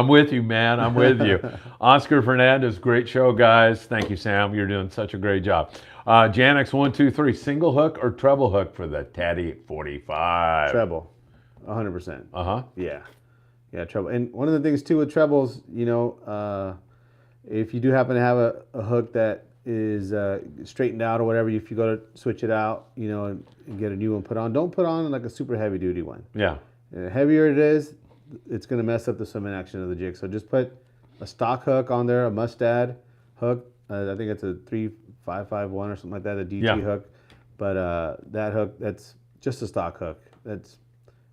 with you, man. I'm with you. Oscar Fernandez, great show, guys. Thank you, Sam. You're doing such a great job. Janix123, single hook or treble hook for the Teddy 45? Treble, 100%. Yeah, treble. And one of the things too with trebles, if you do happen to have a hook that is straightened out or whatever, if you go to switch it out, and get a new one put on, don't put on like a super heavy duty one. Yeah. The heavier it is, it's going to mess up the swimming action of the jig. So just put a stock hook on there, a Mustad hook. I think it's a 3551 or something like that, a DT hook. But that hook, that's just a stock hook.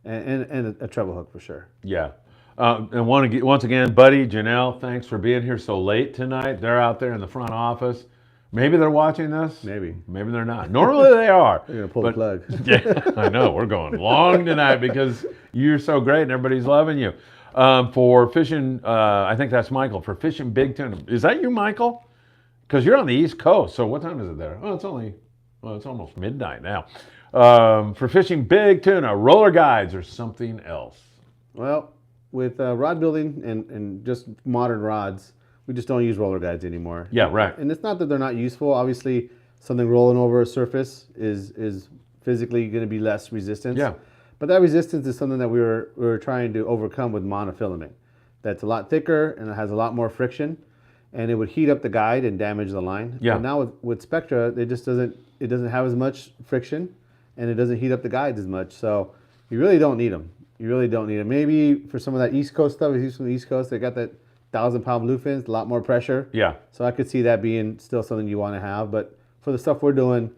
And a treble hook for sure. Yeah. And once again, Buddy, Janelle, thanks for being here so late tonight. They're out there in the front office. Maybe they're watching this. Maybe they're not. Normally they are. They're going to pull the plug. Yeah, I know. We're going long tonight because you're so great and everybody's loving you. For fishing, I think that's Michael, for fishing big tuna. Is that you, Michael? Because you're on the East Coast, so what time is it there? Oh, it's almost midnight now. For fishing big tuna, roller guides or something else? Well, with rod building and just modern rods, we just don't use roller guides anymore. Yeah, right. And it's not that they're not useful. Obviously, something rolling over a surface is physically going to be less resistance. Yeah. But that resistance is something that we were trying to overcome with monofilament. That's a lot thicker and it has a lot more friction, and it would heat up the guide and damage the line. Yeah. But now with Spectra, it doesn't have as much friction, and it doesn't heat up the guides as much. So you really don't need them. You really don't need them. Maybe for some of that East Coast stuff, if you're from the East Coast, they got that 1,000-pound bluefins, a lot more pressure. Yeah. So I could see that being still something you want to have. But for the stuff we're doing,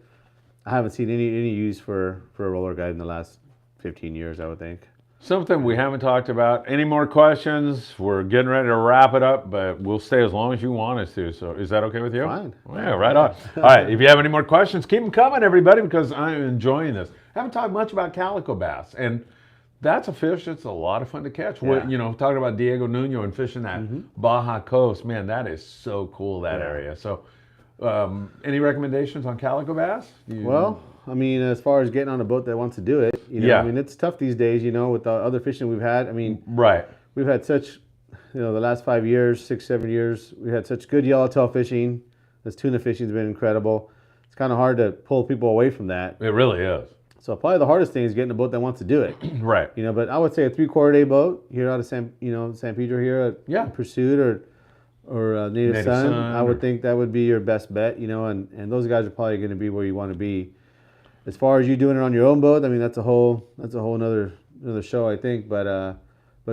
I haven't seen any use for a roller guide in the last 15 years, I would think. Something we haven't talked about. Any more questions? We're getting ready to wrap it up, but we'll stay as long as you want us to. So is that okay with you? Fine. Yeah, right on. All right, if you have any more questions, keep them coming, everybody, because I'm enjoying this. I haven't talked much about calico bass, and that's a fish that's a lot of fun to catch. Yeah. Talking about Diego Nuno and fishing that Baja coast, man, that is so cool, that area. So any recommendations on calico bass? Well, I mean, as far as getting on a boat that wants to do it, I mean, it's tough these days, with the other fishing we've had. I mean, right. We've had such the last 5 years, 6, 7 years, we had such good yellowtail fishing. This tuna fishing's been incredible. It's kind of hard to pull people away from that. It really is. So probably the hardest thing is getting a boat that wants to do it. Right. But I would say a 3/4 day boat here out of San Pedro here at Pursuit or Native Sun. I would think that would be your best bet. And those guys are probably going to be where you want to be. As far as you doing it on your own boat, I mean that's a whole another show, I think. But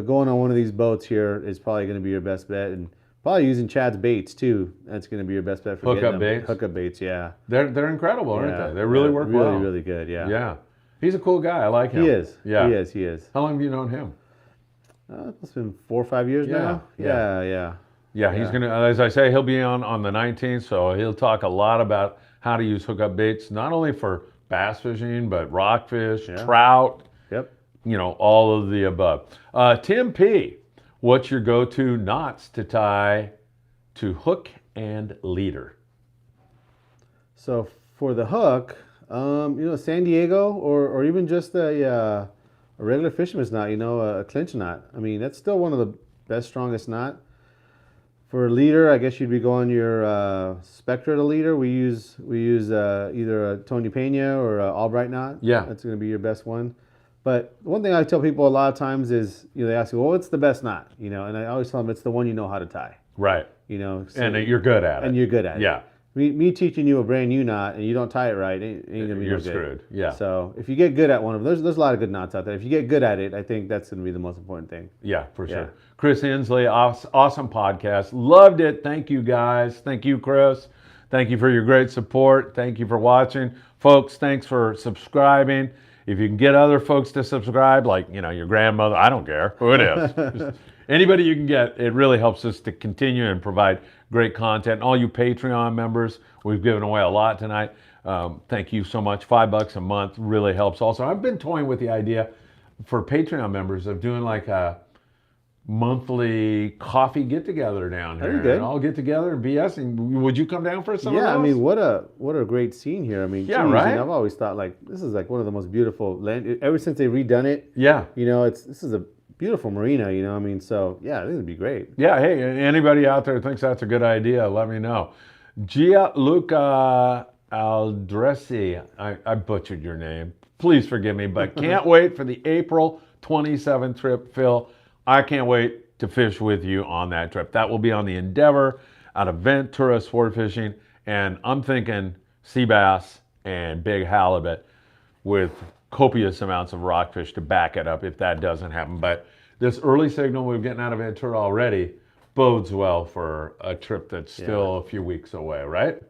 going on one of these boats here is probably going to be your best bet, and probably using Chad's baits too. That's going to be your best bet for hookup baits. Hookup baits, yeah. They're incredible, aren't they? They really work well. Really, really good, yeah. Yeah. He's a cool guy. I like him. He is. Yeah. He is. How long have you known him? It's been 4 or 5 years now. Yeah, he's gonna, as I say, he'll be on the 19th, so he'll talk a lot about how to use hookup baits, not only for bass fishing, but rockfish, trout. Yep. All of the above. Tim P, what's your go-to knots to tie to hook and leader? So for the hook, San Diego or even just a regular fisherman's knot, a clinch knot. I mean, that's still one of the best, strongest knot. For a leader, I guess you'd be going your Spectra to leader. We use either a Tony Pena or a Albright knot. Yeah. That's going to be your best one. But one thing I tell people a lot of times is, they ask me, well, what's the best knot? And I always tell them it's the one you know how to tie. Right. So, and you're good at it. And you're good at it. Yeah. Me teaching you a brand new knot and you don't tie it right, ain't gonna be You're no good. screwed. Yeah. So if you get good at one of them, there's a lot of good knots out there. If you get good at it, I think that's gonna be the most important thing. Yeah, for sure. Chris Inslee, awesome podcast. Loved it. Thank you guys. Thank you, Chris. Thank you for your great support. Thank you for watching. Folks, thanks for subscribing. If you can get other folks to subscribe, like, your grandmother, I don't care who it is. Just anybody you can get, it really helps us to continue and provide great content. All you Patreon members, we've given away a lot tonight. Thank you so much. $5 a month really helps. Also, I've been toying with the idea for Patreon members of doing like a monthly coffee get together down here. That'd be good. And all get together and BS. And would you come down for some of those? I mean, what a great scene here. I mean, right? And I've always thought this is like one of the most beautiful land. Ever since they've redone it, this is a beautiful marina. I mean, so I think it'd be great. Yeah. Hey, anybody out there thinks that's a good idea? Let me know. Gianluca Aldressi, I butchered your name. Please forgive me, but can't wait for the April 27th trip, Phil. I can't wait to fish with you on that trip. That will be on the Endeavor out of Ventura Sport Fishing, and I'm thinking sea bass and big halibut with copious amounts of rockfish to back it up if that doesn't happen. But this early signal we're getting out of Ventura already bodes well for a trip that's still a few weeks away, right?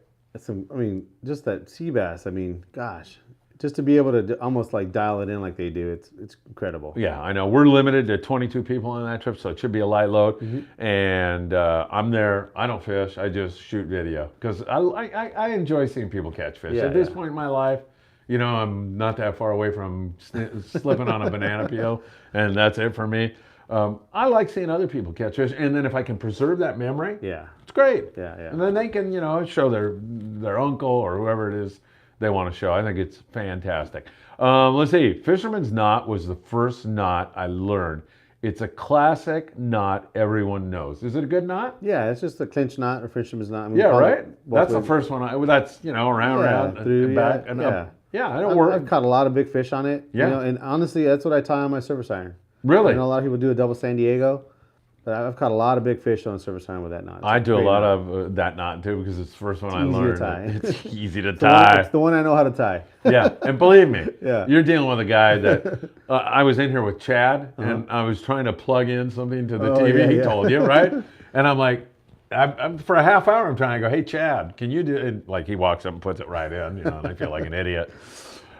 Just that sea bass. I mean, gosh. Just to be able to almost like dial it in like they do, it's incredible. Yeah, I know. We're limited to 22 people on that trip, so it should be a light load. Mm-hmm. And I'm there. I don't fish. I just shoot video because I enjoy seeing people catch fish. At this point in my life, I'm not that far away from slipping on a banana peel, and that's it for me. I like seeing other people catch fish, and then if I can preserve that memory, it's great. Yeah. And then they can, show their uncle or whoever it is they want to show. I think it's fantastic. Let's see. Fisherman's knot was the first knot I learned. It's a classic knot everyone knows. Is it a good knot? Yeah, it's just a clinch knot or fisherman's knot. Right? That's the first one. That's, around and back and up. Yeah, I don't worry. I've caught a lot of big fish on it. Yeah. And honestly, that's what I tie on my surface iron. Really? I know a lot of people do a double San Diego. But I've caught a lot of big fish on a surface iron with that knot. I do a lot of that knot too because it's the first one I learned. It's easy to tie. It's the one I know how to tie. Yeah, and believe me, Yeah. you're dealing with a guy that I was in here with Chad, and I was trying to plug in something to the TV. He told you, right? And I'm like, I'm for a half hour, I'm trying to go, hey, Chad, can you do it? Like he walks up and puts it right in, and I feel like an idiot.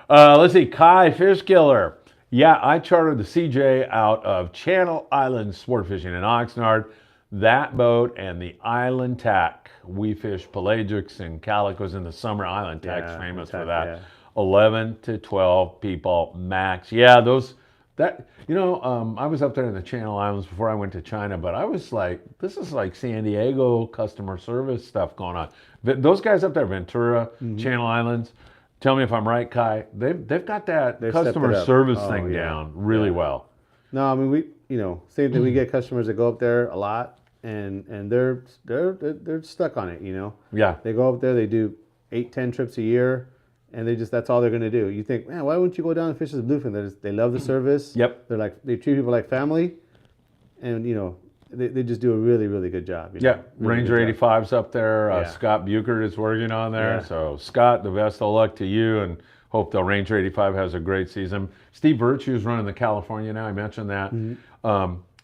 Let's see, Kai Fish Killer. Yeah, I chartered the CJ out of Channel Island Sport Fishing in Oxnard. That boat and the Island Tack. We fish pelagics and calicos in the summer. Island Tack's famous for that. Yeah. 11 to 12 people max. Yeah, I was up there in the Channel Islands before I went to China, but I was like, this is like San Diego customer service stuff going on. Those guys up there, Ventura, Channel Islands, tell me if I'm right, Kai. They've got that customer service thing down really well. No, I mean same thing. We get customers that go up there a lot, and they're stuck on it. Yeah. They go up there, they do 8-10 trips a year, and that's all they're gonna do. You think, man, why wouldn't you go down and fish this bluefin? They love the service. Yep. They treat people like family, and they just do a really, really good job. Yeah, Really Ranger good job. 85's up there. Yeah. Scott Buchert is working on there. Yeah. So, Scott, the best of luck to you, and hope the Ranger 85 has a great season. Steve Virtue is running the California now. I mentioned that.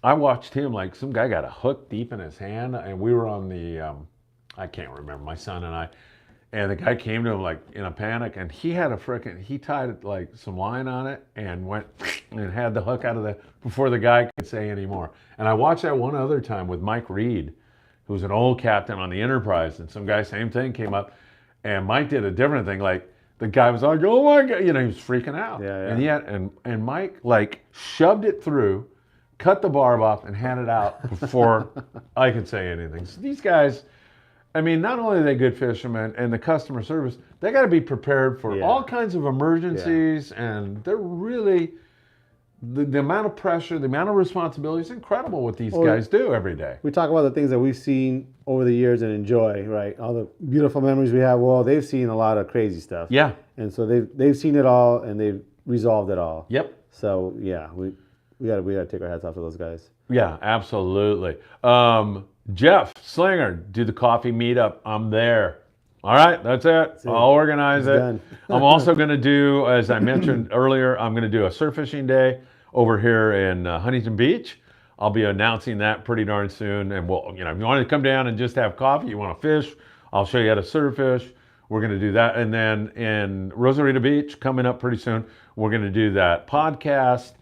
I watched him, like some guy got a hook deep in his hand, and we were on the, I can't remember, my son and I, and the guy came to him like in a panic, and he tied like some line on it and went and had the hook out of before the guy could say any more. And I watched that one other time with Mike Reed, who's an old captain on the Enterprise, and some guy, same thing, came up, and Mike did a different thing. Like the guy was like, "Oh my God," he was freaking out. Yeah. And Mike like shoved it through, cut the barb off, and had it out before I could say anything. So these guys, I mean, not only are they good fishermen and the customer service, they got to be prepared for all kinds of emergencies, and they're really, the amount of pressure, the amount of responsibility is incredible what these guys do every day. We talk about the things that we've seen over the years and enjoy, right? All the beautiful memories we have. Well, they've seen a lot of crazy stuff. Yeah. And so they've seen it all, and they've resolved it all. Yep. So yeah, we gotta take our hats off to those guys. Yeah, absolutely. Jeff Slinger, do the coffee meetup. I'm there. All right, that's it. I'll organize it. Done. I'm also going to do, as I mentioned earlier, I'm going to do a surf fishing day over here in Huntington Beach. I'll be announcing that pretty darn soon. And we'll, if you want to come down and just have coffee, you want to fish, I'll show you how to surf fish. We're going to do that. And then in Rosarito Beach, coming up pretty soon, we're going to do that podcast,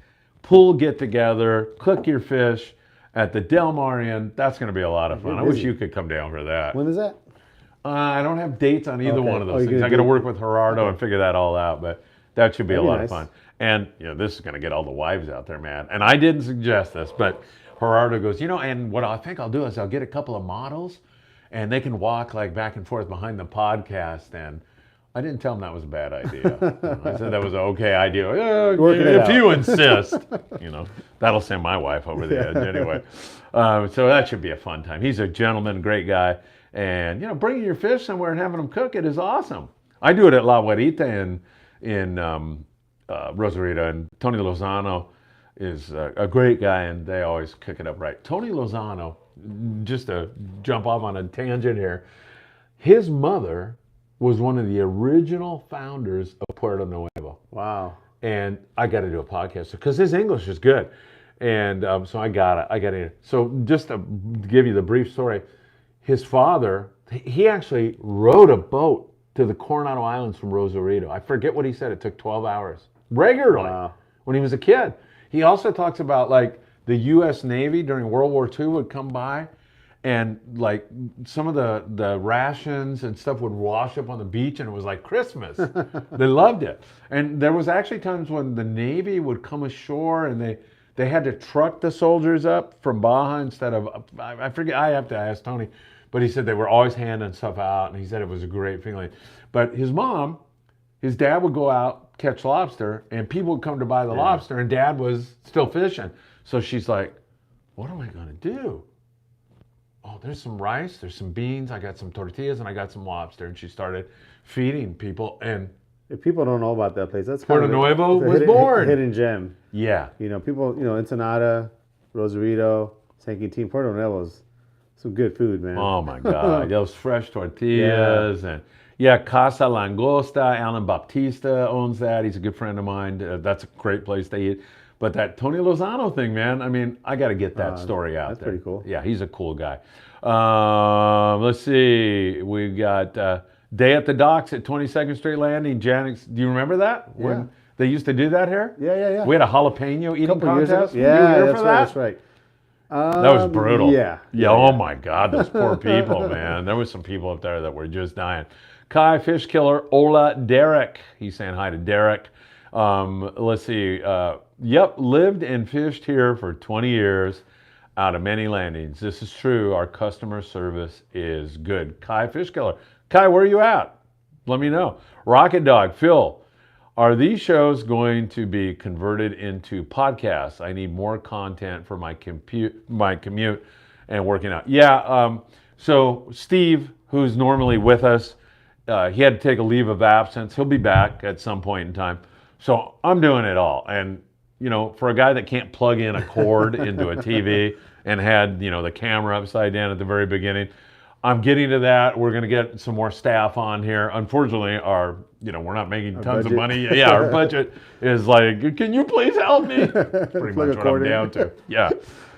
pool get together, cook your fish at the Del Mar Inn. That's going to be a lot of fun. I wish you could come down for that. When is that? I don't have dates on either one of those things. I got to work with Gerardo and figure that all out, but that should be a lot of fun. And this is going to get all the wives out there, man. And I didn't suggest this, but Gerardo goes, and what I think I'll do is I'll get a couple of models, and they can walk like back and forth behind the podcast. And I didn't tell him that was a bad idea. I said that was an okay idea. If you insist, that'll send my wife over the edge anyway. So that should be a fun time. He's a gentleman, great guy. And, bringing your fish somewhere and having them cook it is awesome. I do it at La Guarita in Rosarito, and Tony Lozano is a great guy, and they always cook it up right. Tony Lozano, just to jump off on a tangent here, his mother was one of the original founders of Puerto Nuevo. Wow. And I got to do a podcast because his English is good. And so I got it. So just to give you the brief story, his father, he actually rowed a boat to the Coronado Islands from Rosarito. I forget what he said. It took 12 hours regularly when he was a kid. He also talks about like the U.S. Navy during World War II would come by, and like some of the rations and stuff would wash up on the beach, and it was like Christmas. They loved it. And there was actually times when the Navy would come ashore, and they had to truck the soldiers up from Baja instead of, I forget, I have to ask Tony, but he said they were always handing stuff out, and he said it was a great feeling. But his dad would go out, catch lobster, and people would come to buy the lobster, and Dad was still fishing. So she's like, what am I going to do? Oh, there's some rice, there's some beans, I got some tortillas, and I got some lobster. And she started feeding people. And if people don't know about that place, that's Puerto Nuevo was born. Hidden gem. Yeah. People, Ensenada, Rosarito, San Quintin, Puerto Nuevo's some good food, man. Oh my God, those fresh tortillas. And Casa Langosta, Alan Baptista owns that. He's a good friend of mine. That's a great place to eat. But that Tony Lozano thing, man, I mean, I got to get that story out there. That's pretty cool. Yeah, he's a cool guy. Let's see. We've got Day at the Docks at 22nd Street Landing. Janix, do you remember that? When they used to do that here? Yeah. We had a jalapeno eating contest. Yeah, that's right. That was brutal. Yeah. Oh my God, those poor people, man. There was some people up there that were just dying. Kai Fish Killer, Ola Derek. He's saying hi to Derek. Let's see. Lived and fished here for 20 years out of many landings. This is true. Our customer service is good. Kai Fish Killer. Kai, where are you at? Let me know. Rocket Dog, Phil. Are these shows going to be converted into podcasts? I need more content for my commute and working out. Yeah. So Steve, who's normally with us, he had to take a leave of absence. He'll be back at some point in time. So I'm doing it all. And, for a guy that can't plug in a cord into a TV and had, the camera upside down at the very beginning, I'm getting to that. We're going to get some more staff on here. Unfortunately, we're not making tons of money. Yeah, our budget is like, can you please help me? Pretty much what I'm down to. Yeah,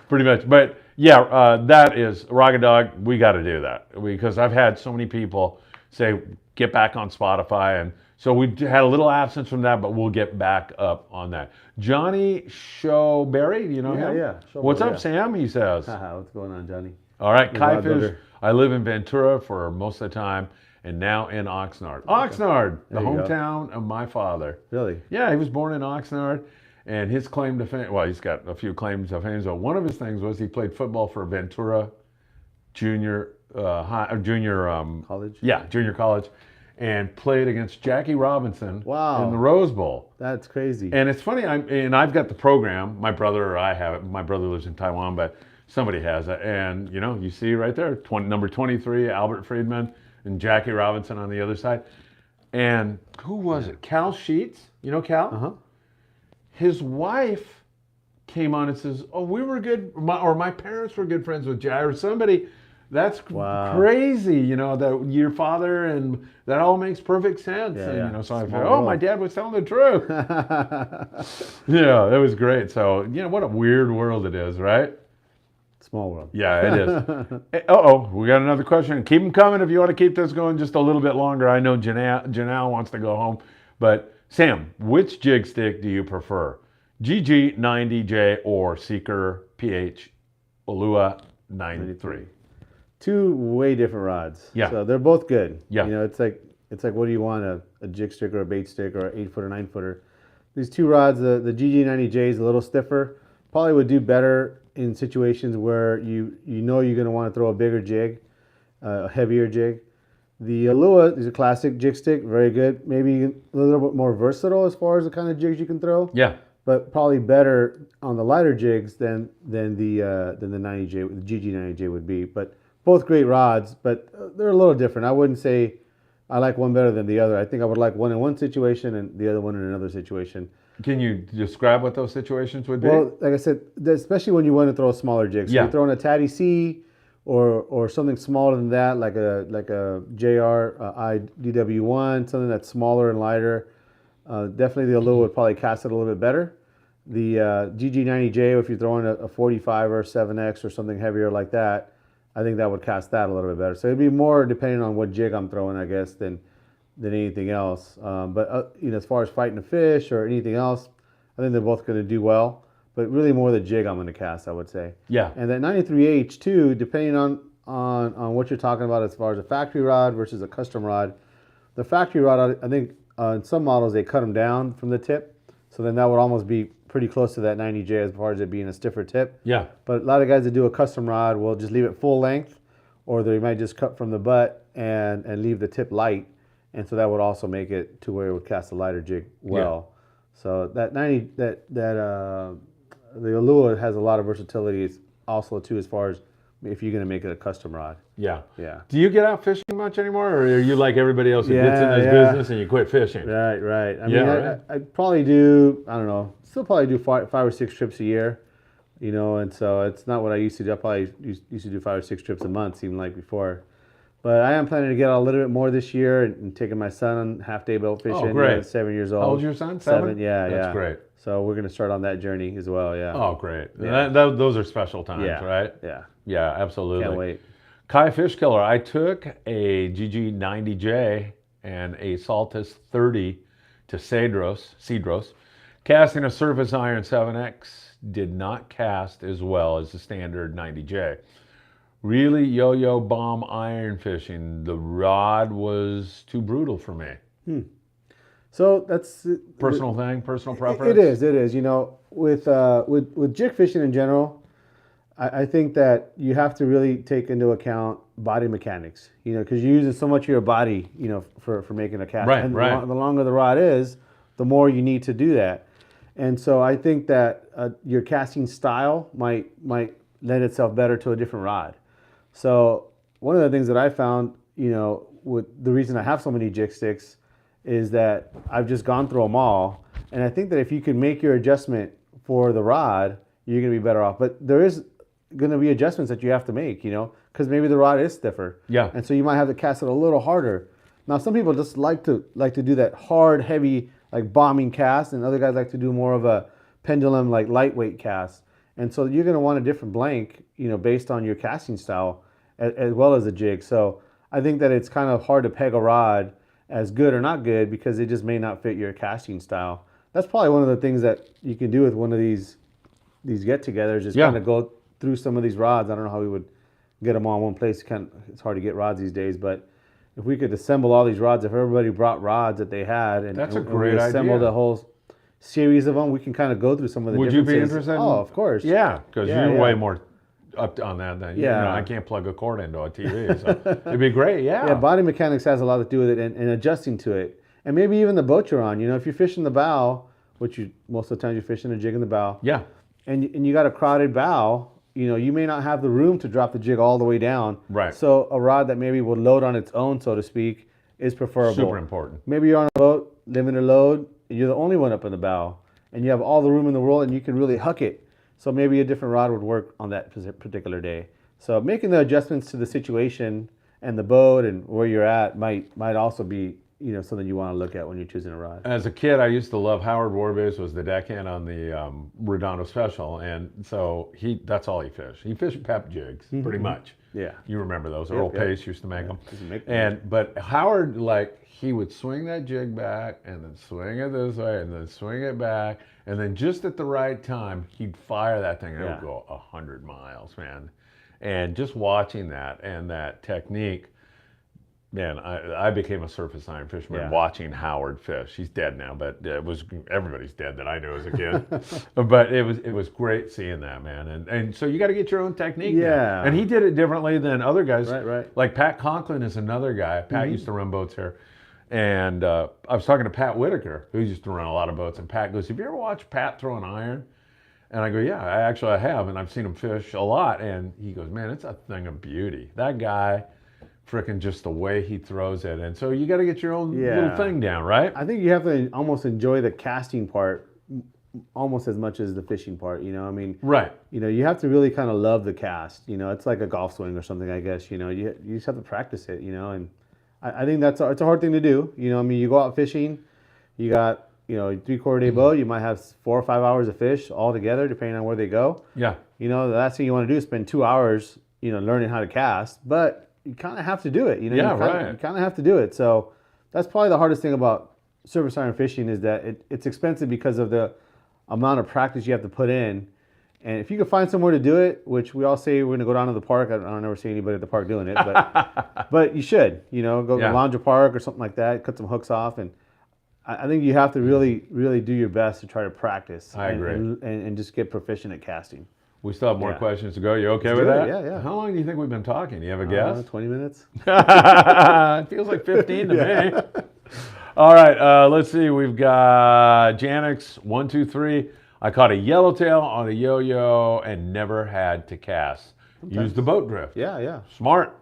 pretty much. But yeah, that is Rocket Dog. We got to do that because I've had so many people say, get back on Spotify. And so we had a little absence from that, but we'll get back up on that. Johnny Showberry, do you know him? Yeah. What's up, Sam? He says. What's going on, Johnny? All right, Kaifish. I live in Ventura for most of the time and now in Oxnard. Oxnard, the hometown of my father. Really? Yeah, he was born in Oxnard, and his claim to fame, well, he's got a few claims to fame, but one of his things was he played football for Ventura Junior College? Yeah, junior college, and played against Jackie Robinson Wow. in the Rose Bowl. That's crazy. And it's funny, I've got the program. My brother or I have it. My brother lives in Taiwan, but somebody has it. And, you see right there, number 23, Albert Friedman, and Jackie Robinson on the other side. And who was it? Cal Sheets. You know Cal? Uh-huh. His wife came on and says, oh, we were good, my parents were good friends with Jack, or somebody. That's crazy, that your father, and that all makes perfect sense. Yeah, and, so I thought, my dad was telling the truth. Yeah, it was great. So, what a weird world it is, right? Small world. Yeah, it is. We got another question. Keep them coming if you want to keep this going just a little bit longer. I know Janelle wants to go home. But Sam, which jig stick do you prefer? GG90J or Seeker PH Olua 93? Two way different rods. Yeah. So they're both good. Yeah. It's like what do you want, a jig stick or a bait stick or an 8-footer, 9-footer? These two rods, the GG90J is a little stiffer. Probably would do better in situations where you're going to want to throw a bigger jig, a heavier jig. The Olua is a classic jig stick, very good. Maybe a little bit more versatile as far as the kind of jigs you can throw. Yeah. But probably better on the lighter jigs than the 90J, the GG90J would be. But both great rods, but they're a little different. I wouldn't say I like one better than the other. I think I would like one in one situation and the other one in another situation. Can you describe what those situations would be? Well, like I said, especially when you want to throw a smaller jig. So you're throwing a Tatty C or something smaller than that, like a JR IDW1, something that's smaller and lighter. Definitely the Olua would probably cast it a little bit better. The GG90J, if you're throwing a 45 or 7X or something heavier like that, I think that would cast that a little bit better. So it'd be more depending on what jig I'm throwing, I guess, than anything else. But as far as fighting a fish or anything else, I think they're both going to do well. But really more the jig I'm going to cast, I would say. Yeah. And that 93H too, depending on what you're talking about as far as a factory rod versus a custom rod. The factory rod, I think in some models they cut them down from the tip, so then that would almost be pretty close to that 90J as far as it being a stiffer tip. Yeah. But a lot of guys that do a custom rod will just leave it full length, or they might just cut from the butt and leave the tip light. And so that would also make it to where it would cast a lighter jig well. Yeah. So the Olua has a lot of versatility also too, as far as if you're going to make it a custom rod. Yeah. Yeah. Do you get out fishing much anymore, or are you like everybody else who gets in this business and you quit fishing? Right. I mean, I probably do, I don't know, still probably do five or six trips a year, and so it's not what I used to do. I probably used to do 5 or 6 trips a month, seemed like before. But I am planning to get out a little bit more this year and taking my son on half-day boat fishing. Oh, great. He's 7 years old. How old's your son? 7? Yeah, That's great. So we're going to start on that journey as well, yeah. Oh, great. Yeah. Those are special times, right? Yeah. Yeah, absolutely. Can't wait. Kai Fish Killer, I took a GG90J and a Saltus 30 to Cedros. Casting a surface iron 7X did not cast as well as the standard 90J. Really yo-yo bomb iron fishing. The rod was too brutal for me. So that's personal preference. It is. With jig fishing in general, I think that you have to really take into account body mechanics. Because you're using so much of your body, for making a cast. Right. The longer the rod is, the more you need to do that. And so I think that your casting style might lend itself better to a different rod. So one of the things that I found, with the reason I have so many jig sticks is that I've just gone through them all. And I think that if you can make your adjustment for the rod, you're going to be better off. But there is going to be adjustments that you have to make, because maybe the rod is stiffer. Yeah. And so you might have to cast it a little harder. Now, some people just like to do that hard, heavy, like bombing cast, and other guys like to do more of a pendulum, like lightweight cast. And so you're going to want a different blank, based on your casting style as well as a jig. So I think that it's kind of hard to peg a rod as good or not good because it just may not fit your casting style. That's probably one of the things that you can do with one of these get-togethers, is kind of go through some of these rods. I don't know how we would get them all in one place. It's hard to get rods these days, but if we could assemble all these rods, if everybody brought rods that they had, and that's a and great we assembled idea. a whole series of them, we can kind of go through some of the Would you differences. be interested? Oh, of course. Yeah, because Yeah, you're yeah. way more up on that than Yeah. I can't plug a cord into a TV, so it'd be great. Yeah. Yeah, body mechanics has a lot to do with it, and adjusting to it. And maybe even the boat you're on. If you're fishing the bow, which most of the time you're fishing a jig in the bow, Yeah. and you got a crowded bow, you may not have the room to drop the jig all the way down. Right. So a rod that maybe would load on its own, so to speak, is preferable. Super important. Maybe you're on a boat, limited load, and you're the only one up in the bow, and you have all the room in the world, and you can really huck it. So maybe a different rod would work on that particular day. So making the adjustments to the situation and the boat and where you're at might also be something you want to look at when you're choosing a rod. As a kid, I used to love Howard Warbase was the deckhand on the Redondo Special, and so that's all he fished. He fished pep jigs, pretty much. Yeah. You remember those? Earl Pace used to make them. Used to make them. But Howard, he would swing that jig back and then swing it this way and then swing it back, and then just at the right time, he'd fire that thing and it would go 100 miles, man. And just watching that and that technique, man, I became a surface iron fisherman watching Howard fish. He's dead now, but everybody's dead that I knew as a kid. But it was great seeing that, man. And so you got to get your own technique. Yeah. now. And he did it differently than other guys. Right. Like Pat Conklin is another guy. Pat used to run boats here. And I was talking to Pat Whitaker, who used to run a lot of boats. And Pat goes, "Have you ever watched Pat throw an iron?" And I go, "Yeah, I have. And I've seen him fish a lot." And he goes, "Man, it's a thing of beauty. That guy, frickin' just the way he throws it." And so you got to get your own little thing down, right? I think you have to almost enjoy the casting part almost as much as the fishing part. Right. You have to really kind of love the cast. It's like a golf swing or something, I guess. You just have to practice it. And I think it's a hard thing to do. You go out fishing, you got a 3/4 day boat, you might have 4 or 5 hours of fish all together, depending on where they go. Yeah. The last thing you want to do is spend 2 hours, learning how to cast, but you kind of have to do it. You kind of have to do it. So that's probably the hardest thing about surface iron fishing is that it's expensive because of the amount of practice you have to put in. And if you can find somewhere to do it, which we all say we're going to go down to the park. I don't ever see anybody at the park doing it, but but you should, go to Laundry Park or something like that, cut some hooks off. And I think you have to really, really do your best to try to practice. I agree. And just get proficient at casting. We still have more questions to go. You okay Let's with do that? it. Yeah. How long do you think we've been talking? Do you have a guess? 20 minutes. It feels like 15 to me. All right, let's see. We've got Janix 123. I caught a yellowtail on a yo-yo and never had to cast. Use the boat drift. Yeah. Smart,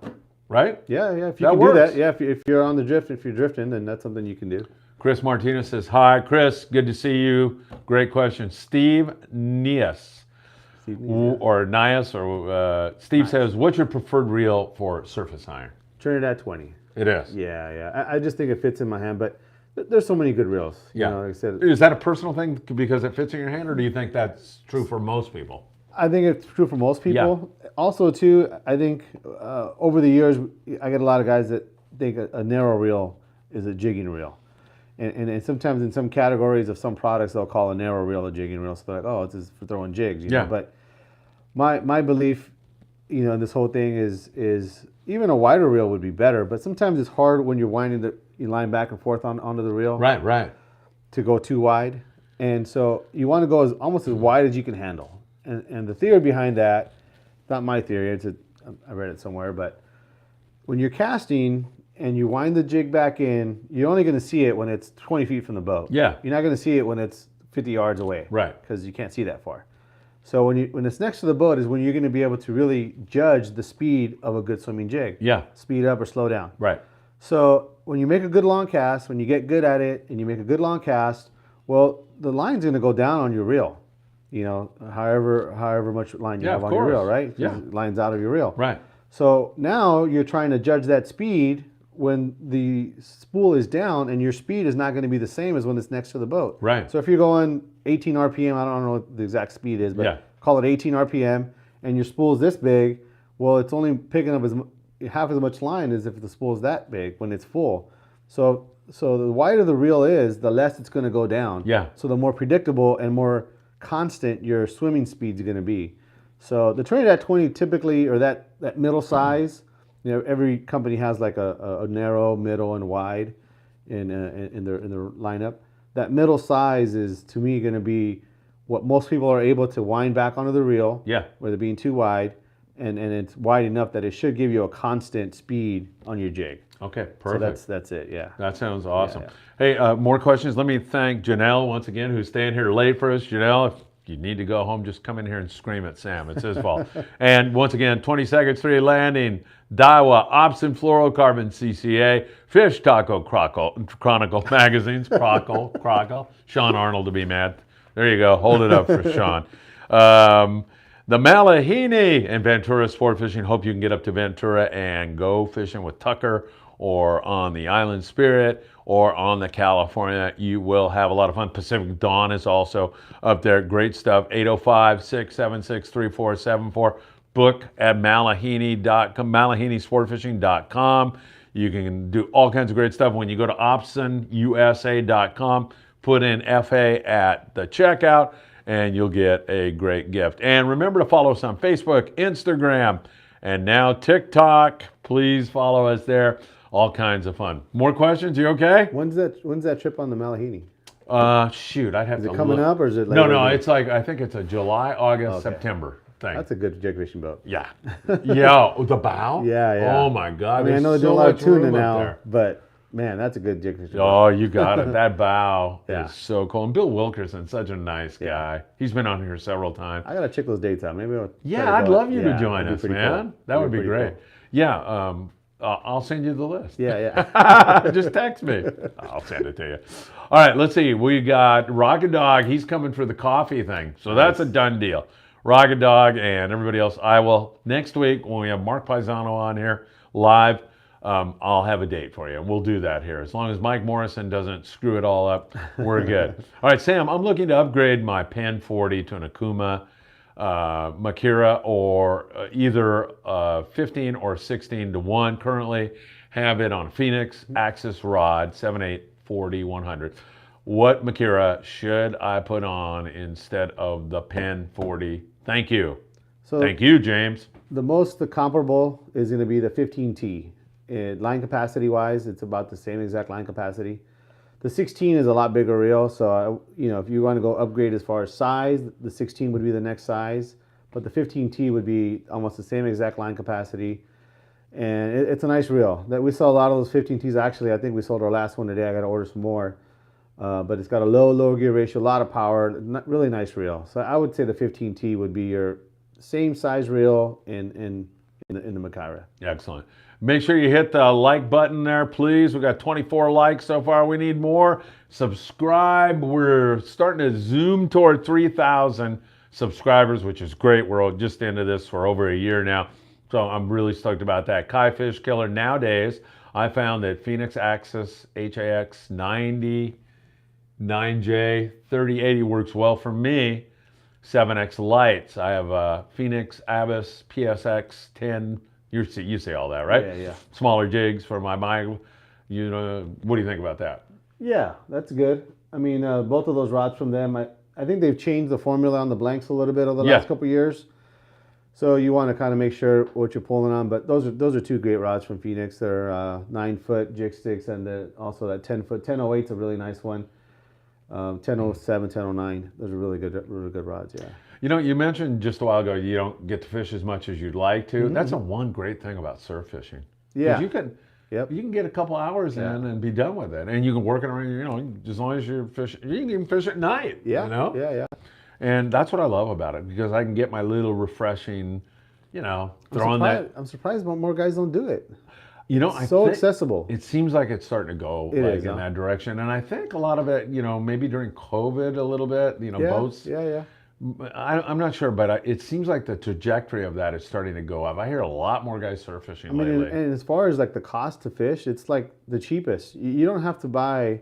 right? Yeah. If you That can works. do that, if you're on the drift, if you're drifting, then that's something you can do. Chris Martinez says, "Hi, Chris. Good to see you. Great question." Steve Nias, or Nias, or Steve says, "What's your preferred reel for surface iron?" Trinidad 20. It is. Yeah. I just think it fits in my hand, but there's so many good reels. Yeah. Like I said, Is that a personal thing because it fits in your hand, or do you think that's true for most people? I think it's true for most people. Also, too, I think over the years, I get a lot of guys that think a narrow reel is a jigging reel. And sometimes in some categories of some products, they'll call a narrow reel a jigging reel. So they're like, oh, it's just for throwing jigs. You know? But my belief, in this whole thing is even a wider reel would be better. But sometimes it's hard when you're winding you line back and forth onto the reel. Right. To go too wide. And so you want to go almost as wide as you can handle. And the theory behind that, not my theory, I read it somewhere, but when you're casting and you wind the jig back in, you're only going to see it when it's 20 feet from the boat. Yeah. You're not going to see it when it's 50 yards away. Right. Because you can't see that far. So when it's next to the boat is when you're going to be able to really judge the speed of a good swimming jig. Yeah. Speed up or slow down. Right. So when you make a good long cast, when you get good at it and you make a good long cast, well, the line's going to go down on your reel. You know, however much line you have on your reel, right? Yeah. Line's out of your reel. Right. So now you're trying to judge that speed when the spool is down, and your speed is not going to be the same as when it's next to the boat. Right. So if you're going 18 RPM, I don't know what the exact speed is, but call it 18 RPM, and your spool is this big, well, it's only picking up half as much line as if the spool is that big when it's full. So the wider the reel is, the less it's going to go down. Yeah. So the more predictable and more constant your swimming speed is going to be. So the Trinidad 20 typically, or that middle size, you know, every company has like a narrow, middle, and wide in their lineup. That middle size is, to me, going to be what most people are able to wind back onto the reel. Yeah. Where they're being too wide, and it's wide enough that it should give you a constant speed on your jig. Okay, perfect. So that's it, yeah. That sounds awesome. Yeah. Hey, more questions. Let me thank Janelle once again, who's staying here late for us. Janelle, if you need to go home, just come in here and scream at Sam. It's his fault. And once again, 20 Seconds 3 Landing, Daiwa, Opsin Fluorocarbon CCA, Fish Taco Chronicle Magazines, Crockle. Sean Arnold to be mad. There you go. Hold it up for Sean. The Malahini and Ventura Sport Fishing. Hope you can get up to Ventura and go fishing with Tucker, or on the Island Spirit, or on the California. You will have a lot of fun. Pacific Dawn is also up there. Great stuff. 805-676-3474. Book at malahini.com, malahinisportfishing.com. You can do all kinds of great stuff. When you go to opsonusa.com, put in FA at the checkout, and you'll get a great gift. And remember to follow us on Facebook, Instagram, and now TikTok. Please follow us there. All kinds of fun. More questions? You okay? When's that trip on the Malahini? Shoot, I'd have Is to it coming look. up, or is it later? No, it's like, I think it's a July, August, September thing. That's a good jig fishing boat. Yeah. Yeah, the bow? Yeah. Oh my God. I mean, I know they're doing a lot of tuna now, but man, that's a good jig fishing boat. Oh, you got it. That bow Yeah. is so cool. And Bill Wilkerson, such a nice guy. He's been on here several times. I gotta check those dates out. Maybe I'll Yeah, I'd love you to join that'd us, be pretty man. cool. That would be pretty great. cool. Yeah, I'll send you the list. Yeah. Just text me. I'll send it to you. All right, let's see. We got Rocket Dog. He's coming for the coffee thing. So that's a done deal. Rocket Dog and everybody else. I will, next week when we have Mark Paisano on here live, I'll have a date for you. And we'll do that here. As long as Mike Morrison doesn't screw it all up, we're good. All right, Sam, I'm looking to upgrade my Pen 40 to an Akuma Makira, or either 15 or 16 to 1. Currently have it on Phoenix Axis rod 7840-100. What Makira should I put on instead of the Pen 40? Thank you. Thank you, James. The comparable is going to be the 15T. Line capacity wise, it's about the same exact line capacity. The 16 is a lot bigger reel, so if you want to go upgrade as far as size, the 16 would be the next size, but the 15T would be almost the same exact line capacity, and it's a nice reel. That we saw a lot of those 15Ts. Actually, I think we sold our last one today. I got to order some more, but it's got a low gear ratio, a lot of power, really nice reel. So I would say the 15T would be your same size reel in the Makira. Excellent. Make sure you hit the like button there, please. We got 24 likes so far. We need more. Subscribe. We're starting to zoom toward 3,000 subscribers, which is great. We're just into this for over a year now, so I'm really stoked about that. Kai Fish Killer. Nowadays, I found that Phoenix Axis HAX 90, 9J, 3080 works well for me. 7X lights. I have a Phoenix Abyss PSX 10. You say all that, right? Yeah. Smaller jigs for my mind. What do you think about that? Yeah, that's good. I mean, both of those rods from them, I think they've changed the formula on the blanks a little bit over the last couple of years. So you want to kind of make sure what you're pulling on. But those are two great rods from Phoenix. They're 9-foot jig sticks, and also that 10-foot. 1008 is a really nice one. 1007, 1009. Those are really good rods. Yeah. You mentioned just a while ago you don't get to fish as much as you'd like to. Mm-hmm. That's the one great thing about surf fishing. Yeah. You can, Yep. You can get a couple hours in and be done with it, and you can work it around. As long as you're fishing, you can even fish at night. Yeah. Yeah. And that's what I love about it because I can get my little refreshing, throwing that. I'm surprised more guys don't do it. I So think accessible. it seems like it's starting to go is, in that direction, and I think a lot of it, maybe during COVID a little bit, boats. Yeah. I'm not sure, but it seems like the trajectory of that is starting to go up. I hear a lot more guys surf fishing lately. And as far as like the cost to fish, it's like the cheapest. You don't have to buy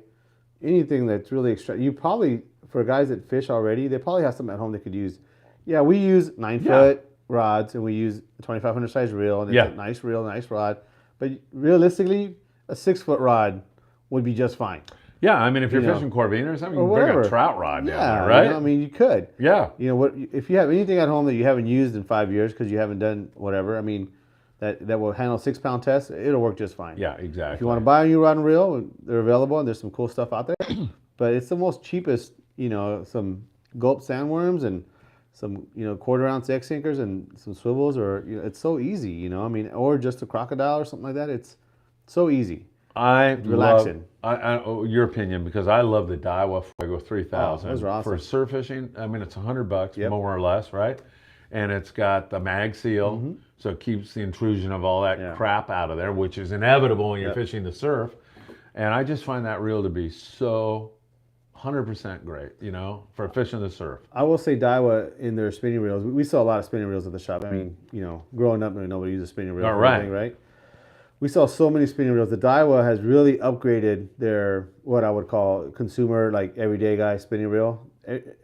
anything that's really extra. You probably, for guys that fish already, they probably have something at home they could use. Yeah, we use 9-foot rods and we use a 2,500 size reel, and it's a nice reel, nice rod. But realistically, a 6-foot rod would be just fine. Yeah, I mean, if you're fishing Corvina or something, you can bring a trout rod down there, right? I mean, you could. Yeah. If you have anything at home that you haven't used in 5 years because you haven't done whatever, I mean, that will handle 6-pound tests, it'll work just fine. Yeah, exactly. If you want to buy a new rod and reel, they're available, and there's some cool stuff out there. But it's the most cheapest, some gulp sandworms and some, 1/4-ounce X sinkers and some swivels, or, it's so easy, or just a crocodile or something like that. It's so easy. Relaxing. Your opinion, because I love the Daiwa Fuego 3000 those are awesome. for surf fishing. I mean, it's $100 more or less, right? And it's got the mag seal, so it keeps the intrusion of all that crap out of there, which is inevitable when you're fishing the surf. And I just find that reel to be so 100% great, for fishing the surf. I will say Daiwa in their spinning reels. We saw a lot of spinning reels at the shop. I mean, growing up, nobody used a spinning reel. Right? We saw so many spinning reels. The Daiwa has really upgraded their, what I would call consumer, like everyday guy spinning reel.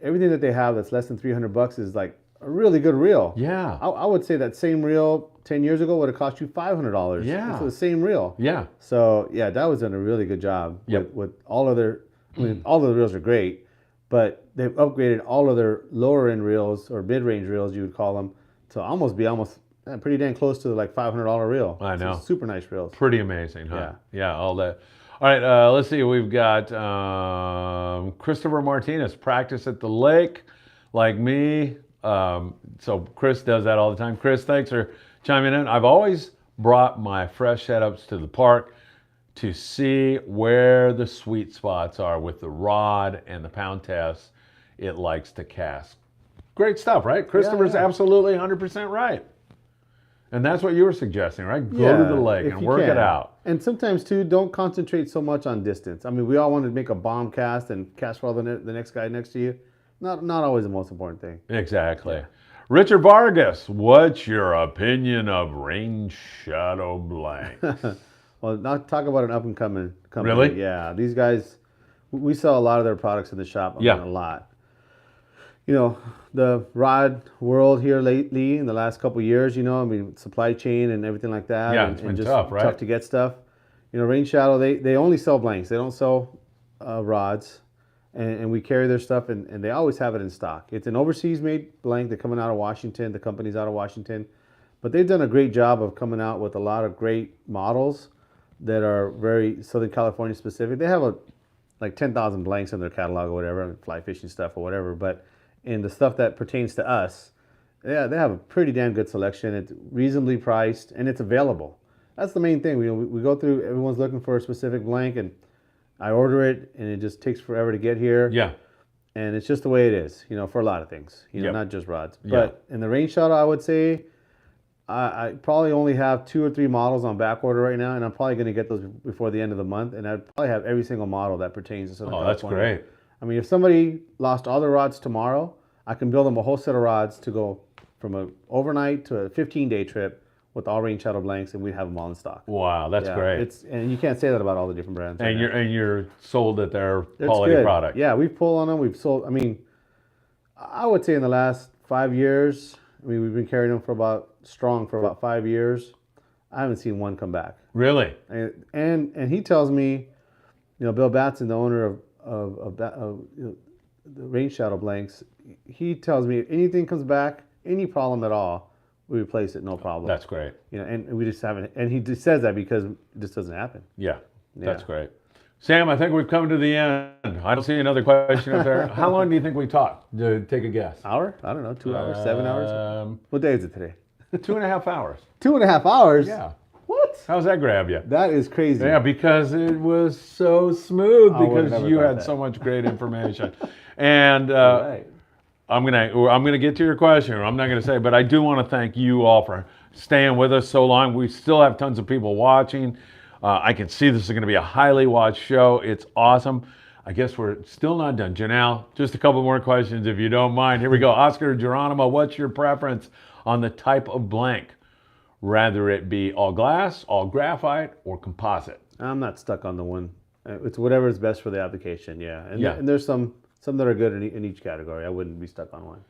Everything that they have that's less than $300 is like a really good reel. Yeah. I would say that same reel 10 years ago would have cost you $500. Yeah. For the same reel. Yeah. So yeah, Daiwa's done a really good job with all of their, all of the reels are great, but they've upgraded all of their lower end reels, or mid-range reels you would call them, to almost pretty dang close to like $500 reel. I know. Super nice reels. Pretty amazing, huh? Yeah, all that. All right, let's see. We've got Christopher Martinez, practice at the lake, like me. So Chris does that all the time. Chris, thanks for chiming in. I've always brought my fresh setups to the park to see where the sweet spots are with the rod and the pound test it likes to cast. Great stuff, right? Christopher's absolutely 100% right. And that's what you were suggesting, right? Go to the lake and work it out. And sometimes, too, don't concentrate so much on distance. I mean, we all want to make a bomb cast and cast for the next guy next to you. Not always the most important thing. Exactly. Yeah. Richard Vargas, what's your opinion of rain shadow blanks? Well, not talk about an up-and-coming company. Really? Yeah. These guys, we sell a lot of their products in the shop. A lot. The rod world here lately in the last couple of years, supply chain and everything like that. Yeah, it's been just tough, right? Tough to get stuff. Rain Shadow, they only sell blanks. They don't sell rods. And we carry their stuff, and they always have it in stock. It's an overseas made blank. They're coming out of Washington. The company's out of Washington. But they've done a great job of coming out with a lot of great models that are very Southern California specific. They have like 10,000 blanks in their catalog or whatever, fly fishing stuff or whatever. But in the stuff that pertains to us, they have a pretty damn good selection. It's reasonably priced, and it's available. That's the main thing. We go through, everyone's looking for a specific blank, and I order it, and it just takes forever to get here. Yeah. And it's just the way it is, for a lot of things, not just rods. But in the Rain Shadow, I would say I probably only have 2 or 3 models on back order right now, and I'm probably going to get those before the end of the month. And I'd probably have every single model that pertains to Southern California. That's great. I mean, if somebody lost all their rods tomorrow, I can build them a whole set of rods to go from an overnight to a 15-day trip with all Rain Shadow blanks, and we have them all in stock. Wow, that's great. And you can't say that about all the different brands. And you're sold at their quality product. Yeah, we've pulled on them. We've sold. I mean, I would say in the last 5 years, we've been carrying them for about 5 years. I haven't seen one come back. Really? And he tells me, Bill Batson, the owner of the Rain Shadow blanks, he tells me if anything comes back, any problem at all, we replace it, no problem. That's great. And we just haven't. And he just says that because it just doesn't happen. Yeah, that's great. Sam, I think we've come to the end. I don't see another question up there. How long do you think we talked? Take a guess. Hour? I don't know. 2 hours, 7 hours. What day is it today? 2.5 hours. 2.5 hours? Yeah. What? What? How's that grab you? That is crazy. Yeah, because it was so smooth I would've because never you thought had that. so much great information. And Right. I'm gonna get to your question. I'm not gonna say, but I do want to thank you all for staying with us so long. We still have tons of people watching. I can see this is going to be a highly watched show. It's awesome. I guess we're still not done. Janelle, just a couple more questions if you don't mind. Here we go. Oscar Geronimo, what's your preference on the type of blank? Rather it be all glass, all graphite, or composite? I'm not stuck on the one. It's whatever is best for the application. Yeah. And, Yeah. and there's some that are good in each category. I wouldn't be stuck on one.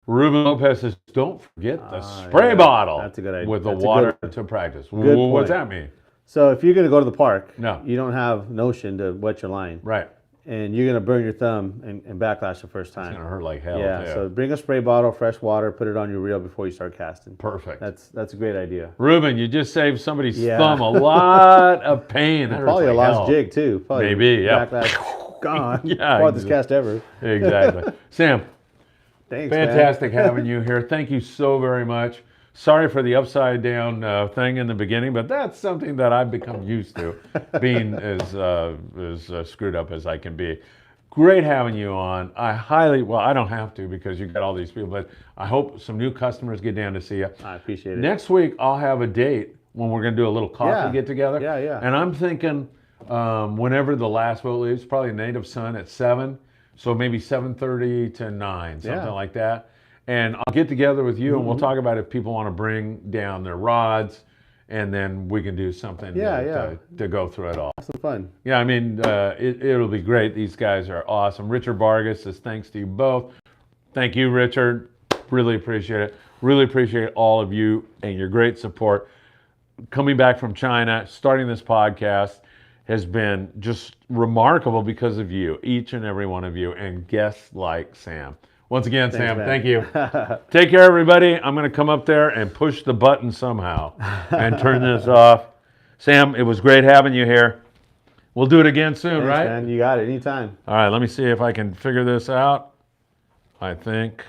Ruben Lopez says, don't forget the Ah, spray yeah. bottle That's a good idea. with the That's a water good- to practice. good What's point. that mean? So if you're going to go to the park, No. you don't have notion to wet your line, Right. and you're going to burn your thumb and backlash the first It's time. going to hurt like hell. Yeah, too. so bring a spray bottle, fresh water, put it on your reel before you start casting. Perfect. That's a great idea. Ruben, you just saved somebody's Yeah. thumb a lot of pain. That hurts Probably a like lost hell. jig too. Probably Maybe, yeah. Backlash gone. Yeah, Farthest cast ever. Exactly. Sam, Thanks, man. fantastic having you here. Thank you so very much. Sorry for the upside down thing in the beginning, but that's something that I've become used to, being as screwed up as I can be. Great having you on. I don't have to because you got all these people, but I hope some new customers get down to see you. I appreciate it. Next week, I'll have a date when we're going to do a little coffee Yeah. get together. Yeah, yeah. And I'm thinking whenever the last boat leaves, probably native sun at 7, so maybe 7:30 to 9, something Yeah. like that. And I'll get together with you and we'll talk about if people want to bring down their rods, and then we can do something to go through it all. Have some fun. Yeah, I mean, it'll be great. These guys are awesome. Richard Vargas says thanks to you both. Thank you, Richard. Really appreciate it. Really appreciate all of you and your great support. Coming back from China, starting this podcast has been just remarkable because of you, each and every one of you, and guests like Sam. Once again, Thanks, Sam, man. thank you. Take care, everybody. I'm going to come up there and push the button somehow and turn this off. Sam, it was great having you here. We'll do it again soon, Thanks, right? man. You got it. Anytime. All right, let me see if I can figure this out. I think